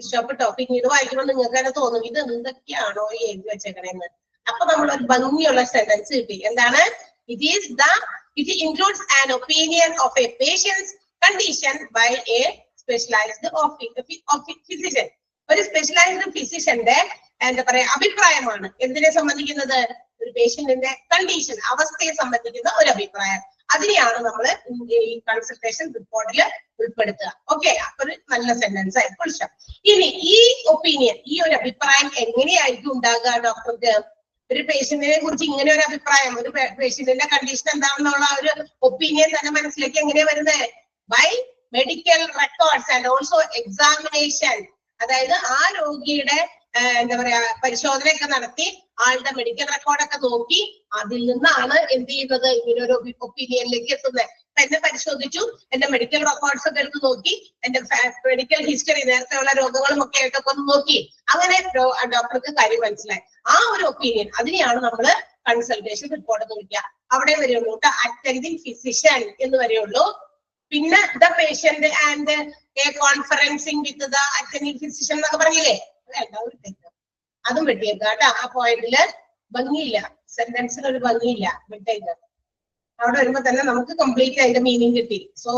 ഇഷ്ടപ്പെട്ടോ? പിന്നീട് വായിക്കുമ്പോൾ നിങ്ങൾക്ക് തന്നെ തോന്നും ഇത് എന്തൊക്കെയാണോ ഈ എഴുതി വെച്ചേക്കണേന്ന്. അപ്പൊ നമ്മൾ ഒരു ഭംഗിയുള്ള സെന്റൻസ് കിട്ടി. എന്താണ്? It includes an opinion of a patient's condition by a specialized physician. ഒരു സ്പെഷ്യലൈസ്ഡ് ഫിസിഷ്യന്റെ എന്താ പറയാ അഭിപ്രായമാണ്. എന്തിനെ സംബന്ധിക്കുന്നത്? ഒരു പേഷ്യന്റിന്റെ കണ്ടീഷൻ, അവസ്ഥയെ സംബന്ധിക്കുന്ന ഒരു അഭിപ്രായം. അതിനെയാണ് നമ്മൾ ഈ കൺസൾട്ടേഷൻ റിപ്പോർട്ടിൽ ഉൾപ്പെടുത്തുക. ഓക്കെ, അപ്പൊ ഒരു നല്ല സെന്റൻസ് ആയി കുറിച്ച്. ഇനി ഈ ഒപ്പീനിയൻ, ഈ ഒരു അഭിപ്രായം എങ്ങനെയായിരിക്കും ഉണ്ടാകുക ഡോക്ടർക്ക്? ഒരു പേഷ്യന്റിനെ കുറിച്ച് ഇങ്ങനെ ഒരു അഭിപ്രായം, ഒരു പേഷ്യന്റിന്റെ കണ്ടീഷൻ എന്താണെന്നുള്ള ഒരു ഒപ്പീനിയൻ തന്നെ മനസ്സിലേക്ക് എങ്ങനെയാ വരുന്നത്? By medical records and also examination. അതായത് ആ രോഗിയുടെ എന്താ പറയാ പരിശോധനയൊക്കെ നടത്തി ആളുടെ മെഡിക്കൽ റെക്കോർഡൊക്കെ നോക്കി അതിൽ നിന്നാണ് എന്ത് ചെയ്യുന്നത്, ഇങ്ങനെ ഒരു ഒപ്പീനിയനിലേക്ക് എത്തുന്നത്. എന്നെ പരിശോധിച്ചു, എന്റെ മെഡിക്കൽ റെക്കോർഡ്സ് ഒക്കെ എടുത്ത് നോക്കി, എന്റെ മെഡിക്കൽ ഹിസ്റ്ററി, നേരത്തെയുള്ള രോഗങ്ങളും ഒക്കെ ആയിട്ടൊക്കെ ഒന്ന് നോക്കി, അങ്ങനെ ഡോക്ടർക്ക് കാര്യം മനസ്സിലായി. ആ ഒരു ഒപ്പീനിയൻ, അതിനെയാണ് നമ്മൾ കൺസൾട്ടേഷൻ റിപ്പോർട്ട് എന്ന് വിളിക്കുക. അവിടെ വരെയുള്ളൂ കേട്ടോ, അറ്റൻഡിങ് ഫിസിഷ്യൻ എന്ന് വരെയുള്ളൂ. പിന്നെ the patient and A conferencing with the attending physician എന്നൊക്കെ പറഞ്ഞില്ലേ, അതും വെട്ടിയേക്കാം കേട്ടോ. ആ പോയിന്റില് ഭംഗിയില്ല, സെന്റൻസിന് ഒരു ഭംഗിയില്ല, വിട്ടേക്ക്. അവിടെ വരുമ്പോ തന്നെ നമുക്ക് കംപ്ലീറ്റ് അതിന്റെ മീനിങ് കിട്ടി. സോ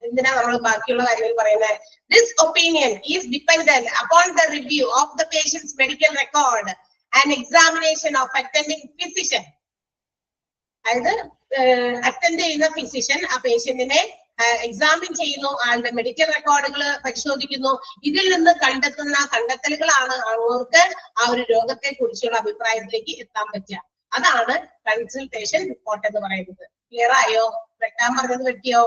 എന്തിനാ നമ്മൾ ബാക്കിയുള്ള കാര്യങ്ങൾ പറയുന്നത്? This opinion is dependent upon the review of the patients medical record and examination of attending physician. അതായത് അറ്റൻഡ് ചെയ്യുന്ന ഫിസിഷ്യൻ ആ പേഷ്യന്റിനെ എക്സാമിൻ ചെയ്യുന്നു, ആളുടെ മെഡിക്കൽ റെക്കോർഡുകൾ പരിശോധിക്കുന്നു. ഇതിൽ നിന്ന് കണ്ടെത്തുന്ന കണ്ടെത്തലുകളാണ് അവർക്ക് ആ ഒരു രോഗത്തെ കുറിച്ചുള്ള അഭിപ്രായത്തിലേക്ക് എത്താൻ പറ്റുക. അതാണ് കൺസൾട്ടേഷൻ റിപ്പോർട്ട് എന്ന് പറയുന്നത്. ക്ലിയർ ആയോ? വെട്ടാൻ പറഞ്ഞത് വെട്ടിയോ?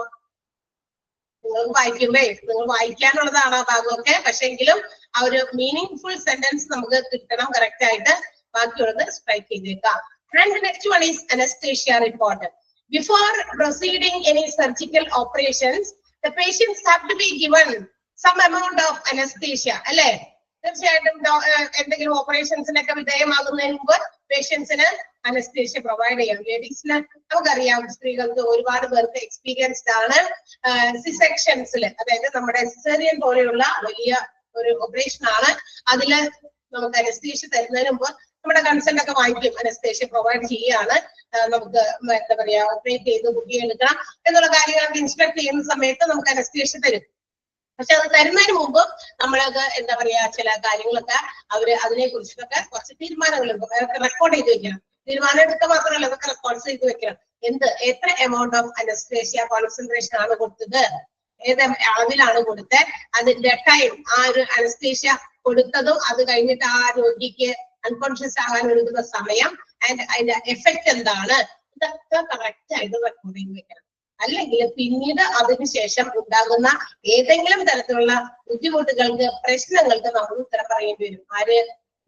നിങ്ങൾക്ക് വായിക്കുമ്പേ നിങ്ങൾ വായിക്കാനുള്ളതാണ് ആ ഭാഗമൊക്കെ, പക്ഷെ എങ്കിലും ആ ഒരു മീനിങ് ഫുൾ സെന്റൻസ് നമുക്ക് കിട്ടണം കറക്റ്റ് ആയിട്ട്. ബാക്കിയുള്ളത് സ്ട്രൈക്ക് ചെയ്തേക്കാം. And the next one is anesthesia report. Before proceeding any surgical operations, the patients have to be given some amount of anesthesia. അല്ലേ? തീർച്ചയായിട്ടും എന്തെങ്കിലും ഓപ്പറേഷൻസിനൊക്കെ വിധേയമാകുന്നതിന് മുമ്പ് പേഷ്യൻസിന് അനസ്തേഷ്യ പ്രൊവൈഡ് ചെയ്യാം. ലേഡീസിന് നമുക്കറിയാം, സ്ത്രീകൾക്ക് ഒരുപാട് പേർക്ക് എക്സ്പീരിയൻസ്ഡ് ആണ് സിസെക്ഷൻസിൽ, അതായത് നമ്മുടെ സിസേറിയൻ പോലെയുള്ള വലിയ ഒരു ഓപ്പറേഷൻ ആണ്. അതില് നമുക്ക് അനസ്തേഷ്യ തരുന്നതിന് മുമ്പ് നമ്മുടെ കൺസെന്റ് ഒക്കെ വാങ്ങിക്കും, അനസ്തേഷ്യ പ്രൊവൈഡ് ചെയ്യാണ്, നമുക്ക് എന്താ പറയാ ഓപ്പറേറ്റ് ചെയ്ത് കുട്ടിയെടുക്കണം എന്നുള്ള കാര്യങ്ങളൊക്കെ ഇൻസ്ട്രക്ട് ചെയ്യുന്ന സമയത്ത് നമുക്ക് അനസ്തേഷ്യ തരും. പക്ഷെ അത് തരുന്നതിന് മുമ്പ് നമ്മളത് എന്താ പറയാ ചില കാര്യങ്ങളൊക്കെ അവര് അതിനെ കുറിച്ചിട്ടൊക്കെ കുറച്ച് തീരുമാനങ്ങളുണ്ട്, അതൊക്കെ റെക്കോർഡ് ചെയ്ത് വെക്കണം. തീരുമാനം എടുക്കുക മാത്രമല്ല, അതൊക്കെ റെക്കോർഡ് ചെയ്ത് വെക്കണം. എത്ര എമൗണ്ട് ഓഫ് അനസ്തേഷ്യ കോൺസെൻട്രേഷൻ ആണ് കൊടുത്തത്, ഏത് അളവിലാണ് കൊടുത്തത്, അതിന്റെ ടൈം, ആ ഒരു അനസ്തേഷ്യ കൊടുത്തതും അത് കഴിഞ്ഞിട്ട് ആ രോഗിക്ക് അൺകോൺഷ്യസ് ആകാൻ എടുക്കുന്ന സമയം, ആൻഡ് അതിന്റെ എഫക്ട് എന്താണ്, ഇതൊക്കെ കറക്റ്റ് ആയിട്ട് റെക്കോർഡ് ചെയ്ത് വെക്കണം. അല്ലെങ്കിൽ പിന്നീട് അതിനുശേഷം ഉണ്ടാകുന്ന ഏതെങ്കിലും തരത്തിലുള്ള ബുദ്ധിമുട്ടുകൾക്ക്, പ്രശ്നങ്ങൾക്ക് നമ്മൾ ഉത്തരം പറയേണ്ടി വരും. ആര്?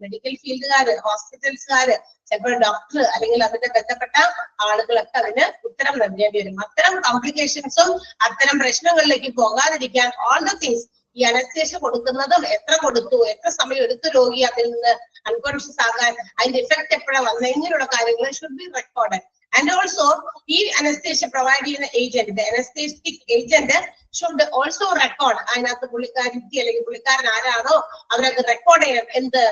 മെഡിക്കൽ ഫീൽഡുകാര്, ഹോസ്പിറ്റൽസുകാര്, ചിലപ്പോൾ ഡോക്ടർ അല്ലെങ്കിൽ അതിന്റെ ബന്ധപ്പെട്ട ആളുകളൊക്കെ അതിന് ഉത്തരം നൽകേണ്ടി വരും. അത്തരം കോംപ്ലിക്കേഷൻസും അത്തരം പ്രശ്നങ്ങളിലേക്ക് പോകാതിരിക്കാൻ ഓൾ ദ തിങ്സ്, ഈ അനസ്തേഷ്യ കൊടുക്കുന്നതും എത്ര കൊടുത്തു, എത്ര സമയം എടുത്തു രോഗി അതിൽ നിന്ന് അൺകോൺഷ്യസ് ആകാൻ, അതിന്റെ ഇഫക്ട് എപ്പോഴാണ് വന്നത്, ഇങ്ങനെയുള്ള കാര്യങ്ങൾ should be recorded. And also ഈ അനസ്തേഷ്യ പ്രൊവൈഡ് ചെയ്യുന്ന agent, anaesthetic agent should also record. അതിനകത്ത് പുള്ളിക്കാരിത്തി അല്ലെങ്കിൽ പുള്ളിക്കാരൻ ആരാണോ അവരത് റെക്കോർഡ് ചെയ്യണം. എന്ത്?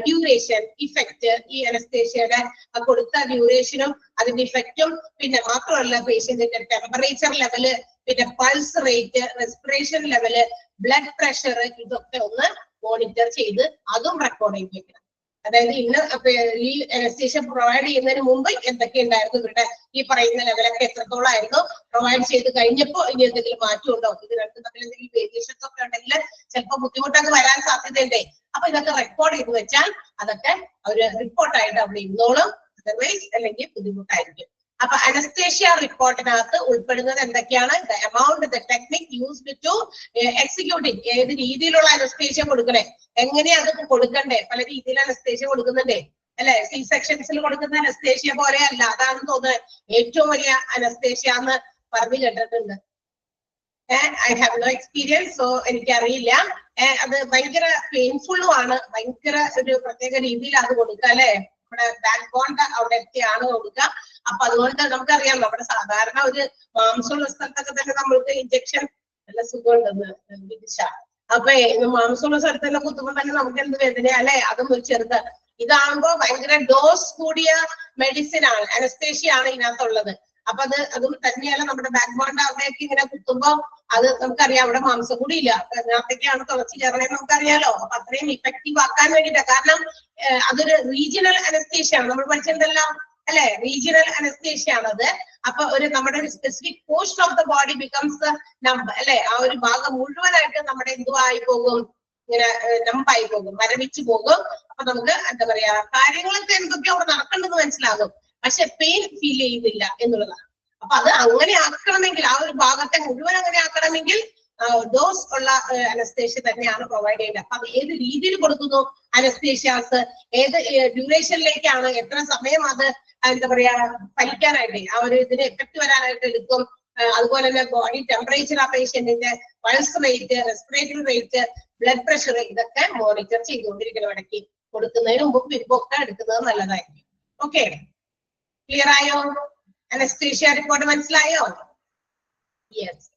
ഡ്യൂറേഷൻ, ഇഫക്റ്റ്, ഈ അനസ്തേഷ്യയുടെ കൊടുത്ത ഡ്യൂറേഷനും അതിന്റെ ഇഫക്റ്റും, പിന്നെ മാത്രമല്ല പേഷ്യന്റിന്റെ ടെമ്പറേച്ചർ ലെവല്, പിന്നെ pulse rate, respiration level, blood pressure, ഇതൊക്കെ ഒന്ന് മോണിറ്റർ ചെയ്ത് അതും റെക്കോർഡ് ചെയ്ത് വെക്കണം. അതായത് ഇന്ന് ഈ അനസ്തേഷ്യ പ്രൊവൈഡ് ചെയ്യുന്നതിന് മുമ്പ് എന്തൊക്കെ ഉണ്ടായിരുന്നു, ഇവരുടെ ഈ പറയുന്ന ലെവലൊക്കെ എത്രത്തോളം ആയിരുന്നു, പ്രൊവൈഡ് ചെയ്ത് കഴിഞ്ഞപ്പോ ഇനി എന്തെങ്കിലും മാറ്റം ഉണ്ടോ, ഇത് രണ്ടും തമ്മിൽ എന്തെങ്കിലും വേരിയേഷൻസ് ഒക്കെ ഉണ്ടെങ്കിൽ ചിലപ്പോൾ ബുദ്ധിമുട്ടൊക്കെ വരാൻ സാധ്യതയുണ്ടേ. അപ്പൊ ഇതൊക്കെ റെക്കോർഡ് ചെയ്ത് വെച്ചാൽ അതൊക്കെ ഒരു റിപ്പോർട്ടായിട്ട് അവിടെ ഇരുന്നോളും, അതർവൈസ് അല്ലെങ്കിൽ ബുദ്ധിമുട്ടായിരിക്കും. അപ്പൊ അനസ്തേഷ്യ റിപ്പോർട്ടിനകത്ത് ഉൾപ്പെടുന്നത് എന്തൊക്കെയാണ്? The amount, the technique used to executing, ഏത് രീതിയിലുള്ള അനസ്തേഷ്യ കൊടുക്കണേ, എങ്ങനെയാ അതൊക്കെ കൊടുക്കണ്ടേ. പല രീതിയിൽ അനസ്തേഷ്യ കൊടുക്കുന്നുണ്ടേ അല്ലെ? സി സെക്ഷൻസിൽ കൊടുക്കുന്ന അനസ്തേഷ്യ പോലെ അല്ല, അതാണെന്ന് തോന്നുന്നത് ഏറ്റവും വലിയ അനസ്തേഷ്യ എന്ന് പറഞ്ഞു കേട്ടിട്ടുണ്ട്. I have no experience, so എനിക്കറിയില്ല. അത് ഭയങ്കര പെയിൻഫുള്ളും ആണ്, ഭയങ്കര ഒരു പ്രത്യേക രീതിയിൽ അത് കൊടുക്കുക അല്ലെ, നമ്മുടെ ബാക്ക് ബോണ്ട് അവിടെ എത്തിയാണ് കൊടുക്കുക. അപ്പൊ അതുകൊണ്ട് നമുക്കറിയാം, നമ്മുടെ സാധാരണ ഒരു മാംസമുള്ള സ്ഥലത്തൊക്കെ തന്നെ നമ്മൾക്ക് ഇഞ്ചക്ഷൻ നല്ല സുഖമുണ്ടെന്ന് വിദിശ. അപ്പൊ മാംസമുള്ള സ്ഥലത്ത് തന്നെ കുത്തുമ്പോൾ തന്നെ നമുക്ക് എന്ത് വേദന അല്ലെ, അതും ഒരു ചെറുത്. ഇതാകുമ്പോ ഭയങ്കര ഡോസ് കൂടിയ മെഡിസിൻ ആണ്, അനസ്തേഷ്യ ആണ് ഇതിനകത്തുള്ളത്. അപ്പൊ അതും തന്നെയല്ല, നമ്മുടെ ബാക്ക് ബോണ്ട് അവിടേക്ക് ഇങ്ങനെ കുത്തുമ്പോ അത് നമുക്കറിയാം അവിടെ മാംസം കൂടി ഇല്ല, അതിനകത്തേക്കാണ് തുളച്ച് കയറണേന്ന് നമുക്കറിയാലോ. അപ്പൊ അത്രയും ഇഫക്റ്റീവ് ആക്കാൻ വേണ്ടിയിട്ടാണ്. കാരണം അതൊരു റീജിയണൽ അനസ്തേഷ്യ ആണ്. നമ്മൾ പഠിച്ചിട്ടുണ്ടല്ലോ, അല്ലെ, റീജിയണൽ അനസ്തേഷ്യ ആണത്. അപ്പൊ ഒരു നമ്മുടെ ഒരു specific portion of the body becomes numb അല്ലെ, ആ ഒരു ഭാഗം മുഴുവനായിട്ട് നമ്മുടെ എന്തുവായി പോകും, ഇങ്ങനെ നമ്പായി പോകും, മരവിച്ചു പോകും. അപ്പൊ നമുക്ക് എന്താ പറയാ, കാര്യങ്ങളൊക്കെ എന്തൊക്കെ അവിടെ നടക്കേണ്ടത് മനസ്സിലാകും, പക്ഷെ പെയിൻ ഫീൽ ചെയ്യുന്നില്ല എന്നുള്ളതാണ്. അപ്പൊ അത് അങ്ങനെ ആക്കണമെങ്കിൽ, ആ ഒരു ഭാഗത്തെ മുഴുവൻ അങ്ങനെ ആക്കണമെങ്കിൽ ഡോസ് ഉള്ള അനസ്തേഷ്യ തന്നെയാണ് പ്രൊവൈഡ് ചെയ്യുന്നത്. അപ്പൊ അത് ഏത് രീതിയിൽ കൊടുക്കുന്നു അനസ്തേഷ്യാസ്, ഏത് ഡ്യൂറേഷനിലേക്കാണ്, എത്ര സമയം അത് എന്താ പറയാ ഫലിക്കാനായിട്ട്, ആ ഒരു ഇതിന് എഫക്ട് വരാനായിട്ട് എടുക്കും. അതുപോലെ തന്നെ ബോഡി ടെമ്പറേച്ചർ, ആ പേഷ്യന്റിന്റെ pulse rate, respiratory rate, blood pressure, ഇതൊക്കെ മോണിറ്റർ ചെയ്തുകൊണ്ടിരിക്കണം. ഇടയ്ക്ക് കൊടുക്കുന്നതിന് മുമ്പ് പിൻപൊക്കെ എടുക്കുന്നത് നല്ലതായിരിക്കും. ഓക്കെ, ക്ലിയർ ആയോ? അനസ്തേഷ്യ റിപ്പോർട്ട് മനസ്സിലായോ? യെസ്.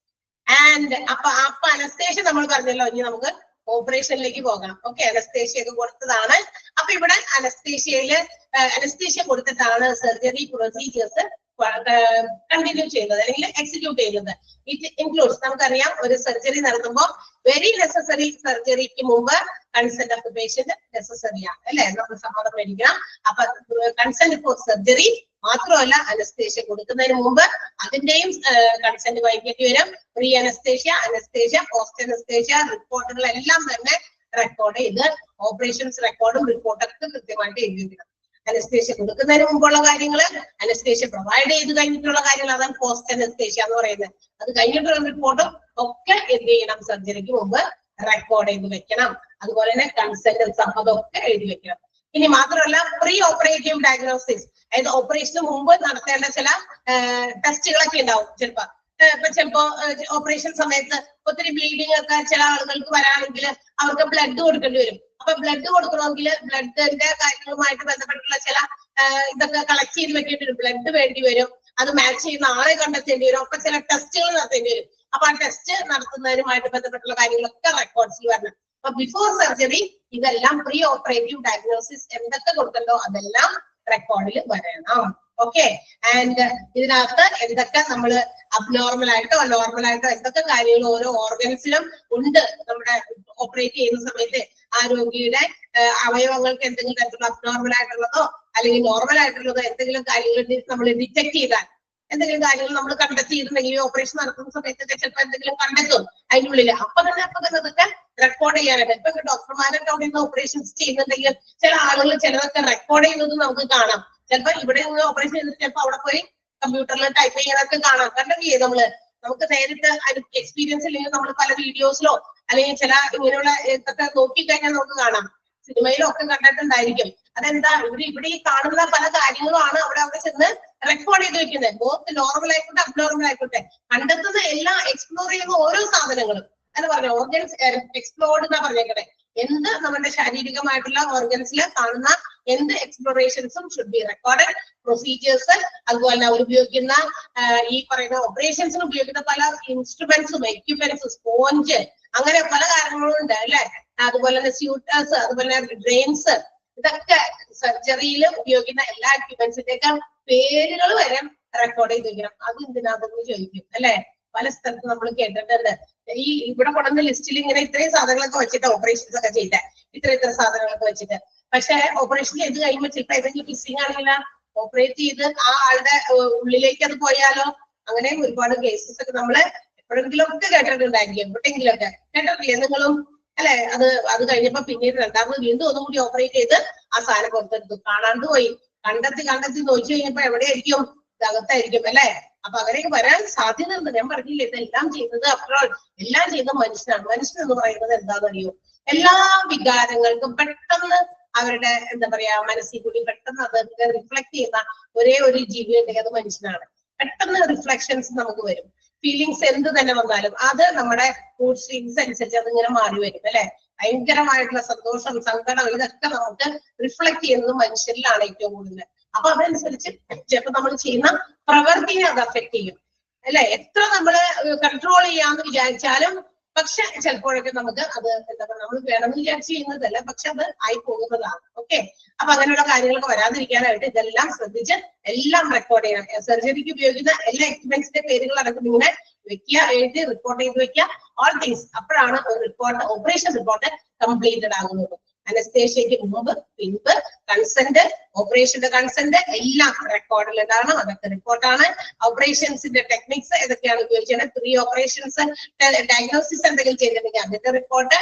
ആൻഡ് അപ്പൊ അനസ്തേഷ്യ നമ്മൾ പറഞ്ഞല്ലോ, ഇനി നമുക്ക് ഓപ്പറേഷനിലേക്ക് പോകാം. ഓക്കെ, അനസ്തേഷ്യ ഒക്കെ കൊടുത്തതാണ്. അപ്പൊ ഇവിടെ അനസ്തേഷ്യ കൊടുത്തിട്ടാണ് സർജറി പ്രൊസീജിയേഴ്സ് കണ്ടിന്യൂ ചെയ്യുന്നത് അല്ലെങ്കിൽ എക്സിക്യൂട്ട് ചെയ്യുന്നത്. ഇറ്റ് ഇൻക്ലൂഡ്സ്, നമുക്കറിയാം ഒരു സർജറി നടത്തുമ്പോൾ വെരി നെസസറി, സർജറിക്ക് മുമ്പ് consent of the patient necessary ആണ് അല്ലെ, നമ്മൾ സമ്മതം മേടിക്കണം. അപ്പൊ കൺസെന്റ് ഫോർ സർജറി മാത്രമല്ല, അനസ്തേഷ്യ കൊടുക്കുന്നതിന് മുമ്പ് അതിന്റെയും കൺസെന്റ് വഹിക്കേണ്ടി വരും. Pre anaesthesia, anaesthesia, post anaesthesia റിപ്പോർട്ടുകളെല്ലാം തന്നെ റെക്കോർഡ് ചെയ്ത്, ഓപ്പറേഷൻസ് റെക്കോർഡും റിപ്പോർട്ടൊക്കെ കൃത്യമായിട്ട് എഴുതി വെക്കണം. അനസ്തേഷ്യ കൊടുക്കുന്നതിന് മുമ്പുള്ള കാര്യങ്ങള്, അനസ്തേഷ്യ പ്രൊവൈഡ് ചെയ്ത് കഴിഞ്ഞിട്ടുള്ള കാര്യങ്ങൾ, അതാണ് പോസ്റ്റ് അനസ്തേഷ്യ എന്ന് പറയുന്നത്. അത് കഴിഞ്ഞിട്ടുള്ള റിപ്പോർട്ടും ഒക്കെ എന്ത് ചെയ്യണം, സർജറിക്ക് മുമ്പ് റെക്കോർഡ് ചെയ്ത് വെക്കണം. അതുപോലെ തന്നെ കൺസെന്റ്, സമ്മതം ഒക്കെ എഴുതി വെക്കണം. ഇനി മാത്രമല്ല പ്രീ ഓപ്പറേറ്റീവ് ഡയഗ്നോസിസ്, അതായത് ഓപ്പറേഷന് മുമ്പ് നടത്തേണ്ട ചില ടെസ്റ്റുകളൊക്കെ ഉണ്ടാവും. ചിലപ്പോ ഓപ്പറേഷൻ സമയത്ത് ഒത്തിരി ബ്ലീഡിംഗ് ഒക്കെ ചില ആളുകൾക്ക് വരാണെങ്കിൽ അവർക്ക് ബ്ലഡ് കൊടുക്കേണ്ടി വരും. അപ്പൊ ബ്ലഡ് കൊടുക്കണമെങ്കിൽ ബ്ലഡിന്റെ കാര്യങ്ങളുമായിട്ട് ബന്ധപ്പെട്ടുള്ള ചില ഇതൊക്കെ കളക്ട് ചെയ്ത് വെക്കേണ്ടി വരും. ബ്ലഡ് വേണ്ടി വരും, അത് മാച്ച് ചെയ്യുന്ന ആളെ കണ്ടെത്തേണ്ടി വരും. അപ്പൊ ചില ടെസ്റ്റുകൾ നടത്തേണ്ടി വരും. അപ്പൊ ആ ടെസ്റ്റ് നടത്തുന്നതിനുമായിട്ട് ബന്ധപ്പെട്ടുള്ള കാര്യങ്ങളൊക്കെ റെക്കോർഡ്സിൽ വരണം. അപ്പൊ ബിഫോർ സർജറി ഇതെല്ലാം പ്രീ ഓപ്പറേറ്റീവ് ഡയഗ്നോസിസ് എന്തൊക്കെ കൊടുക്കണ്ടോ അതെല്ലാം റെക്കോർഡിൽ വരണം. ഓക്കെ, ആൻഡ് ഇതിനകത്ത് എന്തൊക്കെ നമ്മൾ അബ്നോർമൽ ആയിട്ടോ നോർമൽ ആയിട്ടോ എന്തൊക്കെ കാര്യങ്ങൾ ഓരോ ഓർഗൻസിലും ഉണ്ട് നമ്മുടെ ഓപ്പറേറ്റ് ചെയ്യുന്ന സമയത്ത്, ആ രോഗിയുടെ അവയവങ്ങൾക്ക് എന്തെങ്കിലും തരത്തിലുള്ള അബ്നോർമൽ ആയിട്ടുള്ളതോ അല്ലെങ്കിൽ നോർമൽ ആയിട്ടുള്ളതോ എന്തെങ്കിലും കാര്യങ്ങൾ നമ്മൾ ഡിറ്റക്ട് ചെയ്താൽ, എന്തെങ്കിലും കാര്യങ്ങൾ നമ്മൾ കണ്ടെത്തിയിട്ടുണ്ടെങ്കിൽ ഓപ്പറേഷൻ നടത്തുന്ന സമയത്തൊക്കെ ചിലപ്പോൾ എന്തെങ്കിലും കണ്ടെത്തും അതിനുള്ളിൽ, അപ്പൊ തന്നെ അതൊക്കെ റെക്കോർഡ് ചെയ്യാനായിട്ട്. ഇപ്പൊ ഡോക്ടർമാരൊക്കെ അവിടെ നിന്ന് ഓപ്പറേഷൻസ് ചെയ്യുന്നുണ്ടെങ്കിൽ ചില ആളുകൾ ചിലതൊക്കെ റെക്കോർഡ് ചെയ്യുന്നത് നമുക്ക് കാണാം. ചിലപ്പോ ഇവിടെ നിന്ന് ഓപ്പറേഷൻ ചെയ്തിട്ട് ചിലപ്പോൾ അവിടെ പോയി കമ്പ്യൂട്ടറിൽ ടൈപ്പ് ചെയ്യാനൊക്കെ കാണാം. കണ്ടെങ്കിൽ നമുക്ക് നേരിട്ട് എക്സ്പീരിയൻസ് ഇല്ലെങ്കിൽ നമ്മൾ പല വീഡിയോസിലോ അല്ലെങ്കിൽ ചില ഇങ്ങനെയുള്ള ഇതൊക്കെ നോക്കിക്കഴിഞ്ഞാൽ നമുക്ക് കാണാം. സിനിമയിലും ഒക്കെ കണ്ടിട്ടുണ്ടായിരിക്കും. അതെന്താ, ഇവിടെ ഈ കാണുന്ന പല കാര്യങ്ങളുമാണ് അവിടെ ചെന്ന് റെക്കോർഡ് ചെയ്ത് വെക്കുന്നത്. ബോത്ത് നോർമൽ ആയിക്കോട്ടെ അബ്നോർമൽ ആയിക്കോട്ടെ, കണ്ടെത്തുന്ന എല്ലാം എക്സ്പ്ലോർ ചെയ്യുന്ന ഓരോ സാധനങ്ങളും എന്ന് പറഞ്ഞ ഓർഗൻസ് എക്സ്പ്ലോർഡ് എന്നാ പറഞ്ഞേക്കട്ടെ. എന്ത് നമ്മുടെ ശാരീരികമായിട്ടുള്ള ഓർഗൻസിൽ കാണുന്ന എന്ത് എക്സ്പ്ലോറേഷൻസും ഷുഡ് ബി റെക്കോർഡഡ്. പ്രൊസീജിയേഴ്സ്, അതുപോലെ അവർ ഉപയോഗിക്കുന്ന ഈ പറയുന്ന ഓപ്പറേഷൻസിന് ഉപയോഗിക്കുന്ന പല ഇൻസ്ട്രുമെന്റ്സും എക്യുപ്മെന്റ്സും, സ്പോഞ്ച്, അങ്ങനെ പല കാര്യങ്ങളും ഉണ്ട് അല്ലെ. അതുപോലെ തന്നെ സ്യൂട്ടേഴ്സ്, അതുപോലെ ഡ്രെയിൻസ്, ഇതൊക്കെ സർജറിയിൽ ഉപയോഗിക്കുന്ന എല്ലാ എക്യുപ്മെന്റ്സിന്റെയൊക്കെ പേരുകൾ വരെ റെക്കോർഡ് ചെയ്ത് വെക്കണം. അത് എന്തിനാണെന്ന് ചോദിക്കും അല്ലെ. പല സ്ഥലത്ത് നമ്മൾ കേട്ടിട്ടുണ്ട്. ഈ ഇവിടെ കൊണ്ടുവന്ന ലിസ്റ്റിൽ ഇങ്ങനെ ഇത്രയും സാധനങ്ങളൊക്കെ വെച്ചിട്ട് ഓപ്പറേഷൻസ് ഒക്കെ ചെയ്തേ, ഇത്ര സാധനങ്ങളൊക്കെ വെച്ചിട്ട്. പക്ഷെ ഓപ്പറേഷൻ ചെയ്ത് കഴിയുമ്പോൾ ചിലപ്പോൾ ഏതെങ്കിലും മിസ്സിംഗ് ആണെങ്കിൽ ഓപ്പറേറ്റ് ചെയ്ത് ആ ആളുടെ ഉള്ളിലേക്ക് അത് പോയാലോ, അങ്ങനെ ഒരുപാട് കേസസ് ഒക്കെ നമ്മള് എപ്പോഴെങ്കിലും ഒക്കെ കേട്ടിട്ടുണ്ടായിരിക്കും. എവിടെയെങ്കിലും ഒക്കെ കേട്ടിട്ടില്ലേ നിങ്ങളും അല്ലെ. അത് കഴിഞ്ഞപ്പോ പിന്നീട് രണ്ടാമത് വീണ്ടും ഒന്നും കൂടി ഓപ്പറേറ്റ് ചെയ്ത് ആ സാധനം പുറത്തെടുത്തു, കാണാണ്ട് പോയി. കണ്ടെത്തി നോക്കി കഴിഞ്ഞപ്പോ എവിടെയായിരിക്കും, ഇതകത്തായിരിക്കും അല്ലെ. അപ്പൊ അങ്ങനെയൊക്കെ വരാൻ സാധ്യതയുണ്ട്. ഞാൻ പറഞ്ഞില്ലേ, ഇതെല്ലാം ചെയ്യുന്നത് അപ്പോൾ എല്ലാം ചെയ്യുന്ന മനുഷ്യനാണ്. മനുഷ്യൻ എന്ന് പറയുന്നത് എന്താണെന്നറിയോ, എല്ലാ വികാരങ്ങൾക്കും പെട്ടെന്ന് അവരുടെ എന്താ പറയാ മനസ്സിൽ കൂടി പെട്ടെന്ന് അത് റിഫ്ലക്ട് ചെയ്യുന്ന ഒരേ ഒരു ജീവി ഉണ്ടെങ്കിൽ അത് മനുഷ്യനാണ്. പെട്ടെന്ന് റിഫ്ലക്ഷൻസ് നമുക്ക് വരും. ഫീലിങ്സ് എന്ത് തന്നെ വന്നാലും അത് നമ്മുടെ മൂഡ് സ്വിങ്സ് അനുസരിച്ച് അതിങ്ങനെ മാറി വരും അല്ലെ. ഭയങ്കരമായിട്ടുള്ള സന്തോഷം, സങ്കടം, ഇതൊക്കെ നമുക്ക് റിഫ്ലക്ട് ചെയ്യുന്നത് മനുഷ്യരിലാണ് ഏറ്റവും കൂടുതൽ. അപ്പൊ അതനുസരിച്ച് ചിലപ്പോൾ നമ്മൾ ചെയ്യുന്ന പ്രവൃത്തിയെ അത് അഫക്ട് ചെയ്യും അല്ലെ. എത്ര നമ്മള് കൺട്രോൾ ചെയ്യാന്ന് വിചാരിച്ചാലും പക്ഷെ ചിലപ്പോഴൊക്കെ നമുക്ക് അത് എന്താ പറയുക, നമ്മൾ വേണമെന്ന് വിചാരിച്ച് ചെയ്യുന്നതല്ല, പക്ഷെ അത് ആയി പോകുന്നതാണ്. ഓക്കെ, അപ്പൊ അങ്ങനെയുള്ള കാര്യങ്ങളൊക്കെ വരാതിരിക്കാനായിട്ട് ഇതെല്ലാം ശ്രദ്ധിച്ച് എല്ലാം റെക്കോർഡ് ചെയ്യണം. സർജറിക്ക് ഉപയോഗിക്കുന്ന എല്ലാ എക്യുപ്മെന്റ്സിന്റെ പേരുകൾ അടക്കം ഇങ്ങനെ വെക്കുക, എഴുതി റിപ്പോർട്ട് ചെയ്ത് വെക്കുക, ഓൾ തിങ്സ്. അപ്പോഴാണ് ഒരു റിപ്പോർട്ട്, ഓപ്പറേഷൻ റിപ്പോർട്ട് കംപ്ലീറ്റഡ് ആകുന്നത്. അനസ്തേഷ്യക്ക് മുമ്പ് പിൻപ് കൺസെന്റ്, ഓപ്പറേഷന്റെ കൺസെന്റ് എല്ലാം റെക്കോർഡിൽ ഉണ്ടാകണം. അതൊക്കെ റിപ്പോർട്ടാണ്. ഓപ്പറേഷൻസിന്റെ ടെക്നിക്സ് ഏതൊക്കെയാണ് ഉപയോഗിച്ചത്, പ്രീ ഓപ്പറേഷൻസ് ഡയഗ്നോസിസ് എന്തെങ്കിലും ചെയ്തിട്ടുണ്ടെങ്കിൽ അതിന്റെ റിപ്പോർട്ട്,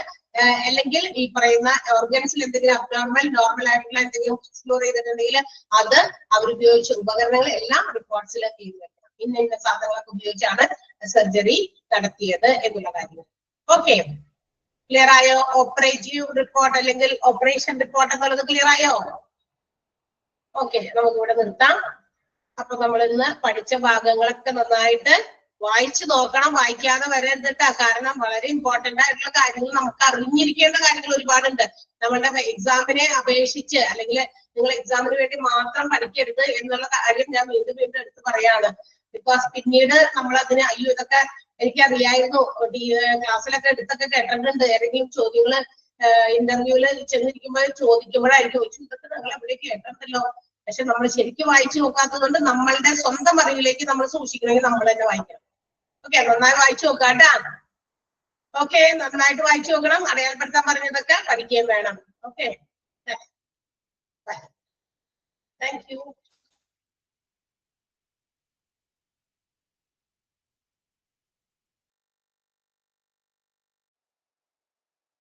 അല്ലെങ്കിൽ ഈ പറയുന്ന ഓർഗൻസിൽ എന്തെങ്കിലും അബ്നോർമൽ നോർമൽ ആയിട്ടുള്ള എന്തെങ്കിലും എക്സ്പ്ലോർ ചെയ്തിട്ടുണ്ടെങ്കിൽ അത് അവരുപയോഗിച്ച ഉപകരണങ്ങൾ എല്ലാം റിപ്പോർട്ട്സിൽ എഴുതി വെക്കണം. ഇന്ന സാധനങ്ങളൊക്കെ ഉപയോഗിച്ചാണ് സർജറി നടത്തിയത് എന്നുള്ള കാര്യങ്ങൾ. ഓക്കെ, ക്ലിയർ ആയോ? ഓപ്പറേറ്റീവ് റിപ്പോർട്ട് അല്ലെങ്കിൽ ഓപ്പറേഷൻ റിപ്പോർട്ട് ഒക്കെ ഉള്ളത് ക്ലിയർ ആയോ? ഓക്കെ, നമുക്ക് ഇവിടെ നിർത്താം. അപ്പൊ നമ്മൾ ഇന്ന് പഠിച്ച ഭാഗങ്ങളൊക്കെ നന്നായിട്ട് വായിച്ചു നോക്കണം, വായിക്കാതെ വരരുതിട്ടാ. കാരണം വളരെ ഇമ്പോർട്ടന്റ് ആയിട്ടുള്ള കാര്യങ്ങൾ, നമുക്ക് അറിഞ്ഞിരിക്കേണ്ട കാര്യങ്ങൾ ഒരുപാടുണ്ട്. നമ്മളുടെ എക്സാമിനെ അപേക്ഷിച്ച് അല്ലെങ്കിൽ നിങ്ങൾ എക്സാമിന് വേണ്ടി മാത്രം പഠിക്കരുത് എന്നുള്ള കാര്യം ഞാൻ വീണ്ടും വീണ്ടും എടുത്ത് പറയാണ്. ബിക്കോസ് പിന്നീട് നമ്മൾ അതിന് അയ്യോ ഇതൊക്കെ എനിക്കറിയായിരുന്നു, ക്ലാസ്സിലൊക്കെ എടുത്തൊക്കെ കേട്ടിട്ടുണ്ട്, ഏതെങ്കിലും ചോദ്യങ്ങള് ഇന്റർവ്യൂല് ചെന്നിരിക്കുമ്പോൾ ചോദിക്കുമ്പോഴായിരിക്കും ഇതൊക്കെ നിങ്ങൾ എവിടെ കേട്ടിട്ടുണ്ടല്ലോ. പക്ഷെ നമ്മൾ ശരിക്കും വായിച്ചു നോക്കാത്തത് കൊണ്ട് നമ്മളുടെ സ്വന്തം അറിവിലേക്ക് നമ്മൾ സൂക്ഷിക്കണമെങ്കിൽ നമ്മൾ തന്നെ വായിക്കണം. ഓക്കെ, നന്നായി വായിച്ചു നോക്കാട്ടാ. ഓക്കെ, നന്നായിട്ട് വായിച്ചു നോക്കണം. അടയാളപ്പെടുത്താൻ പറഞ്ഞതൊക്കെ പഠിക്കുകയും വേണം. Okay, thank you.